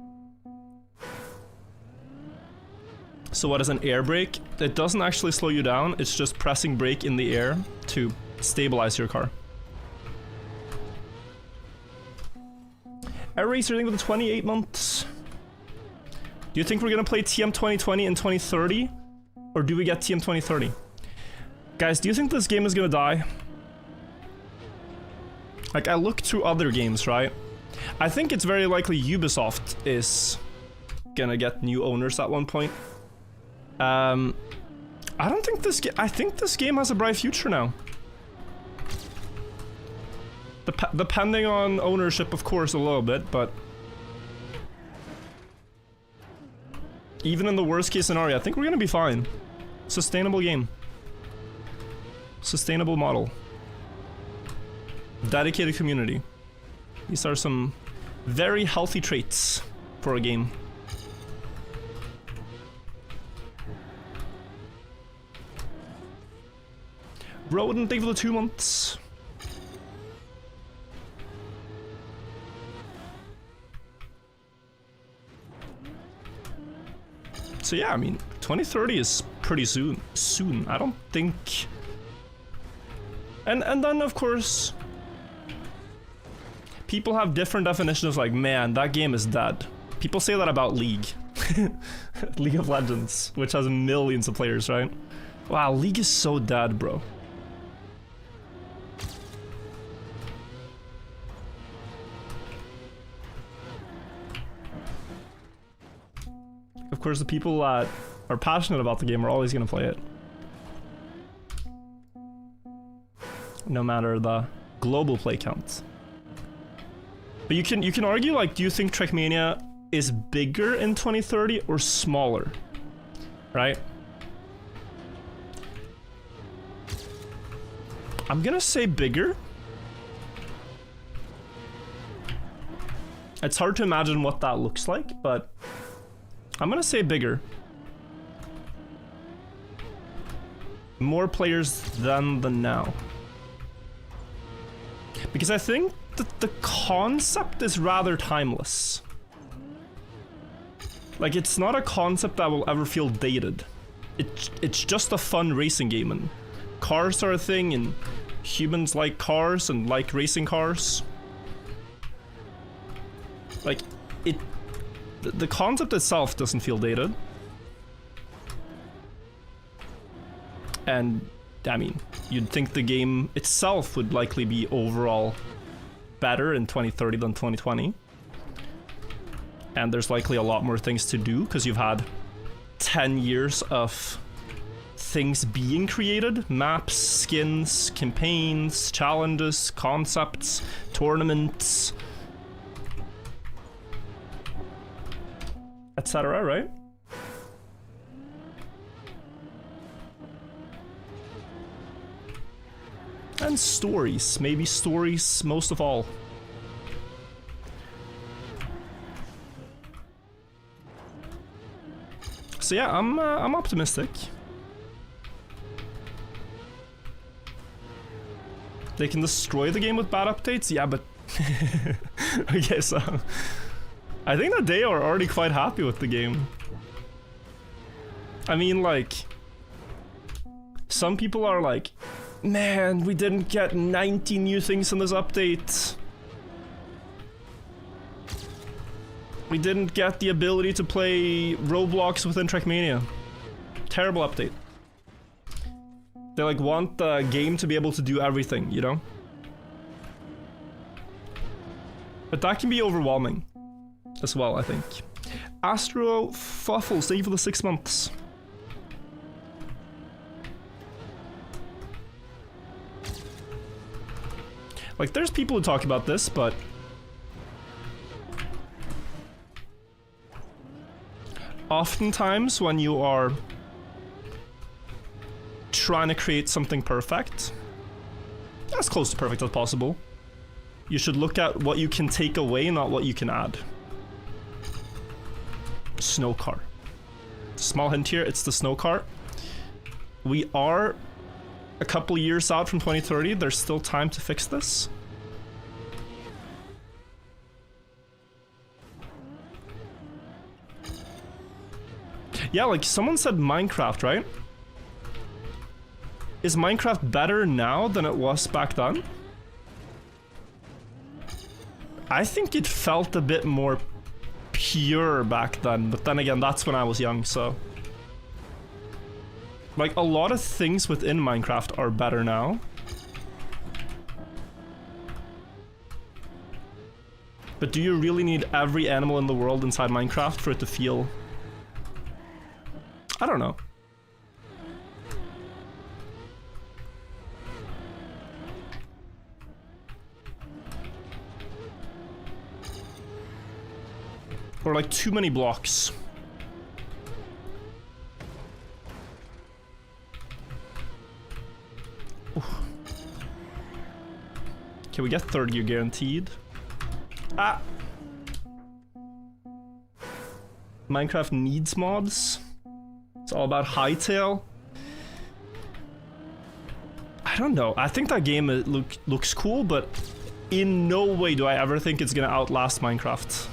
So what is an air brake? It doesn't actually slow you down, it's just pressing brake in the air to stabilize your car. Air race rating with the 28 months. Do you think we're gonna play TM 2020 and 2030? Or do we get TM 2030? Guys, do you think this game is gonna die? Like, I looked through other games, right? I think it's very likely Ubisoft is gonna get new owners at one point. I don't think this I think this game has a bright future now. Depending on ownership, of course, a little bit, but even in the worst case scenario, I think we're gonna be fine. Sustainable game. Sustainable model. Dedicated community. These are some very healthy traits for a game. Rodent, thank you for the 2 months. So yeah, I mean, 2030 is pretty soon. I don't think... And then, of course, people have different definitions of like, man, that game is dead. People say that about League. League of Legends, which has millions of players, right? Wow, League is so dead, bro. Of course, the people that are passionate about the game are always gonna play it. No matter the global play count. But you can argue, like, do you think Trackmania is bigger in 2030 or smaller? Right? I'm gonna say bigger. It's hard to imagine what that looks like, but I'm gonna say bigger. More players than the now. Because I think that the concept is rather timeless. Like, it's not a concept that will ever feel dated. It's just a fun racing game, and cars are a thing, and humans like cars and like racing cars. Like, the concept itself doesn't feel dated. And, I mean, you'd think the game itself would likely be overall better in 2030 than 2020. And there's likely a lot more things to do, because you've had 10 years of things being created. Maps, skins, campaigns, challenges, concepts, tournaments, etc., right? And stories, maybe stories most of all. So yeah, I'm optimistic. They can destroy the game with bad updates? Yeah, but... okay, so... I think that they are already quite happy with the game. I mean, like... Some people are like, man, we didn't get 90 new things in this update. We didn't get the ability to play Roblox within Trackmania. Terrible update. They like want the game to be able to do everything, you know? But that can be overwhelming as well, I think. Astro Fuffles, thank you for the 6 months. Like, there's people who talk about this, but oftentimes when you are trying to create something perfect, as close to perfect as possible, you should look at what you can take away, not what you can add. Snow car. Small hint here, it's the snow car. We are a couple years out from 2030, there's still time to fix this. Yeah, like someone said Minecraft, right? Is Minecraft better now than it was back then? I think it felt a bit more pure back then, but then again, that's when I was young, so... Like, a lot of things within Minecraft are better now. But do you really need every animal in the world inside Minecraft for it to feel... I don't know. Or like too many blocks. Okay, we get third gear guaranteed. Ah! Minecraft needs mods. It's all about hightail. I don't know. I think that game looks cool, but in no way do I ever think it's gonna outlast Minecraft.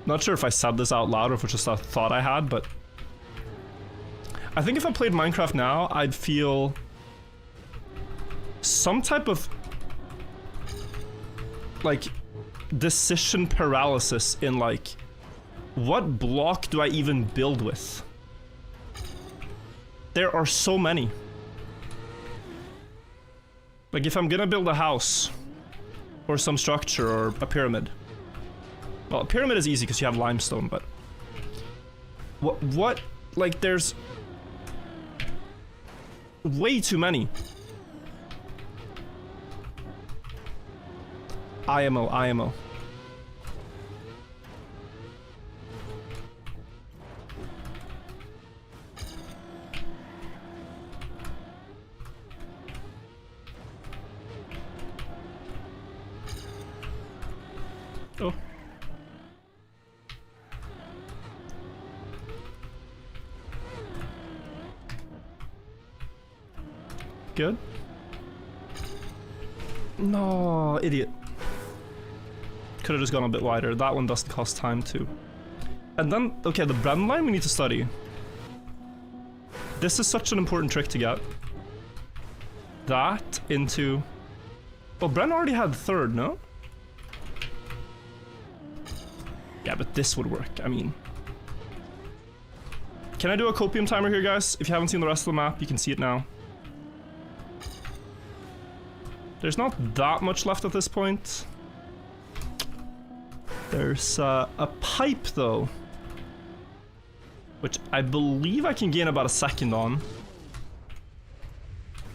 Not sure if I said this out loud or if it's just a thought I had, but I think if I played Minecraft now, I'd feel some type of like decision paralysis in like, what block do I even build with? There are so many. Like if I'm gonna build a house or some structure or a pyramid. Well, a pyramid is easy because you have limestone, but what like there's way too many. IMO. Oh. Good. No, idiot. Could have just gone a bit wider. That one doesn't cost time too. And then, okay, the Bren line we need to study. This is such an important trick to get. That into... Oh, Bren already had third, no? Yeah, but this would work, I mean. Can I do a copium timer here, guys? If you haven't seen the rest of the map, you can see it now. There's not that much left at this point. There's a pipe, though. Which I believe I can gain about a second on.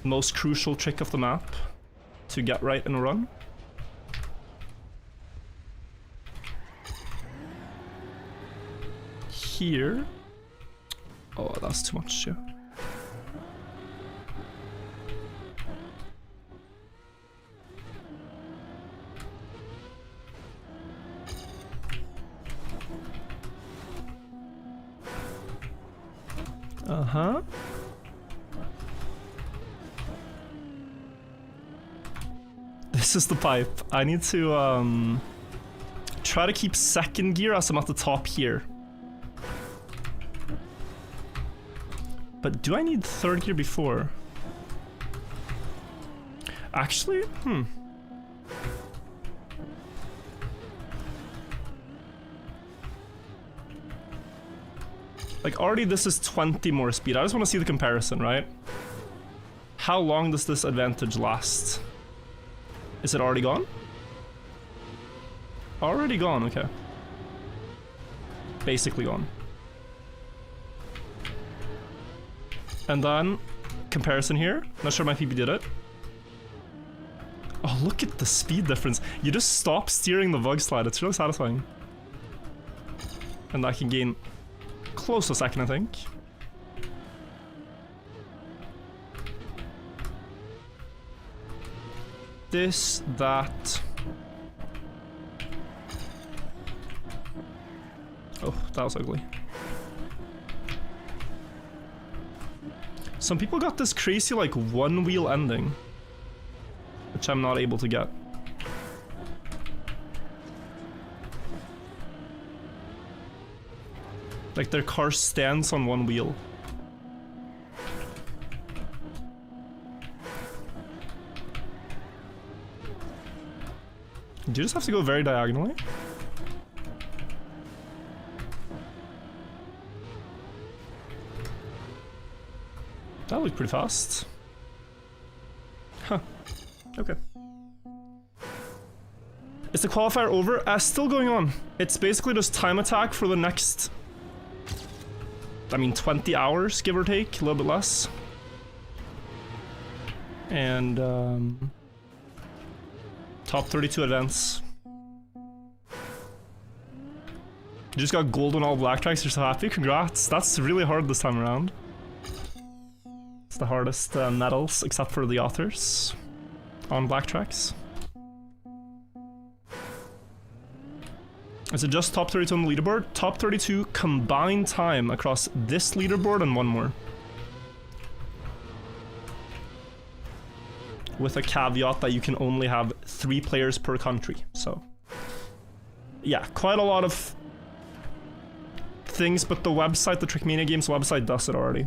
Most crucial trick of the map to get right and run. Here. Oh, that's too much, yeah. Uh-huh. This is the pipe. I need to try to keep second gear as I'm at the top here. But do I need third gear before? Actually, Like, already this is 20 more speed. I just want to see the comparison, right? How long does this advantage last? Is it already gone? Already gone, okay. Basically gone. And then, comparison here. Not sure my PP did it. Oh, look at the speed difference. You just stop steering the Vug slide. It's really satisfying. And I can gain close to a second, I think. This, that. Oh, that was ugly. Some people got this crazy, like, one wheel ending, which I'm not able to get. Like, their car stands on one wheel. Do you just have to go very diagonally? That looked pretty fast. Huh. Okay. Is the qualifier over? Still going on. It's basically just time attack for the next, I mean, 20 hours, give or take, a little bit less. And, top 32 advance. You just got gold on all black tracks, you're so happy? Congrats, that's really hard this time around. It's the hardest medals, except for the authors, on black tracks. Is it just top 32 on the leaderboard? Top 32 combined time across this leaderboard and one more. With a caveat that you can only have 3 players per country, so. Yeah, quite a lot of things, but the website, the Trackmania Games website, does it already.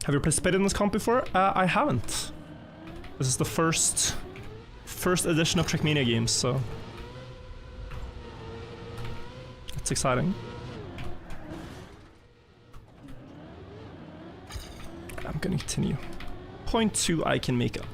Have you participated in this comp before? I haven't. This is the first edition of Trackmania Games, so. It's exciting. I'm gonna continue. Point 2 I can make up.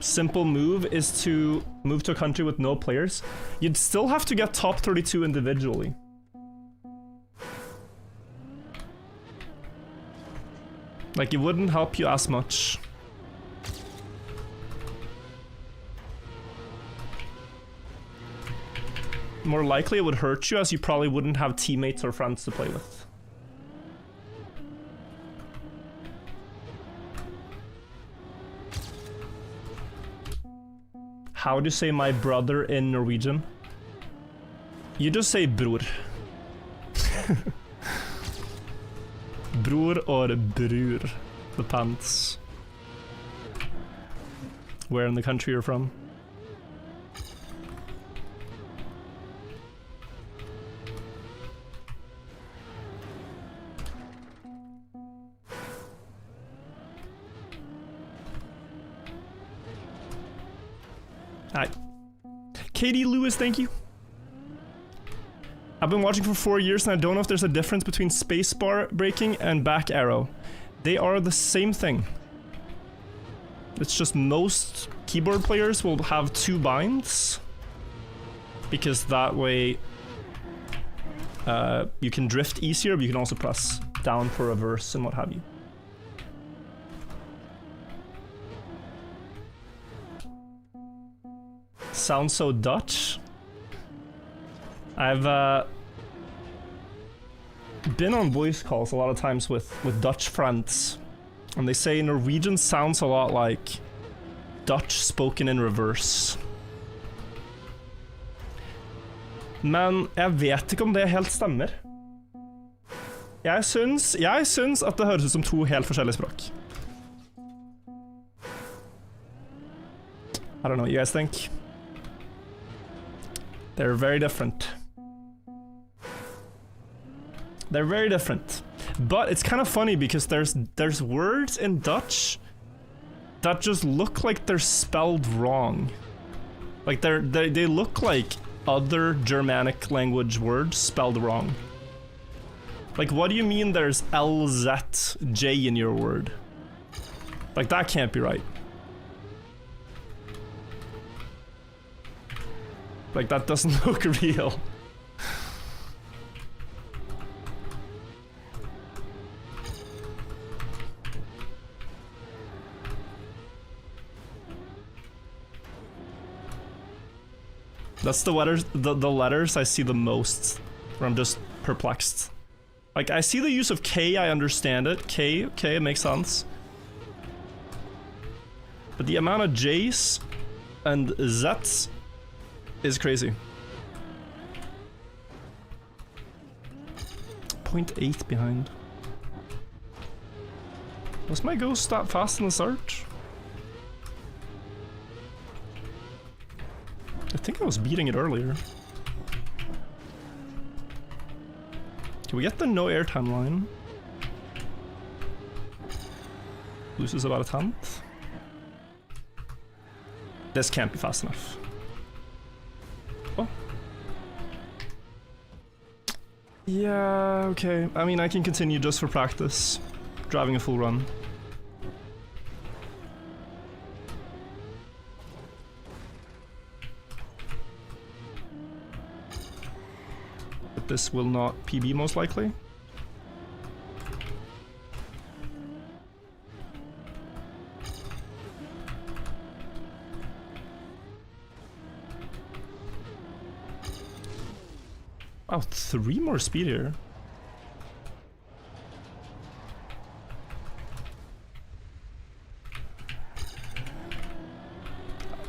Simple move is to move to a country with no players. You'd still have to get top 32 individually. Like, it wouldn't help you as much. More likely it would hurt you, as you probably wouldn't have teammates or friends to play with. How do you say my brother in Norwegian? You just say bror. Bror or bror. Depends where in the country you're from. Hi. Katie Lewis, thank you. I've been watching for 4 years and I don't know if there's a difference between spacebar braking and back arrow. They are the same thing. It's just most keyboard players will have 2 binds, because that way you can drift easier, but you can also press down for reverse and what have you. Sounds so Dutch. I've been on voice calls a lot of times with Dutch friends, and they say Norwegian sounds a lot like Dutch spoken in reverse. Men jeg vet ikke om det helt stemmer. Jeg syns at det høres ut som to helt forskjellige språk. I don't know what you guys think. They're very different. They're very different. But it's kind of funny because there's words in Dutch that just look like they're spelled wrong. Like they look like other Germanic language words spelled wrong. Like, what do you mean there's LZJ in your word? Like, that can't be right. Like, that doesn't look real. That's the letters I see the most, where I'm just perplexed. Like, I see the use of K, I understand it. K, okay, it makes sense. But the amount of J's and Z's is crazy. 0.8 behind. Was my ghost that fast in the search? I think I was beating it earlier. Can we get the no airtime line? Loses about a tenth. This can't be fast enough. Oh. Yeah, okay. I mean, I can continue just for practice. Driving a full run. But this will not PB most likely. Wow, 3 more speed here.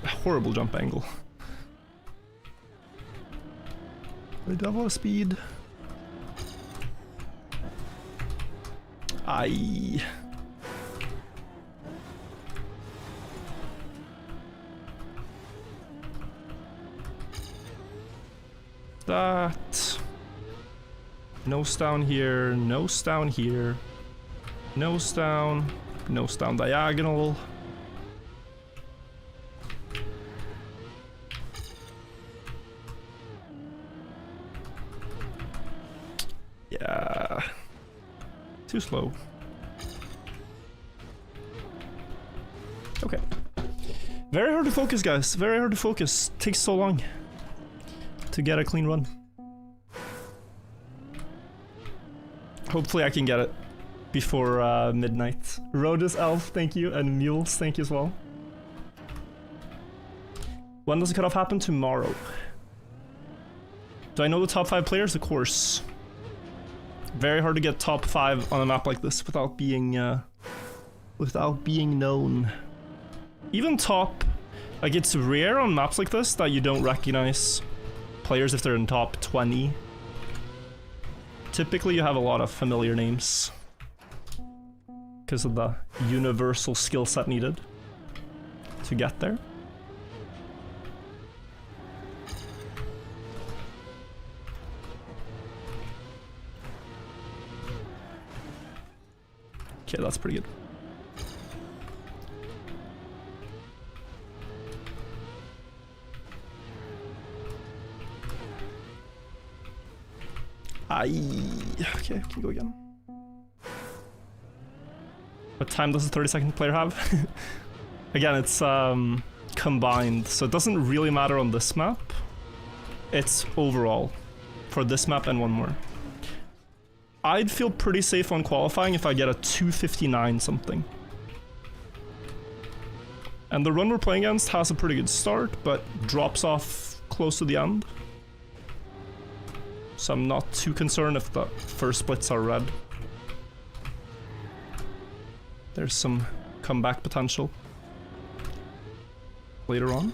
Horrible jump angle. We double speed. Aye. That. Nose down here, nose down here. Nose down diagonal. Yeah. Too slow. Okay. Very hard to focus, guys. Very hard to focus. Takes so long to get a clean run. Hopefully I can get it before midnight. Rhodas Elf, thank you, and Mules, thank you as well. When does the cutoff happen? Tomorrow. Do I know the top 5 players? Of course. Very hard to get top 5 on a map like this without being known. Even top, like, it's rare on maps like this that you don't recognize players if they're in top 20. Typically you have a lot of familiar names because of the universal skill set needed to get there. Okay, that's pretty good. Okay, can you go again? What time does the 30-second player have? Again, it's combined, so it doesn't really matter on this map. It's overall for this map and one more. I'd feel pretty safe on qualifying if I get a 2:59 something. And the run we're playing against has a pretty good start, but drops off close to the end. So I'm not too concerned if the first splits are red. There's some comeback potential later on.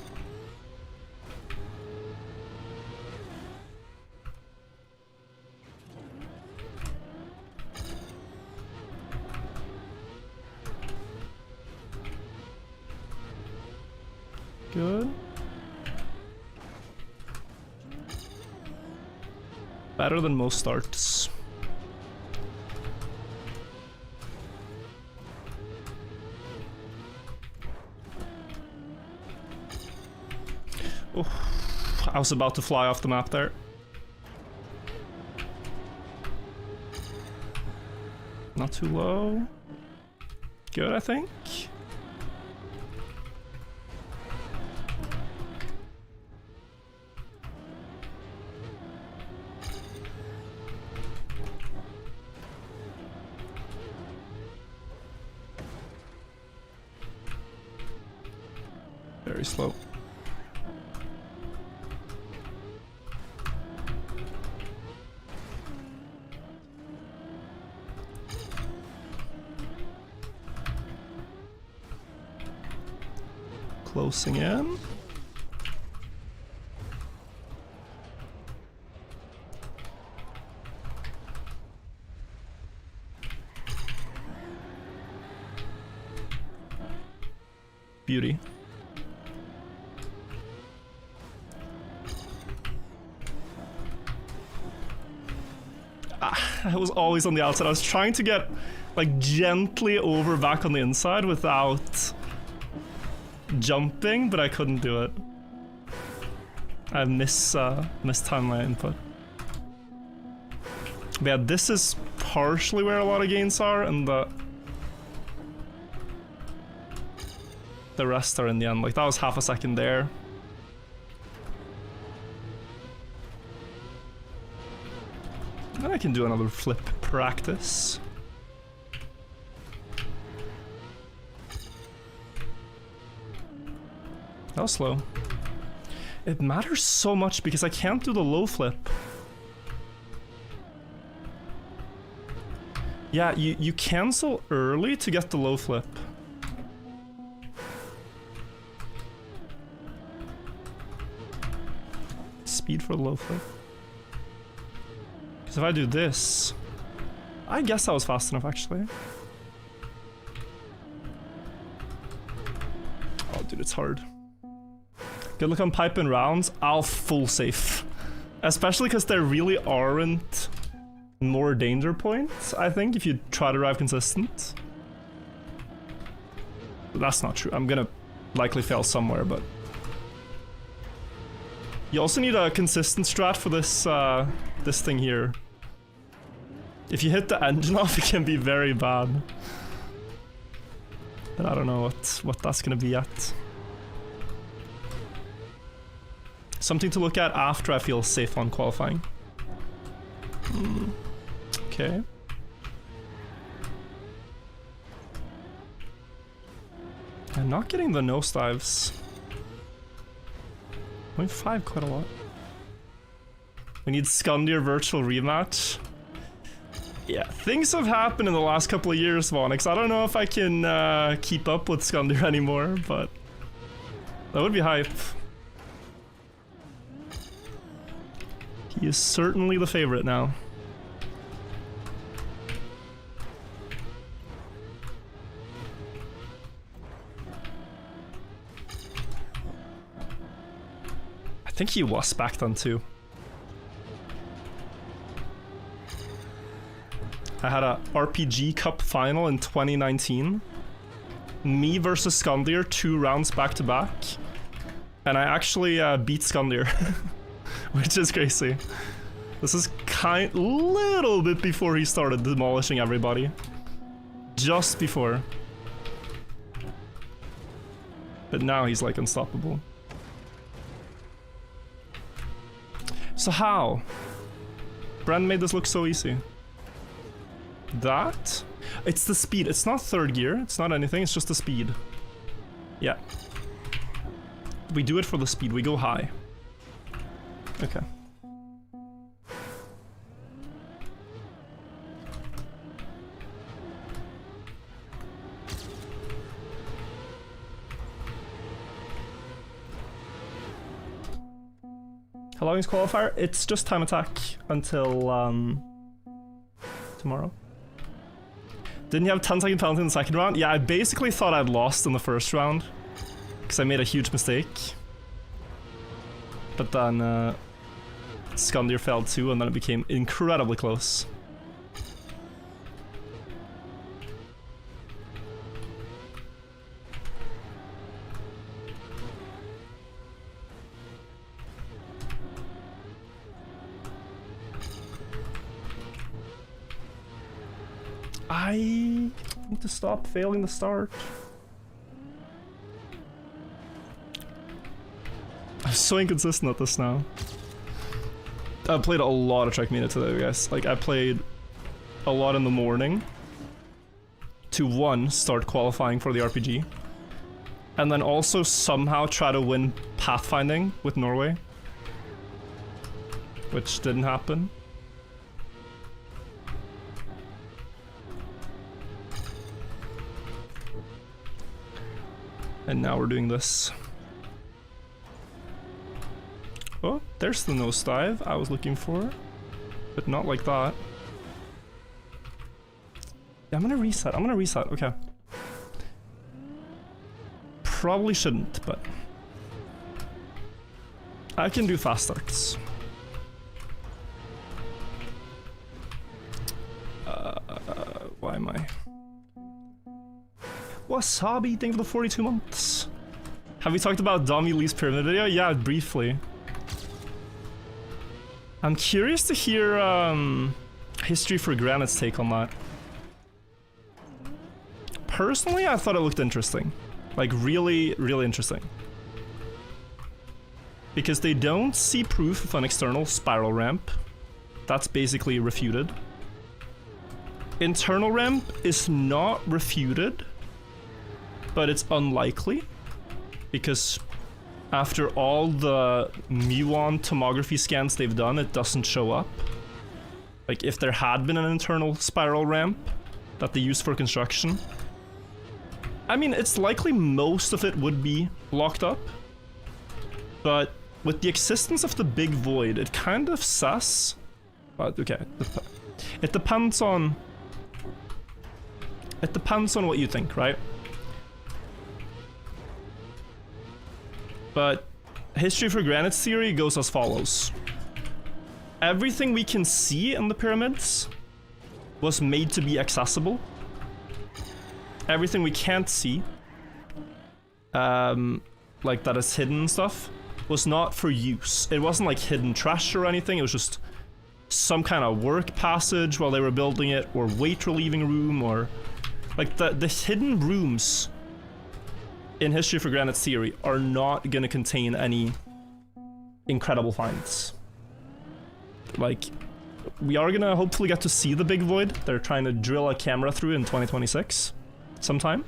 Better than most starts. Oh, I was about to fly off the map there. Not too low. Good, I think. Very slow. Closing in. Beauty. I was always on the outside. I was trying to get like gently over back on the inside without jumping, but I couldn't do it. I mistimed my input. But yeah, this is partially where a lot of gains are, and the rest are in the end. Like that was half a second there. And I can do another flip practice. That was slow. It matters so much because I can't do the low flip. Yeah, you cancel early to get the low flip. Speed for the low flip. Because if I do this, I guess I was fast enough actually. Oh dude, it's hard. Good luck on pipe and rounds. I'll full safe. Especially because there really aren't more danger points, I think, if you try to drive consistent. That's not true. I'm gonna likely fail somewhere, but... You also need a consistent strat for this, this thing here. If you hit the engine off, it can be very bad. But I don't know what that's gonna be yet. Something to look at after I feel safe on qualifying. Okay. I'm not getting the nosedives. 0.5 quite a lot. We need Skundir virtual rematch. Yeah, things have happened in the last couple of years, Vonix. I don't know if I can keep up with Skundir anymore, but that would be hype. He is certainly the favorite now. I think he was backed on too. I had a RPG Cup final in 2019. Me versus Skundir, 2 rounds back to back. And I actually beat Skundir. Which is crazy. This is little bit before he started demolishing everybody. Just before. But now he's like unstoppable. So how? Brand made this look so easy. That? It's the speed. It's not third gear. It's not anything. It's just the speed. Yeah. We do it for the speed. We go high. Okay. How long is Qualifier? It's just time attack until tomorrow. Didn't you have 10-second penalty in the second round? Yeah, I basically thought I'd lost in the first round because I made a huge mistake. But then Skandir failed too, and then it became incredibly close. I need to stop failing the start. I'm so inconsistent at this now. I played a lot of Trackmania today, guys. Like, I played a lot in the morning to, one, start qualifying for the RPG, and then also somehow try to win Pathfinding with Norway, which didn't happen. And now we're doing this. Oh, there's the nosedive I was looking for, but not like that. Yeah, I'm gonna reset. Okay. Probably shouldn't, but I can do fast starts. Why am I? Wasabi, thank you for the 42 months. Have we talked about Dami Lee's pyramid video? Yeah, briefly. I'm curious to hear History for Granite's take on that. Personally, I thought it looked interesting. Like, really, really interesting. Because they don't see proof of an external spiral ramp. That's basically refuted. Internal ramp is not refuted, but it's unlikely, because after all the muon tomography scans they've done, it doesn't show up. Like, if there had been an internal spiral ramp that they used for construction, I mean, it's likely most of it would be locked up, but with the existence of the big void, it kind of sus. But okay, it depends on what you think, right? But History for Granite's theory goes as follows. Everything we can see in the pyramids was made to be accessible. Everything we can't see, like that is hidden and stuff, was not for use. It wasn't like hidden treasure or anything, it was just some kind of work passage while they were building it, or weight relieving room, or like the hidden rooms in History for Granite's theory are not gonna contain any incredible finds. Like, we are gonna hopefully get to see the big void. They're trying to drill a camera through in 2026 sometime.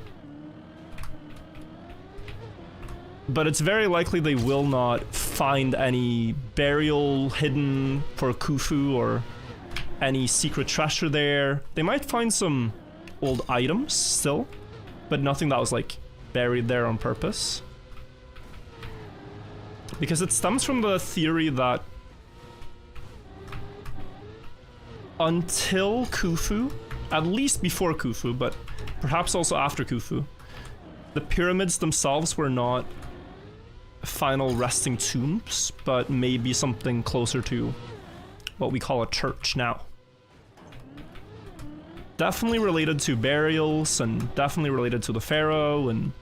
But it's very likely they will not find any burial hidden for Khufu or any secret treasure there. They might find some old items still, but nothing that was like buried there on purpose. Because it stems from the theory that until Khufu, at least before Khufu, but perhaps also after Khufu, the pyramids themselves were not final resting tombs, but maybe something closer to what we call a church now. Definitely related to burials, and definitely related to the pharaoh, and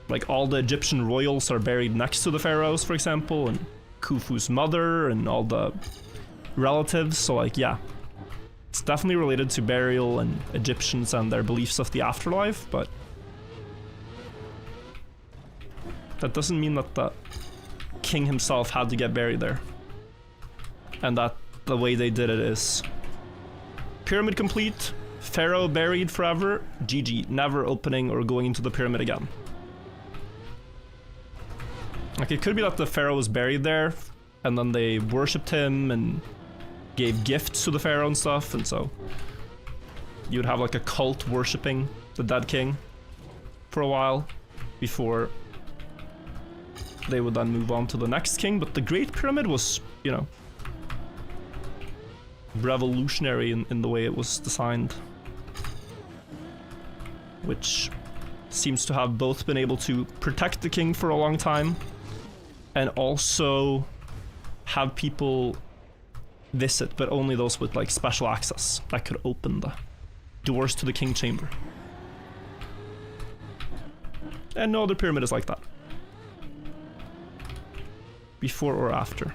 like all the Egyptian royals are buried next to the pharaohs, for example, and Khufu's mother and all the relatives, so like, yeah. It's definitely related to burial and Egyptians and their beliefs of the afterlife, but that doesn't mean that the king himself had to get buried there. And that the way they did it is pyramid complete, pharaoh buried forever, GG, never opening or going into the pyramid again. Like, it could be that the pharaoh was buried there, and then they worshipped him and gave gifts to the pharaoh and stuff, and so you would have like a cult worshipping the dead king for a while before they would then move on to the next king. But the Great Pyramid was, you know, revolutionary in the way it was designed, which seems to have both been able to protect the king for a long time and also have people visit, but only those with like special access that could open the doors to the king chamber. And no other pyramid is like that. Before or after.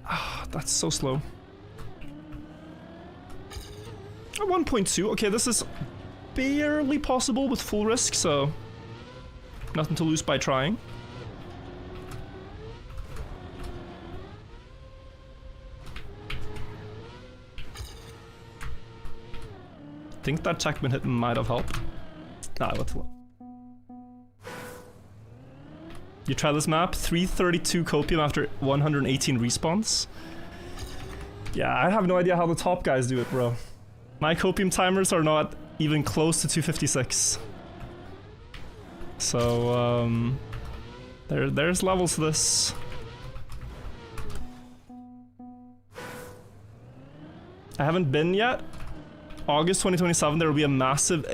Ah, that's so slow. At 1.2, okay, this is barely possible with full risk, so nothing to lose by trying. I think that checkman hit might have helped. Nah, what's low. You try this map, 332 copium after 118 respawns. Yeah, I have no idea how the top guys do it, bro. My copium timers are not even close to 256. So, there's levels to this. I haven't been yet. August 2027, there will be a massive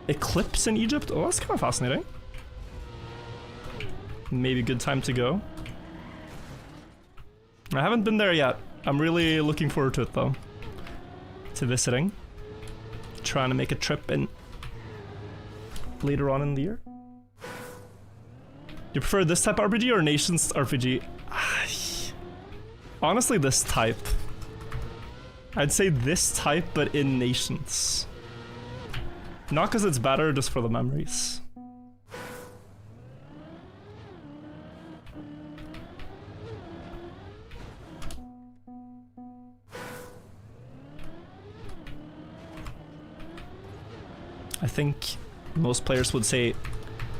eclipse in Egypt. Oh, that's kind of fascinating. Maybe a good time to go. I haven't been there yet. I'm really looking forward to it though. To visiting. Trying to make a trip in later on in the year. You prefer this type of RPG or Nations RPG? Honestly, this type. I'd say this type, but in Nations. Not because it's better, just for the memories. I think most players would say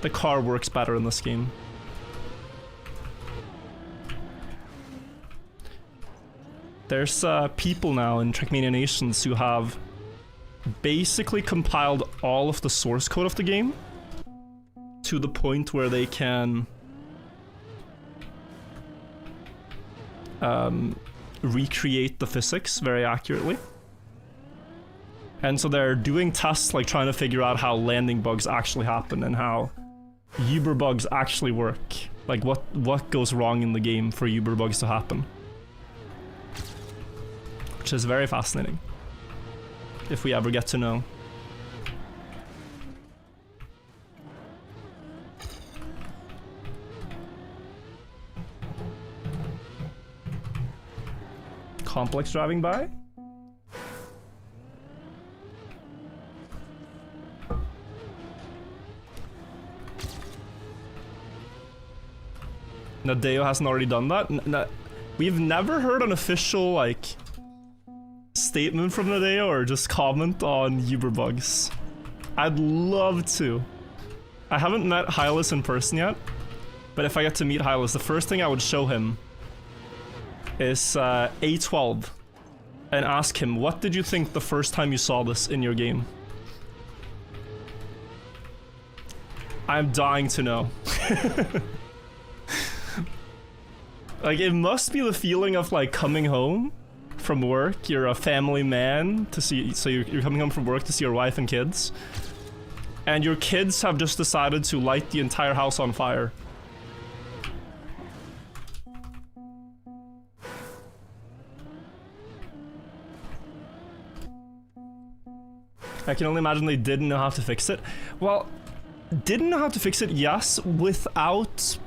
the car works better in this game. There's people now in Trackmania Nations who have basically compiled all of the source code of the game to the point where they can recreate the physics very accurately. And so they're doing tests like trying to figure out how landing bugs actually happen and how Uber bugs actually work. Like what goes wrong in the game for Uber bugs to happen. Which is very fascinating. If we ever get to know. Complex driving by? Nadeo hasn't already done that? We've never heard an official, like, statement from Nadeo or just comment on Uber bugs. I'd love to. I haven't met Hylas in person yet, but if I get to meet Hylas, the first thing I would show him is A12 and ask him, what did you think the first time you saw this in your game? I'm dying to know. Like, it must be the feeling of, like, coming home from work. You're a family man to see, so you're coming home from work to see your wife and kids. And your kids have just decided to light the entire house on fire. I can only imagine they didn't know how to fix it. Well, didn't know how to fix it, yes, without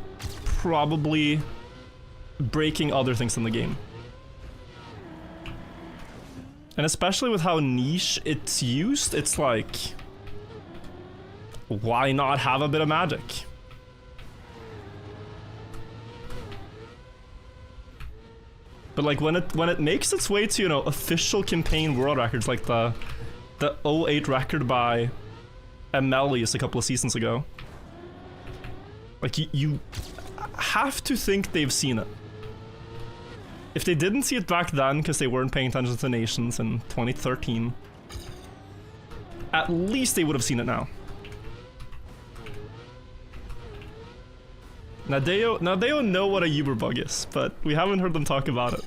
probably breaking other things in the game. And especially with how niche it's used, it's like, why not have a bit of magic? But like when it makes its way to, you know, official campaign world records, like the 08 record by Amelius a couple of seasons ago, like you have to think they've seen it. If they didn't see it back then because they weren't paying attention to Nations in 2013, at least they would have seen it now. Nadeo know what a Uber bug is, but we haven't heard them talk about it.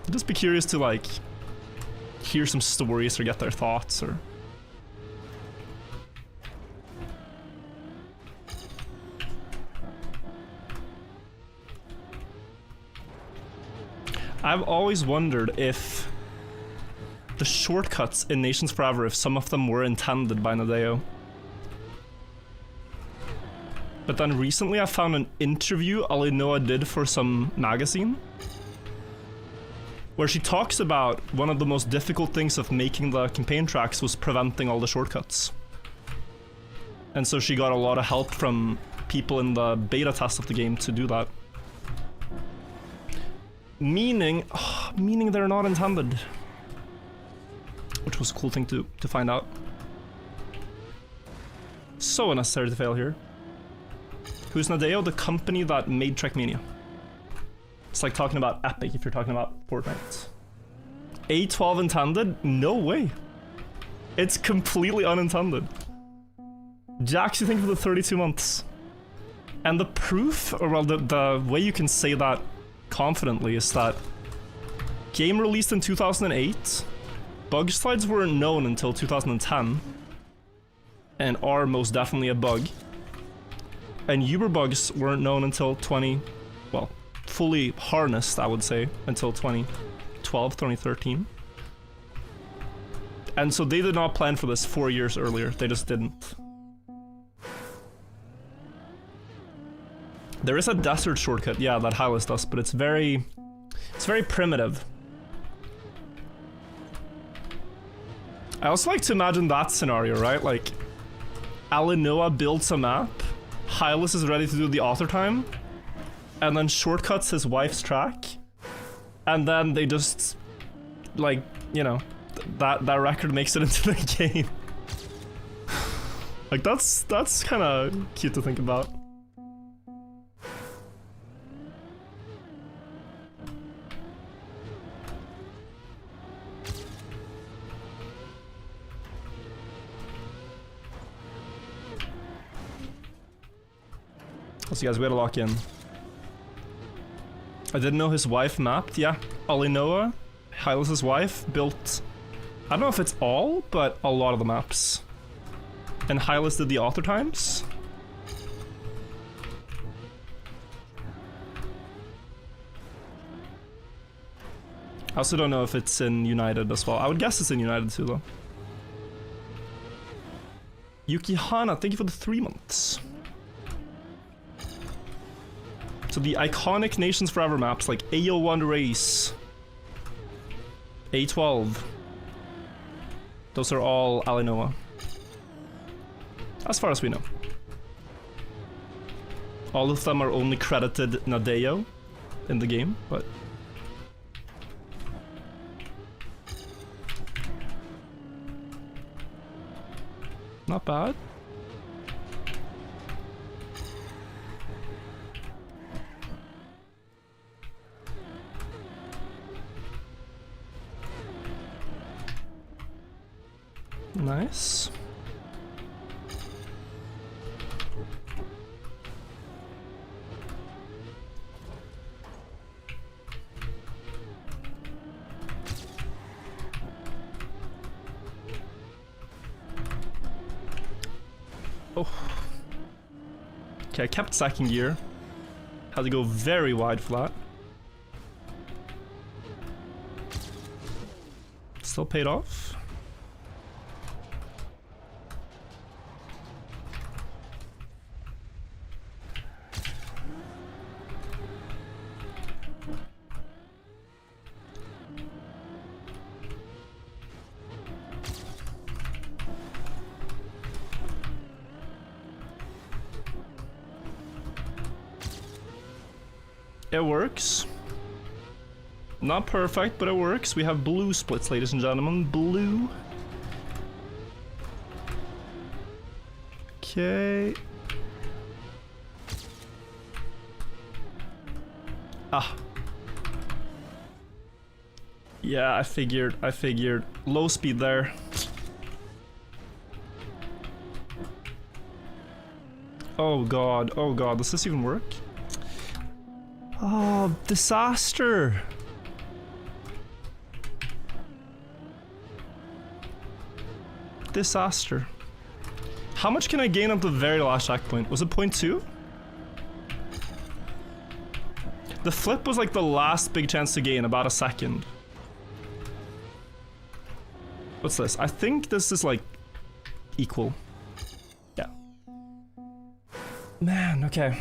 I'd just be curious to, like, hear some stories or get their thoughts or... I've always wondered if the shortcuts in Nations Forever, if some of them were intended by Nadeo. But then recently I found an interview Alinoa did for some magazine where she talks about one of the most difficult things of making the campaign tracks was preventing all the shortcuts. And so she got a lot of help from people in the beta test of the game to do that. Meaning they're not intended. Which was a cool thing to find out. So unnecessary to fail here. Who's Nadeo? The company that made Trackmania. It's like talking about Epic if you're talking about Fortnite. A12 intended? No way. It's completely unintended. Jax, you think of the 32 months. And the proof, or well, the way you can say that confidently is that game released in 2008, bug slides weren't known until 2010, and are most definitely a bug. And Uber bugs weren't known until fully harnessed, I would say, until 2012, 2013. And so they did not plan for this 4 years earlier, they just didn't. There is a desert shortcut, yeah, that Hylas does, but it's very primitive. I also like to imagine that scenario, right? Like, Alinoa builds a map, Hylas is ready to do the author time, and then shortcuts his wife's track, and then they just, like, you know, that record makes it into the game. Like, that's kind of cute to think about. So guys, we gotta lock in. I didn't know his wife mapped. Yeah, Alinoa, Hylas' wife, built, I don't know if it's all, but a lot of the maps. And Hylas did the author times. I also don't know if it's in United as well. I would guess it's in United too, though. Yukihana, thank you for the 3 months. So the iconic Nations Forever maps like AO1 Race, A12, those are all Alinoa. As far as we know. All of them are only credited Nadeo in the game, but... not bad. Nice. Oh. Okay, I kept sacking gear. Had to go very wide for that. Still paid off. It works. Not perfect, but it works. We have blue splits, ladies and gentlemen. Blue. Okay. Ah. Yeah, I figured. Low speed there. Oh god, does this even work? Oh, disaster! Disaster. How much can I gain at the very last checkpoint? Was it 0.2? The flip was like the last big chance to gain, about a second. What's this? I think this is like equal. Yeah. Man, okay.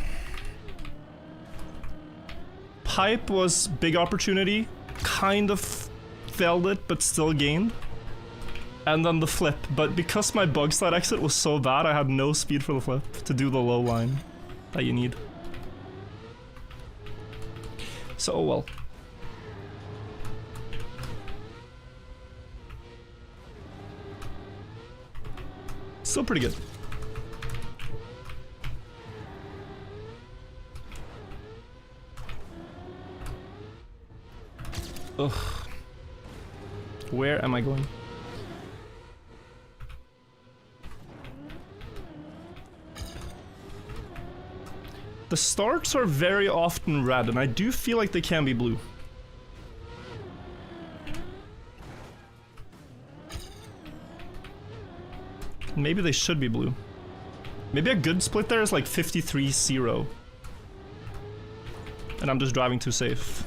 Pipe was big opportunity. Kind of failed it, but still gained. And then the flip, but because my bug slide exit was so bad, I had no speed for the flip to do the low line that you need. So, oh well. Still pretty good. Ugh. Where am I going? The starts are very often red, and I do feel like they can be blue. Maybe they should be blue. Maybe a good split there is like 53-0. And I'm just driving too safe.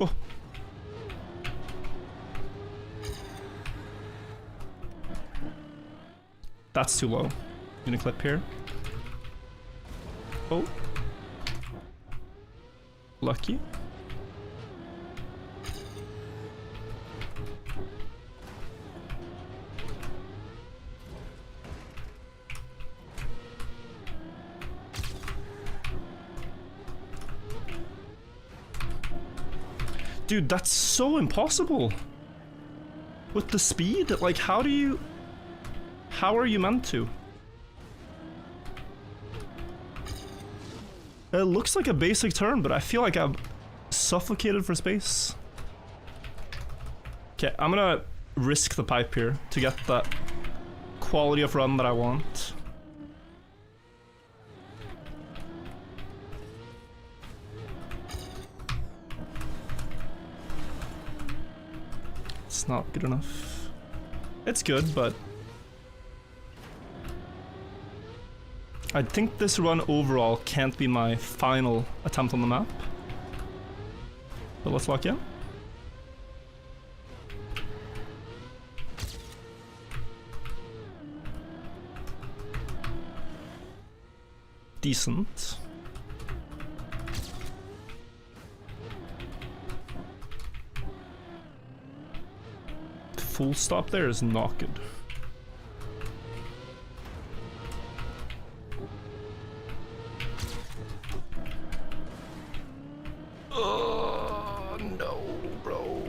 Oh. That's too low. Gonna clip here. Oh. Lucky. Dude, that's so impossible. With the speed, like how are you meant to? It looks like a basic turn, but I feel like I'm suffocated for space. Okay, I'm gonna risk the pipe here to get that quality of run that I want. It's not good enough. It's good, but I think this run overall can't be my final attempt on the map. But let's lock in. Decent. Full stop there is not good. No, bro.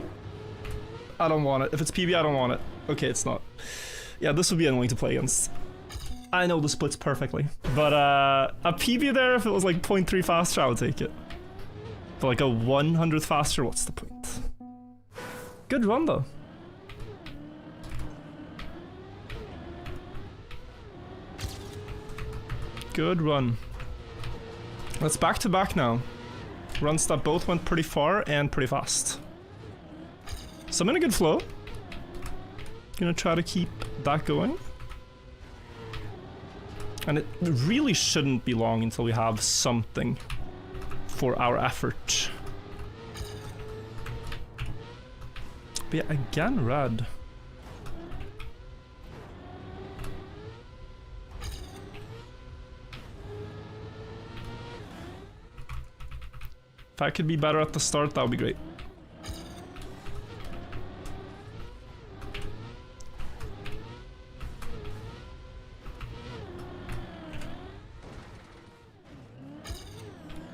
I don't want it. If it's PB, I don't want it. Okay, it's not. Yeah, this would be annoying to play against. I know the splits perfectly. But a PB there, if it was like 0.3 faster, I would take it. But like a 100th faster, what's the point? Good run though. Good run. Let's back to back now. Runs that both went pretty far and pretty fast. So I'm in a good flow. Gonna try to keep that going. And it really shouldn't be long until we have something for our effort. But yeah, again, red. If I could be better at the start, that would be great.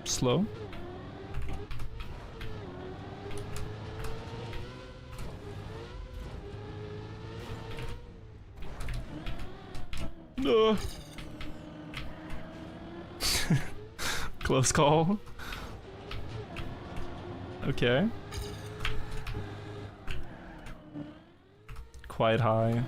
Slow. No. Close call. Okay. Quite high.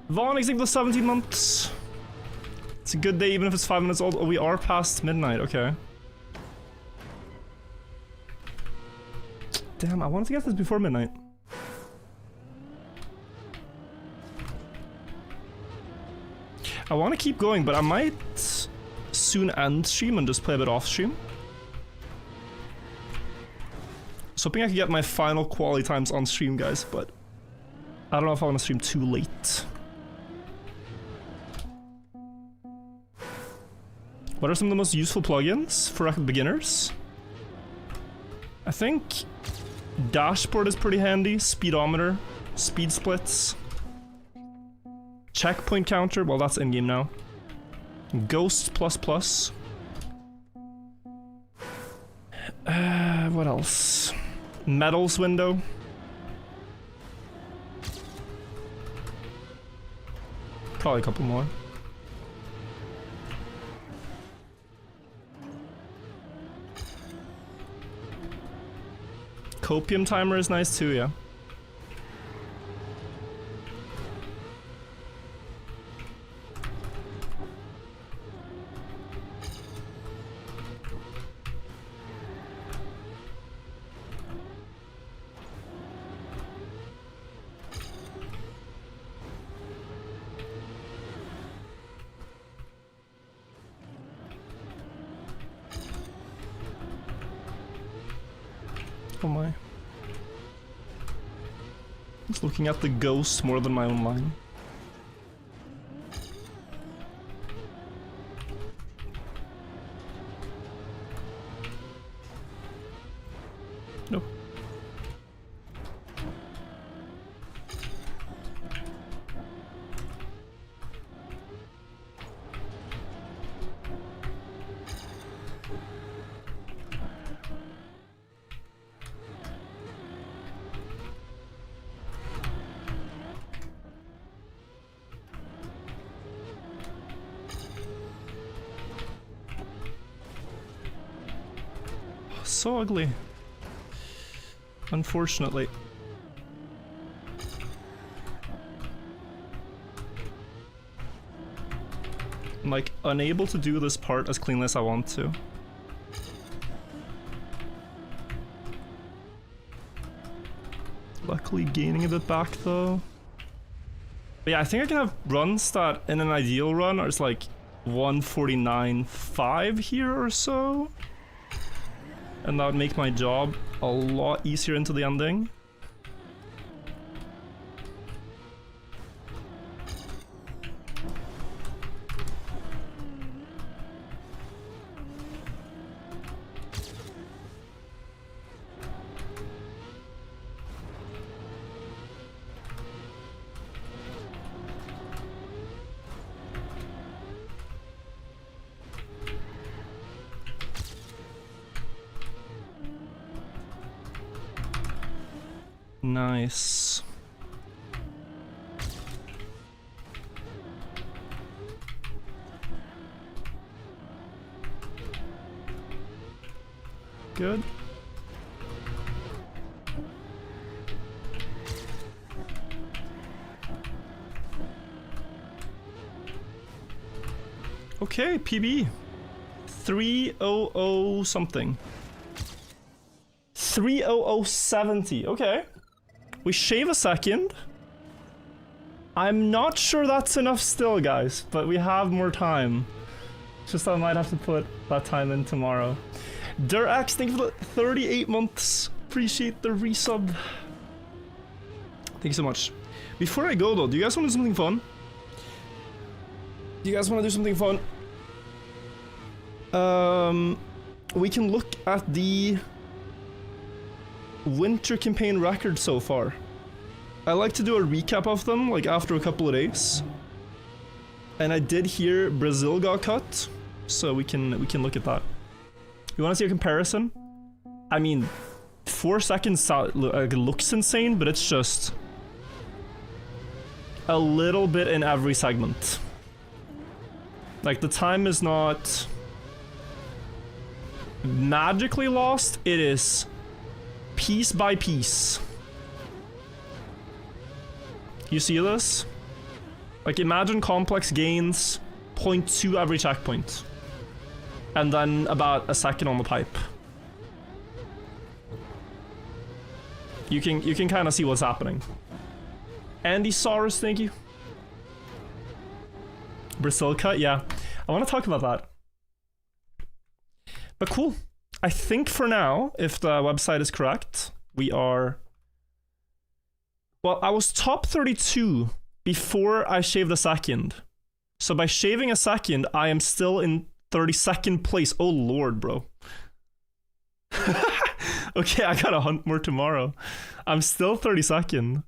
Vaughn extinct plus 17 months. It's a good day even if it's 5 minutes old. Oh, we are past midnight, okay. Damn, I wanted to get this before midnight. I want to keep going, but I might soon end stream and just play a bit off stream. I was hoping I could get my final quality times on stream, guys, but I don't know if I want to stream too late. What are some of the most useful plugins for beginners? I think dashboard is pretty handy, speedometer, speed splits, checkpoint counter, well that's in-game now, ghost plus. What else? Medals window. Probably a couple more. Copium timer is nice too, yeah. Oh my. Just looking at the ghost more than my own line. Nope. So ugly. Unfortunately. I'm like unable to do this part as cleanly as I want to. Luckily gaining a bit back though. But yeah, I think I can have runs that in an ideal run are just like 149.5 here or so. And that would make my job a lot easier into the ending. Nice. Good. Okay, PB. 300 something. 30070. Okay. We shave a second. I'm not sure that's enough still, guys, but we have more time. Just I might have to put that time in tomorrow. Durex, thank you for the 38 months. Appreciate the resub. Thank you so much. Before I go though, do you guys want to do something fun? Do you guys want to do something fun? We can look at the winter campaign record so far. I like to do a recap of them like after a couple of days. And I did hear Brazil got cut, so we can look at that. You want to see a comparison? I mean, 4 seconds looks insane, but it's just a little bit in every segment. Like the time is not magically lost, it is piece by piece. You see this? Like, imagine complex gains 0.2 every checkpoint. And then about a second on the pipe. You can kind of see what's happening. Andy Saurus, thank you. Brazil cut, yeah. I want to talk about that. But cool. I think for now, if the website is correct, we are... Well, I was top 32 before I shaved a second. So by shaving a second, I am still in 32nd place. Oh lord, bro. Okay, I gotta hunt more tomorrow. I'm still 32nd.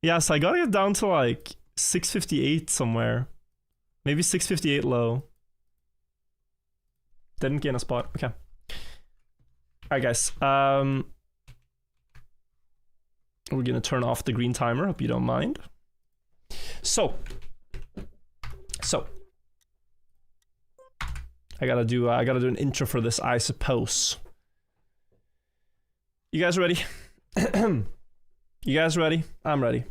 Yes, I gotta get down to like 658 somewhere. Maybe 658 low. Didn't gain a spot. Okay. Alright, guys. We're gonna turn off the green timer. Hope you don't mind. So. I gotta do an intro for this, I suppose. You guys ready? You guys ready? I'm ready.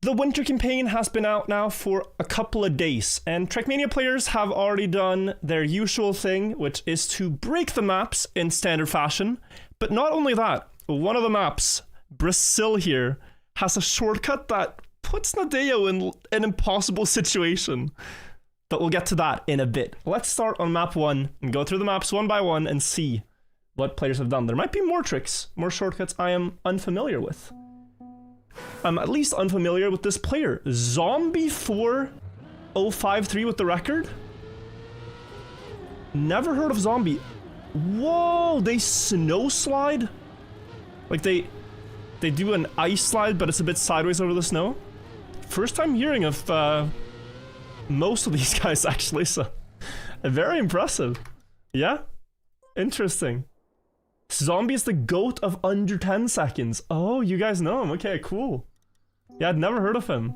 The winter campaign has been out now for a couple of days, and Trackmania players have already done their usual thing, which is to break the maps in standard fashion. But not only that, one of the maps, Brazil here, has a shortcut that puts Nadeo in an impossible situation. But we'll get to that in a bit. Let's start on map 1 and go through the maps one by one and see what players have done. There might be more tricks, more shortcuts I am unfamiliar with. I'm at least unfamiliar with this player. Zombie4053 with the record? Never heard of Zombie. Whoa, they snow slide? Like they do an ice slide, but it's a bit sideways over the snow? First time hearing of most of these guys, actually, so very impressive. Yeah? Interesting. Zombie is the GOAT of under 10 seconds. Oh, you guys know him. Okay, cool. Yeah, I'd never heard of him.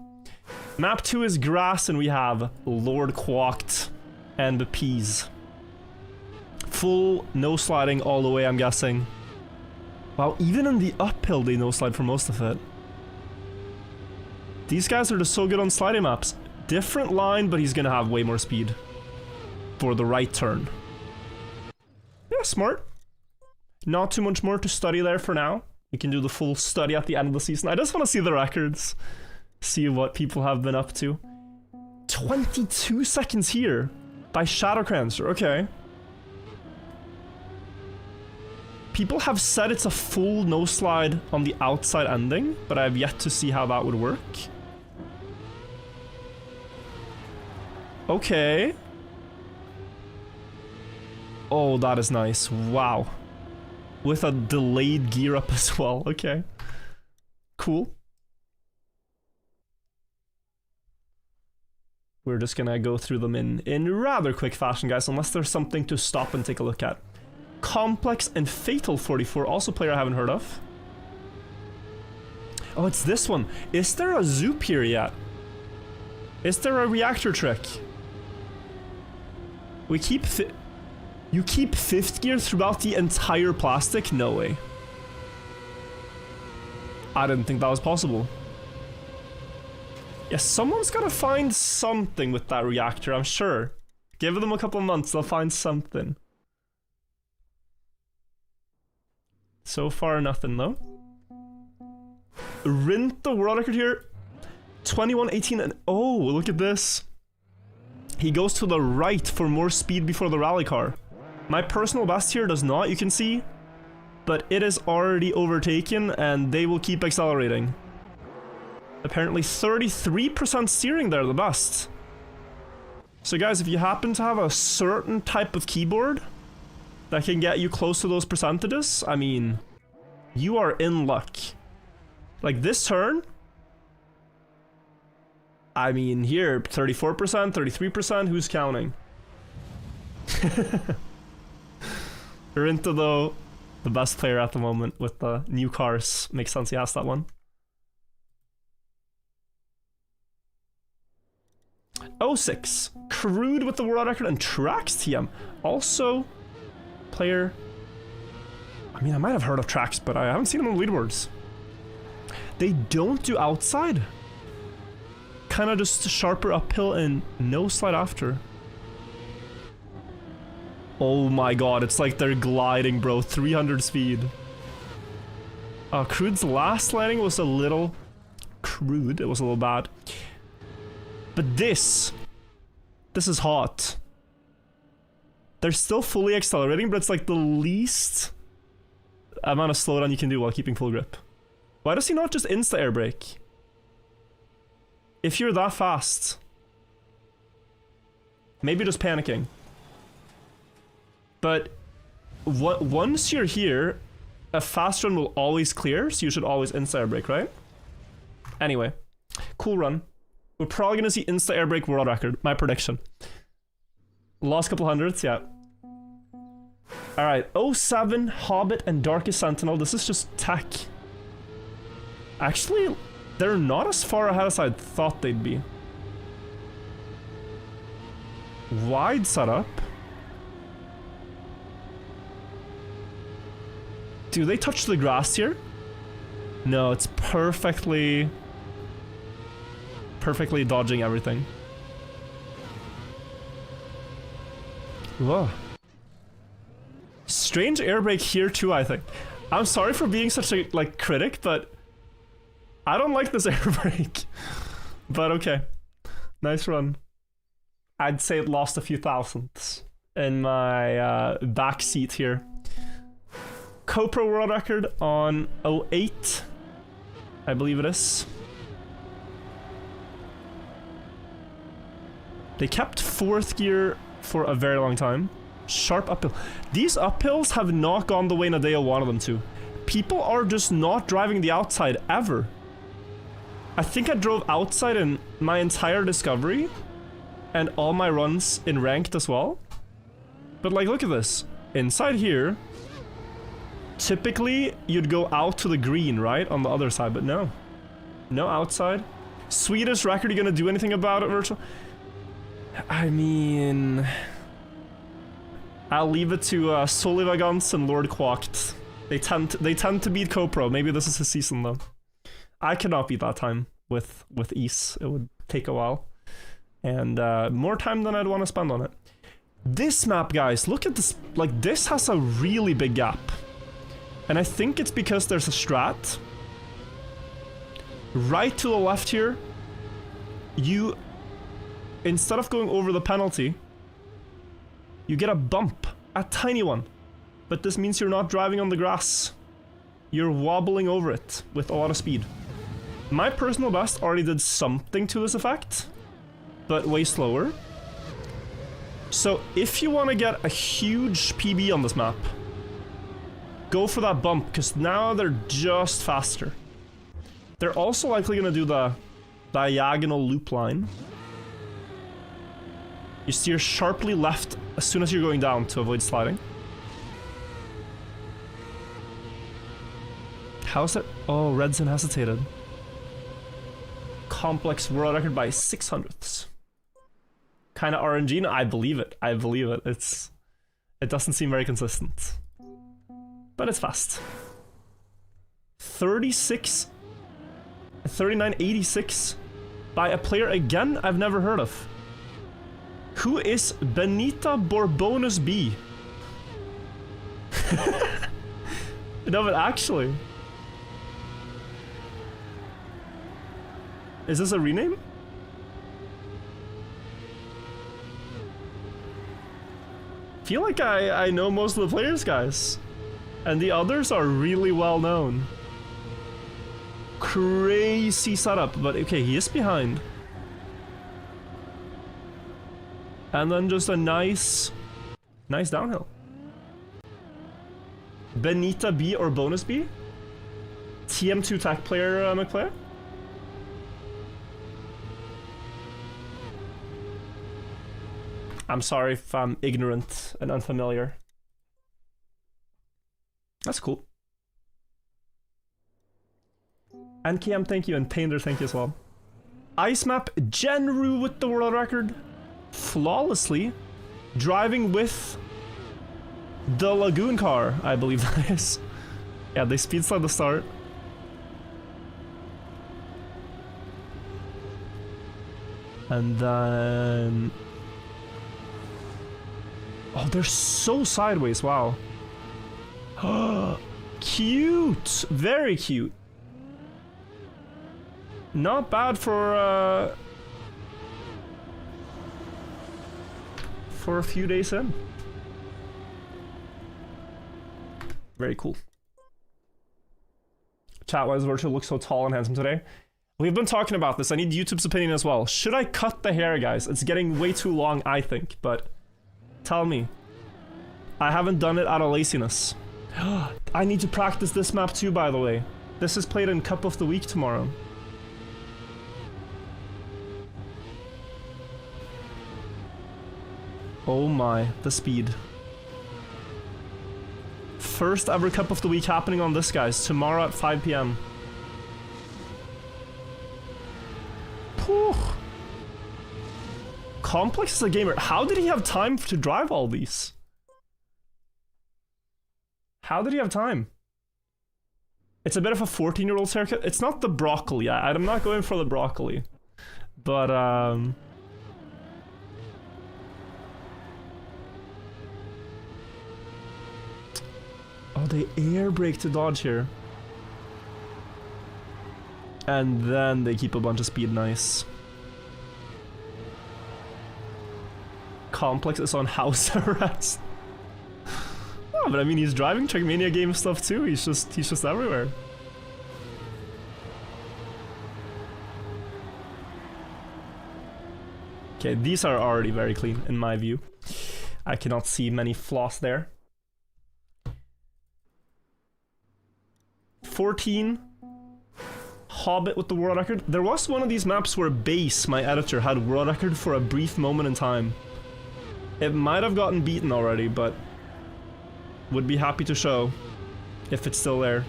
Map 2 is grass, and we have Lord Quacked and the Peas. Full no sliding all the way, I'm guessing. Wow, even in the uphill they no slide for most of it. These guys are just so good on sliding maps. Different line, but he's gonna have way more speed for the right turn. Yeah, smart. Not too much more to study there for now. We can do the full study at the end of the season. I just want to see the records. See what people have been up to. 22 seconds here by Shadowcrancer. Okay. People have said it's a full no slide on the outside ending, but I have yet to see how that would work. Okay. Oh, that is nice. Wow. With a delayed gear up as well. Okay. Cool. We're just gonna go through them in rather quick fashion, guys, unless there's something to stop and take a look at. Complex and Fatal 44, also a player I haven't heard of. Oh, it's this one. Is there a Zoop here yet? Is there a reactor trick? We keep you keep 5th gear throughout the entire plastic? No way. I didn't think that was possible. Yeah, someone's gotta find something with that reactor, I'm sure. Give them a couple of months, they'll find something. So far, nothing though. Rint the world record here. 21:18 and oh, look at this. He goes to the right for more speed before the rally car. My personal best here does not, you can see. But it is already overtaken and they will keep accelerating. Apparently 33% steering there, the best. So guys, if you happen to have a certain type of keyboard that can get you close to those percentages, I mean, you are in luck. Like this turn, I mean here, 34%, 33%, who's counting? Rinta though, the best player at the moment with the new cars. Makes sense he asked that one. '06, Crude with the world record and Trax TM. Also, player, I mean I might have heard of Trax, but I haven't seen him on the leaderboards. They don't do outside. Kind of just sharper uphill and no slide after. Oh my god, it's like they're gliding, bro. 300 speed. Crude's last landing was a little crude. It was a little bad. But this is hot. They're still fully accelerating, but it's like the least amount of slowdown you can do while keeping full grip. Why does he not just insta air brake? If you're that fast. Maybe just panicking. But once you're here, a fast run will always clear, so you should always insta air brake, right? Anyway, cool run. We're probably gonna see insta air brake world record, my prediction. Lost couple hundreds, yeah. Alright, 07, Hobbit, and Darkest Sentinel. This is just tech. Actually, they're not as far ahead as I thought they'd be. Wide setup. Do they touch the grass here? No, it's perfectly dodging everything. Whoa. Strange air brake here too, I think. I'm sorry for being such a critic, but I don't like this air brake. But okay. Nice run. I'd say it lost a few thousandths in my back seat here. Co-Pro world record on 08. I believe it is. They kept 4th gear for a very long time. Sharp uphill. These uphills have not gone the way Nadeo wanted them to. People are just not driving the outside ever. I think I drove outside in my entire Discovery and all my runs in Ranked as well. But like, look at this. Inside here, typically you'd go out to the green, right? On the other side, but no. No outside. Swedish record, you gonna do anything about it, Virtual? I mean, I'll leave it to Solivagans and Lord Quacked. They tend to beat Co-Pro. Maybe this is his season though. I cannot beat that time with ease. It would take a while. And more time than I'd want to spend on it. This map, guys, look at this. Like, this has a really big gap. And I think it's because there's a strat. Right to the left here, you, instead of going over the penalty, you get a bump, a tiny one. But this means you're not driving on the grass. You're wobbling over it with a lot of speed. My personal best already did something to this effect, but way slower. So if you want to get a huge PB on this map, go for that bump, because now they're just faster. They're also likely going to do the diagonal loop line. You steer sharply left as soon as you're going down to avoid sliding. How's that? Oh, Redson hesitated. Complex world record by 600ths. Kind of RNG? No, I believe it. I believe it. It doesn't seem very consistent. But it's fast. 3986 by a player again I've never heard of. Who is Benita Borbonus B? No, but actually, is this a rename? Feel like I know most of the players, guys. And the others are really well known. Crazy setup, but okay, he is behind. And then just a nice downhill. Benita B or Bonus B? TM2 tech player, McPlayer? I'm sorry if I'm ignorant and unfamiliar. That's cool. And KM, thank you, and Painter, thank you as well. Ice map, Genru with the world record. Flawlessly. Driving with the Lagoon car, I believe that is. Yeah, they speed slide the start. And then... Oh, they're so sideways, wow. Cute! Very cute. Not bad for a few days in. Very cool. Chat, why does Virtual look so tall and handsome today? We've been talking about this. I need YouTube's opinion as well. Should I cut the hair, guys? It's getting way too long, I think, but tell me. I haven't done it out of laziness. I need to practice this map too, by the way. This is played in Cup of the Week tomorrow. Oh my, the speed. First ever Cup of the Week happening on this, guys. Tomorrow at 5 PM. Whew. Complex is a gamer. How did he have time to drive all these? How did he have time? It's a bit of a 14-year-old's haircut. It's not the broccoli. I'm not going for the broccoli. But, oh, they air brake to dodge here. And then they keep a bunch of speed, nice. Complex is on house arrest. Oh, but I mean, he's driving Trackmania game stuff too. He's just everywhere. Okay, these are already very clean in my view. I cannot see many flaws there. 14. Hobbit with the world record. There was one of these maps where Base, my editor, had world record for a brief moment in time. It might have gotten beaten already, but would be happy to show if it's still there.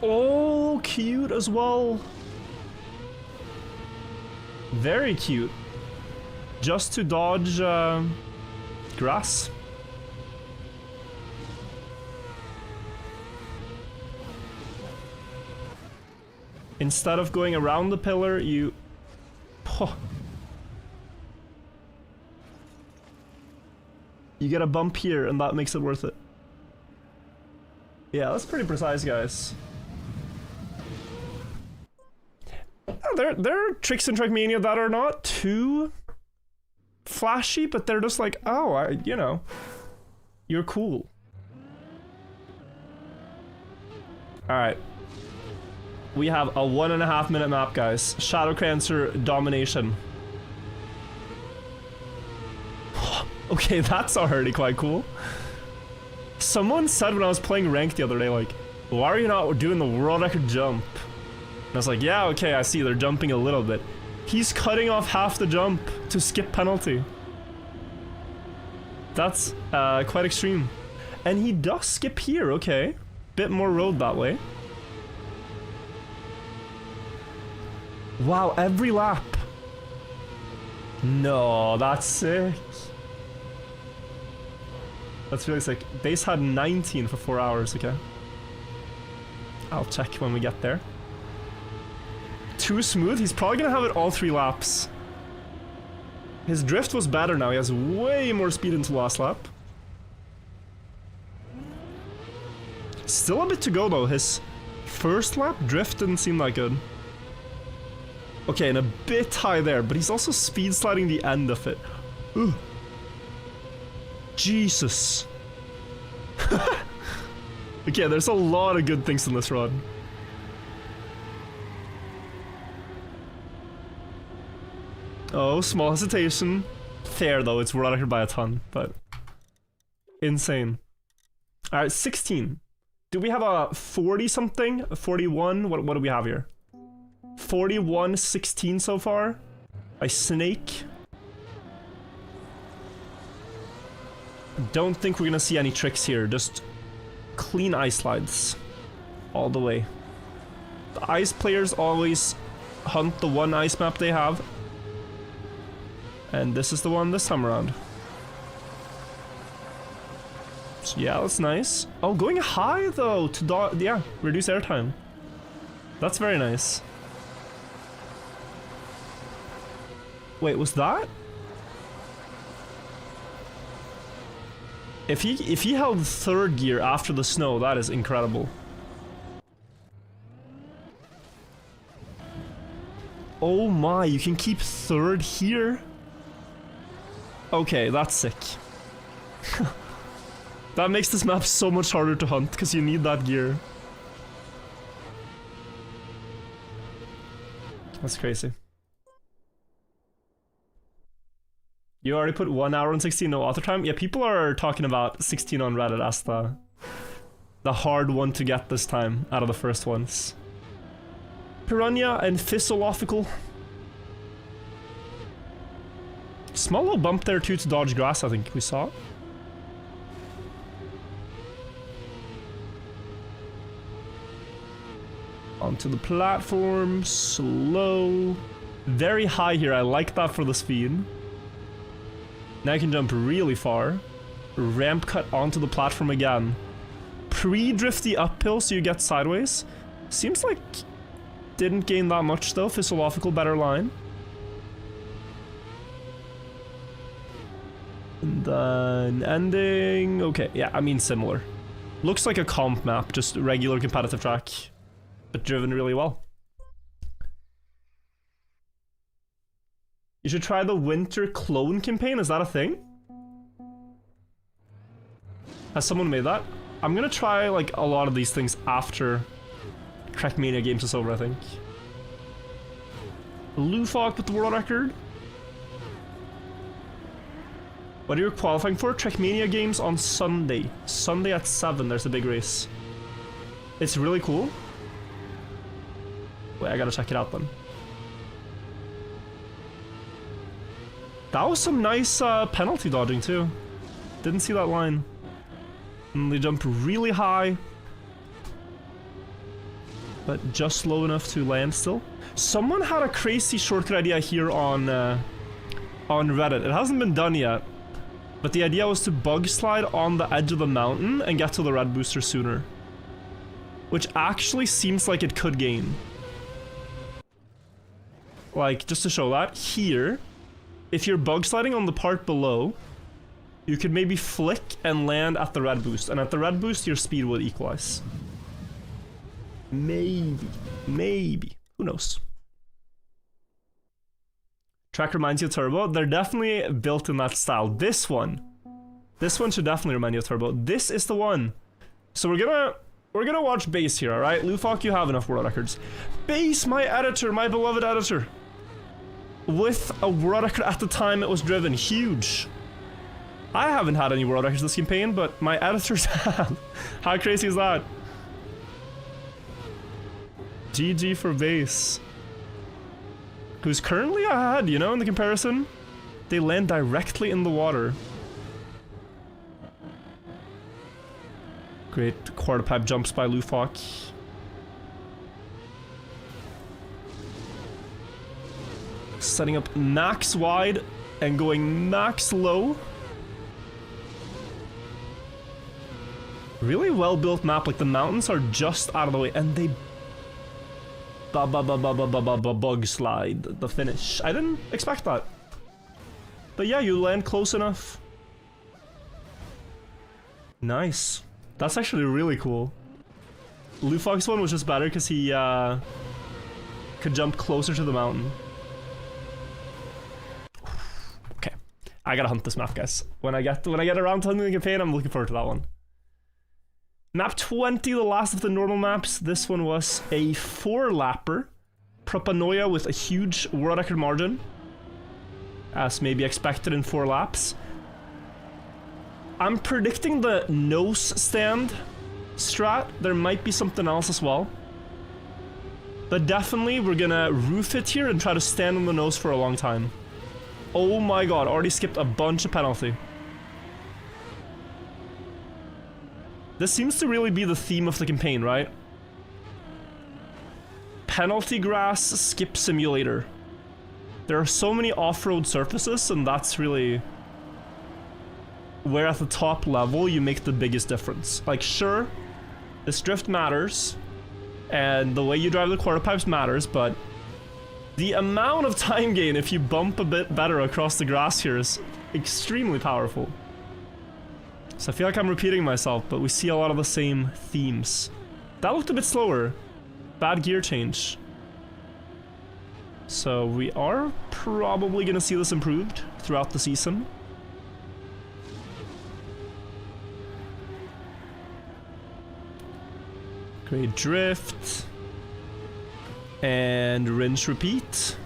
Oh, cute as well. Very cute. Just to dodge grass. Instead of going around the pillar, you... Oh. You get a bump here, and that makes it worth it. Yeah, that's pretty precise, guys. There are tricks in Trackmania that are not too flashy, but they're just like, oh, you know, you're cool. Alright. We have a 1.5 minute map, guys. Shadowcrancer domination. Okay, that's already quite cool. Someone said when I was playing ranked the other day, like, why are you not doing the world record jump? And I was like, yeah, okay, I see, they're jumping a little bit. He's cutting off half the jump to skip penalty. That's quite extreme. And he does skip here, okay. Bit more road that way. Wow, every lap. No, that's sick. That's really sick. Base had 19 for 4 hours, okay. I'll check when we get there. Too smooth? He's probably gonna have it all 3 laps. His drift was better now. He has way more speed into last lap. Still a bit to go though. His first lap drift didn't seem that good. Okay, and a bit high there, but he's also speed sliding the end of it. Ooh. Jesus. Okay, there's a lot of good things in this run. Oh, small hesitation. Fair though, it's world record by a ton, but insane. Alright, 16. Do we have a 40 something? A 41? What do we have here? 41, 16 so far. By Snake. Don't think we're gonna see any tricks here. Just clean ice slides. All the way. The ice players always hunt the one ice map they have. And this is the one this time around. Yeah, that's nice. Oh, going high though to yeah, reduce airtime. That's very nice. Wait, was that? If he held third gear after the snow, that is incredible. Oh my, you can keep third here? Okay, that's sick. That makes this map so much harder to hunt, because you need that gear. That's crazy. You already put 1 hour and 16 no author time? Yeah, people are talking about 16 on Reddit as the hard one to get this time out of the first ones. Piranha and Philosophical. Small little bump there too to dodge grass, I think we saw. Onto the platform, slow. Very high here, I like that for the speed. Now you can jump really far. Ramp cut onto the platform again. Pre-drifty uphill so you get sideways. Seems like didn't gain that much though. Philosophical, better line. And then ending. Okay, yeah, I mean similar. Looks like a comp map, just regular competitive track, but driven really well. You should try the winter clone campaign, is that a thing? Has someone made that? I'm gonna try like a lot of these things after Trackmania games is over, I think. Lufok with the world record. What are you qualifying for? Trackmania games on Sunday. Sunday at 7, there's a big race. It's really cool. Wait, I gotta check it out then. That was some nice penalty dodging too. Didn't see that line. And they jump really high, but just low enough to land still. Someone had a crazy shortcut idea here on Reddit. It hasn't been done yet, but the idea was to bug slide on the edge of the mountain and get to the red booster sooner, which actually seems like it could gain. Like, just to show that, here, if you're bug sliding on the part below, you could maybe flick and land at the red boost, and at the red boost your speed would equalize. Maybe. Who knows? Track reminds you of Turbo. They're definitely built in that style. This one should definitely remind you of Turbo. This is the one. So we're gonna watch Base here, alright? Lufok, you have enough world records. Base, my editor, my beloved editor. With a world record at the time it was driven. Huge. I haven't had any world records this campaign, but my editors have. How crazy is that? GG for Base. Who's currently ahead, you know, in the comparison? They land directly in the water. Great quarter pipe jumps by Lufok. Setting up max wide and going max low. Really well built map, like the mountains are just out of the way and they bug slide the finish. I didn't expect that. But yeah, you land close enough. Nice. That's actually really cool. Lufok's one was just better because he could jump closer to the mountain. Okay. I gotta hunt this map, guys. When I get around to hunting the campaign, I'm looking forward to that one. Map 20, the last of the normal maps. This one was a 4-lapper. Propanoia with a huge world record margin, as maybe expected in 4 laps. I'm predicting the nose stand strat. There might be something else as well. But definitely we're gonna roof it here and try to stand on the nose for a long time. Oh my god, already skipped a bunch of penalty. This seems to really be the theme of the campaign, right? Penalty grass skip simulator. There are so many off-road surfaces, and that's really where at the top level you make the biggest difference. Like, sure, this drift matters, and the way you drive the quarter pipes matters, but the amount of time gain if you bump a bit better across the grass here is extremely powerful. So I feel like I'm repeating myself, but we see a lot of the same themes. That looked a bit slower. Bad gear change. So we are probably gonna see this improved throughout the season. Great drift. And rinse repeat.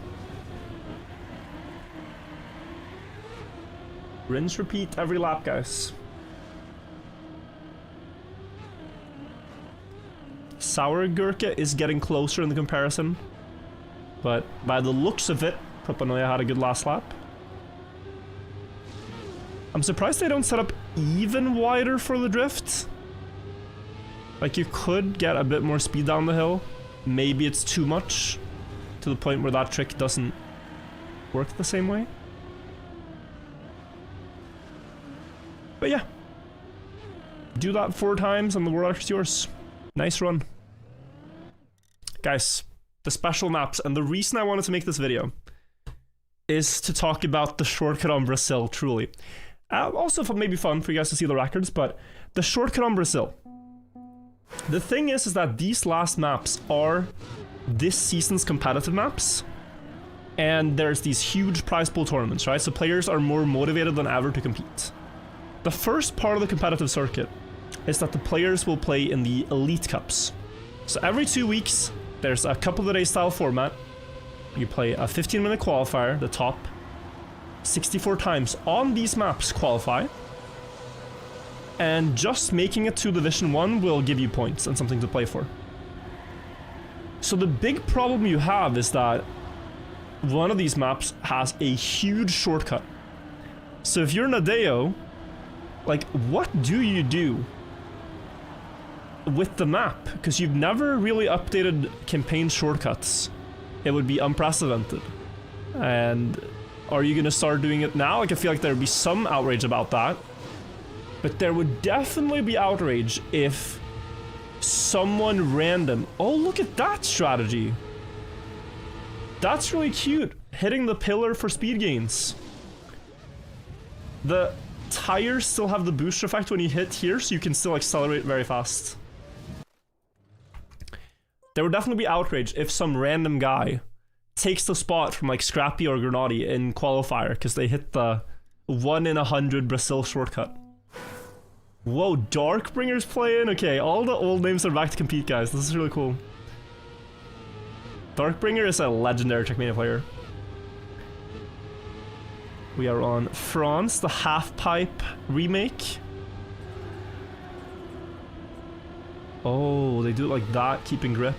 Rinse repeat every lap, guys. Sour Gurkha is getting closer in the comparison, but by the looks of it, Propanoia had a good last lap. I'm surprised they don't set up even wider for the drift. Like, you could get a bit more speed down the hill. Maybe it's too much to the point where that trick doesn't work the same way. But yeah, do that 4 times and the world record's yours. Nice run. Guys, the special maps, and the reason I wanted to make this video is to talk about the shortcut on Brazil, truly. Also maybe fun for you guys to see the records, but the shortcut on Brazil. The thing is that these last maps are this season's competitive maps, and there's these huge prize pool tournaments, right? So players are more motivated than ever to compete. The first part of the competitive circuit is that the players will play in the Elite Cups. So every 2 weeks, there's a Cup of the Day style format. You play a 15-minute qualifier, the top 64 times on these maps qualify. And just making it to Division 1 will give you points and something to play for. So the big problem you have is that one of these maps has a huge shortcut. So if you're Nadeo, like, what do you do with the map? Because you've never really updated campaign shortcuts. It would be unprecedented. And are you gonna start doing it now? Like, I feel like there'd be some outrage about that. But there would definitely be outrage if someone random... Oh, look at that strategy. That's really cute. Hitting the pillar for speed gains. The tires still have the boost effect when you hit here, so you can still accelerate very fast. There would definitely be outrage if some random guy takes the spot from like Scrappy or Granati in Qualifier because they hit the 1 in 100 Brazil shortcut. Whoa, Darkbringer's playing? Okay, all the old names are back to compete, guys. This is really cool. Darkbringer is a legendary Trackmania player. We are on France, the half-pipe remake. Oh, they do it like that, keeping grip.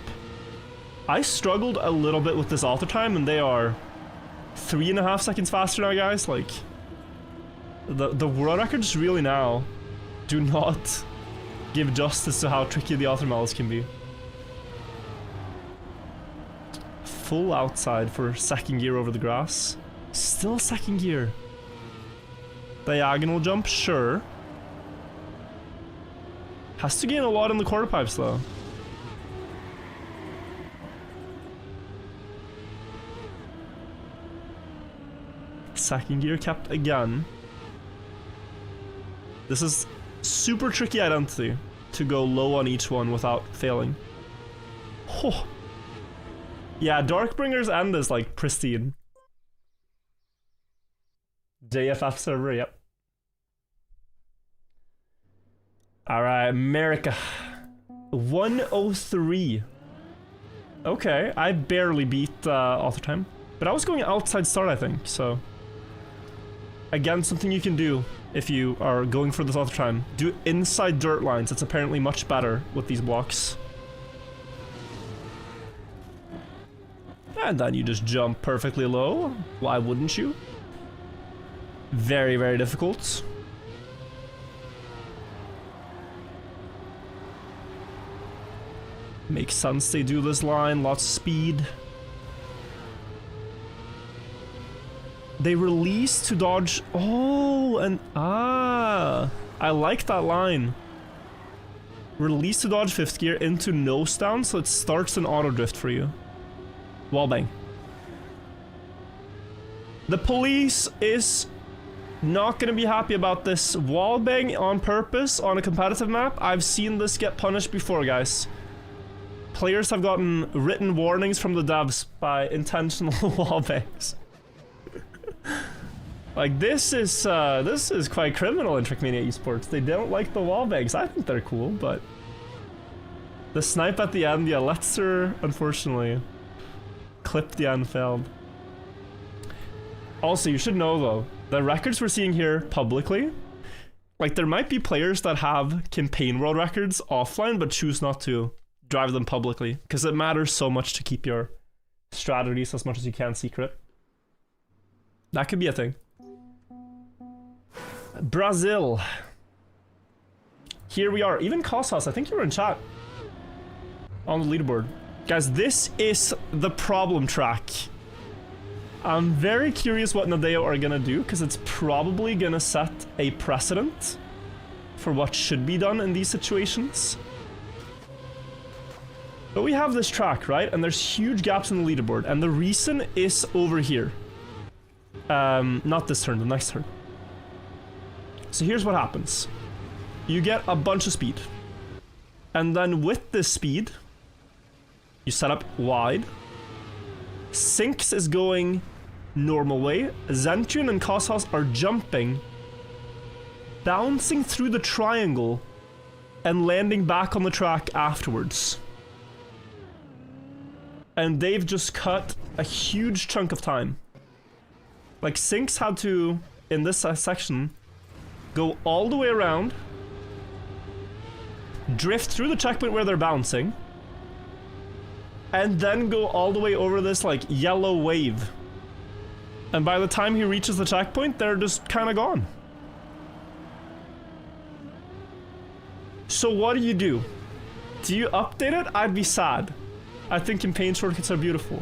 I struggled a little bit with this auto time, and they are 3.5 seconds faster now, guys. Like, the world records really now do not give justice to how tricky the auto miles can be. Full outside for second gear over the grass. Still second gear. Diagonal jump, sure. Has to gain a lot in the quarter pipes though. Second gear kept again. This is super tricky identity to go low on each one without failing. Oh. Yeah, Darkbringer's end is like pristine. JFF server, yep. Alright, America. 103. Okay, I barely beat auto time. But I was going outside start, I think, so... Again, something you can do if you are going for this auto time. Do inside dirt lines, it's apparently much better with these blocks. And then you just jump perfectly low. Why wouldn't you? Very, very difficult. Makes sense they do this line, lots of speed. They release to dodge. Oh, and I like that line. Release to dodge 5th gear into nose down, so it starts an auto drift for you. Wallbang. The police is not gonna be happy about this. Wallbang on purpose on a competitive map. I've seen this get punished before, guys. Players have gotten written warnings from the devs by intentional wallbangs. Like, this is quite criminal in Trackmania esports. They don't like the wallbangs. I think they're cool, but the snipe at the end, yeah, Letzer, unfortunately, clipped the end, failed. Also, you should know though, the records we're seeing here publicly, like, there might be players that have campaign world records offline but choose not to drive them publicly because it matters so much to keep your strategies as much as you can secret. That could be a thing. Brazil. Here we are. Even Kosas, I think you were in chat on the leaderboard. Guys, this is the problem track. I'm very curious what Nadeo are gonna do, because it's probably gonna set a precedent for what should be done in these situations. But we have this track, right? And there's huge gaps in the leaderboard, and the reason is over here. Not this turn, the next turn. So here's what happens. You get a bunch of speed. And then with this speed, you set up wide. Sinks is going normal way. Zentrian and Kosas are jumping, bouncing through the triangle, and landing back on the track afterwards. And they've just cut a huge chunk of time. Like, Sinks had to, in this section, go all the way around, drift through the checkpoint where they're bouncing, and then go all the way over this, like, yellow wave. And by the time he reaches the checkpoint, they're just kind of gone. So what do? Do you update it? I'd be sad. I think campaign shortcuts are beautiful.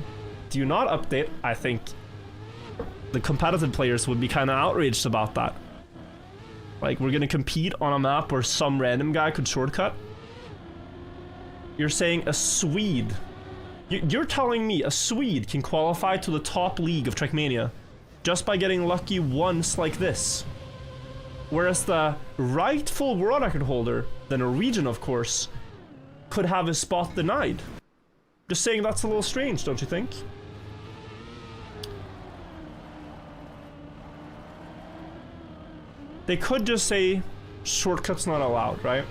Do you not update? I think the competitive players would be kind of outraged about that. Like, we're gonna compete on a map where some random guy could shortcut? You're saying a Swede. You're telling me a Swede can qualify to the top league of Trackmania just by getting lucky once like this? Whereas the rightful world record holder, the Norwegian of course, could have his spot denied. Just saying, that's a little strange, don't you think? They could just say shortcuts not allowed, right?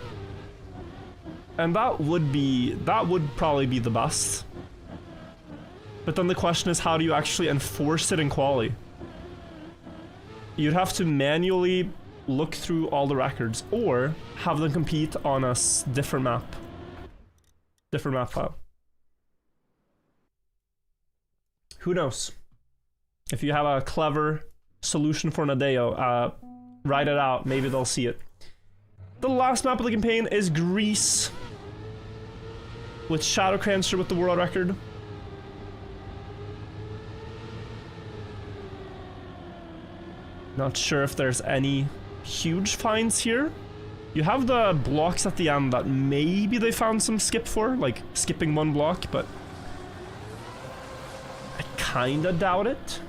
And that would probably be the best. But then the question is, how do you actually enforce it in quali? You'd have to manually look through all the records, or have them compete on a different map. Different map file. Who knows? If you have a clever solution for Nadeo, write it out, maybe they'll see it. The last map of the campaign is Greece, with Shadowcrancer with the world record. Not sure if there's any huge finds here. You have the blocks at the end that maybe they found some skip for, like skipping one block, but I kinda doubt it.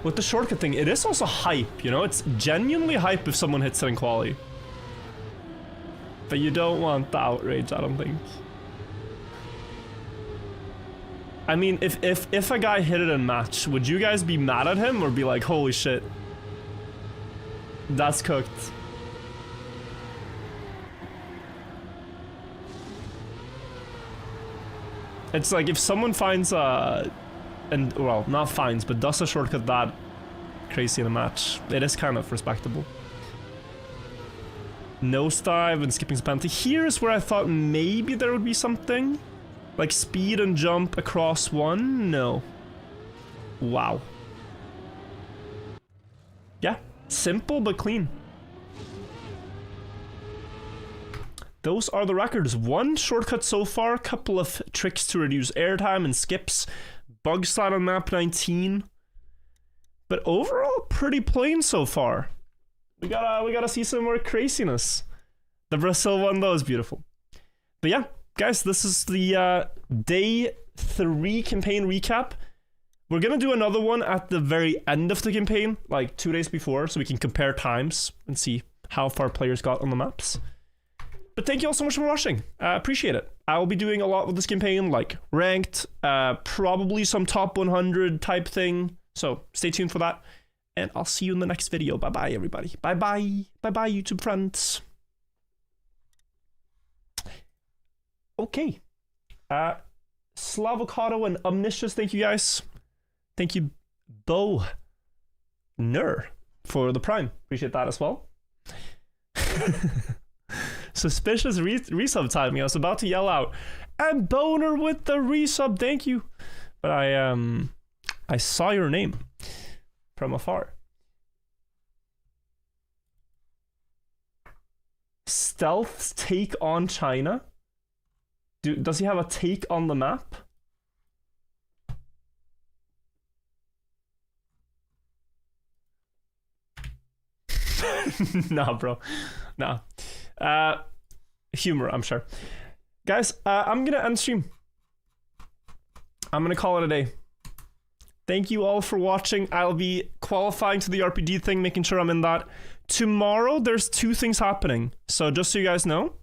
With the shortcut thing, it is also hype, you know? It's genuinely hype if someone hits it in quali. But you don't want the outrage, I don't think. I mean, if a guy hit it in match, would you guys be mad at him or be like, holy shit, that's cooked? It's like if someone finds well, not finds, but does a shortcut that crazy in a match, it is kind of respectable. Nosedive and skipping penalty. Here's where I thought maybe there would be something. Like speed and jump across one? No. Wow. Yeah, simple but clean. Those are the records. One shortcut so far, a couple of tricks to reduce airtime and skips, Bug slide on map 19. But overall, pretty plain so far. We gotta see some more craziness. The Brazil one, though, is beautiful. But yeah, guys, this is the day 3 campaign recap. We're gonna do another one at the very end of the campaign, like 2 days before, so we can compare times and see how far players got on the maps. But thank you all so much for watching. I appreciate it. I will be doing a lot with this campaign, like ranked, probably some top 100 type thing. So stay tuned for that. And I'll see you in the next video. Bye-bye, everybody. Bye-bye. Bye-bye, YouTube friends. Okay. Slavocado and Omniscious, thank you guys. Thank you, Bo Ner, for the Prime. Appreciate that as well. Suspicious resub timing. I was about to yell out, and Boner with the resub, thank you. But I saw your name from afar. Stealth's take on China? Does he have a take on the map? Nah, bro. Nah. Humor, I'm sure. Guys, I'm gonna end stream. I'm gonna call it a day. Thank you all for watching. I'll be qualifying to the RPG thing, making sure I'm in that. Tomorrow, there's 2 things happening. So just so you guys know,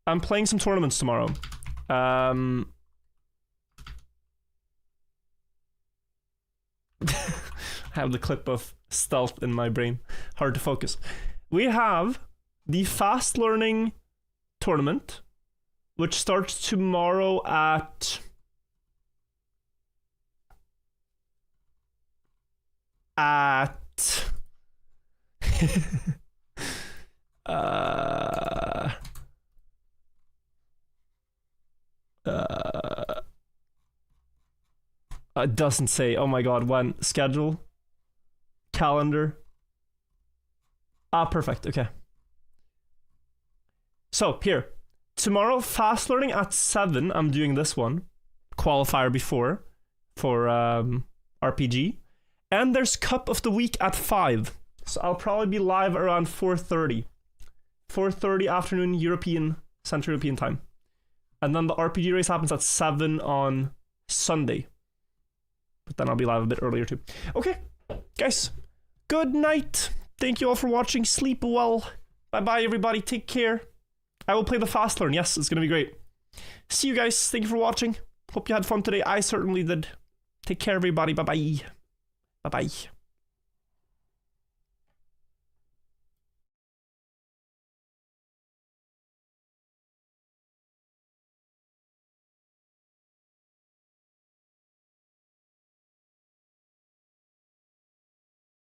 I'm playing some tournaments tomorrow. I have the clip of Stealth in my brain. Hard to focus. We have the Fast Learning tournament, which starts tomorrow at... it doesn't say. Oh my god, when? Schedule? Calendar? Perfect, okay. So, here. Tomorrow, Fast Learning at 7, I'm doing this one. Qualifier before, for RPG. And there's Cup of the Week at 5. So I'll probably be live around 4:30. 4:30 afternoon European, Central European time. And then the RPG race happens at 7 on Sunday. But then I'll be live a bit earlier too. Okay, guys. Good night. Thank you all for watching. Sleep well. Bye-bye, everybody. Take care. I will play the Fast Learn. Yes, it's going to be great. See you guys. Thank you for watching. Hope you had fun today. I certainly did. Take care, everybody. Bye-bye. Bye-bye.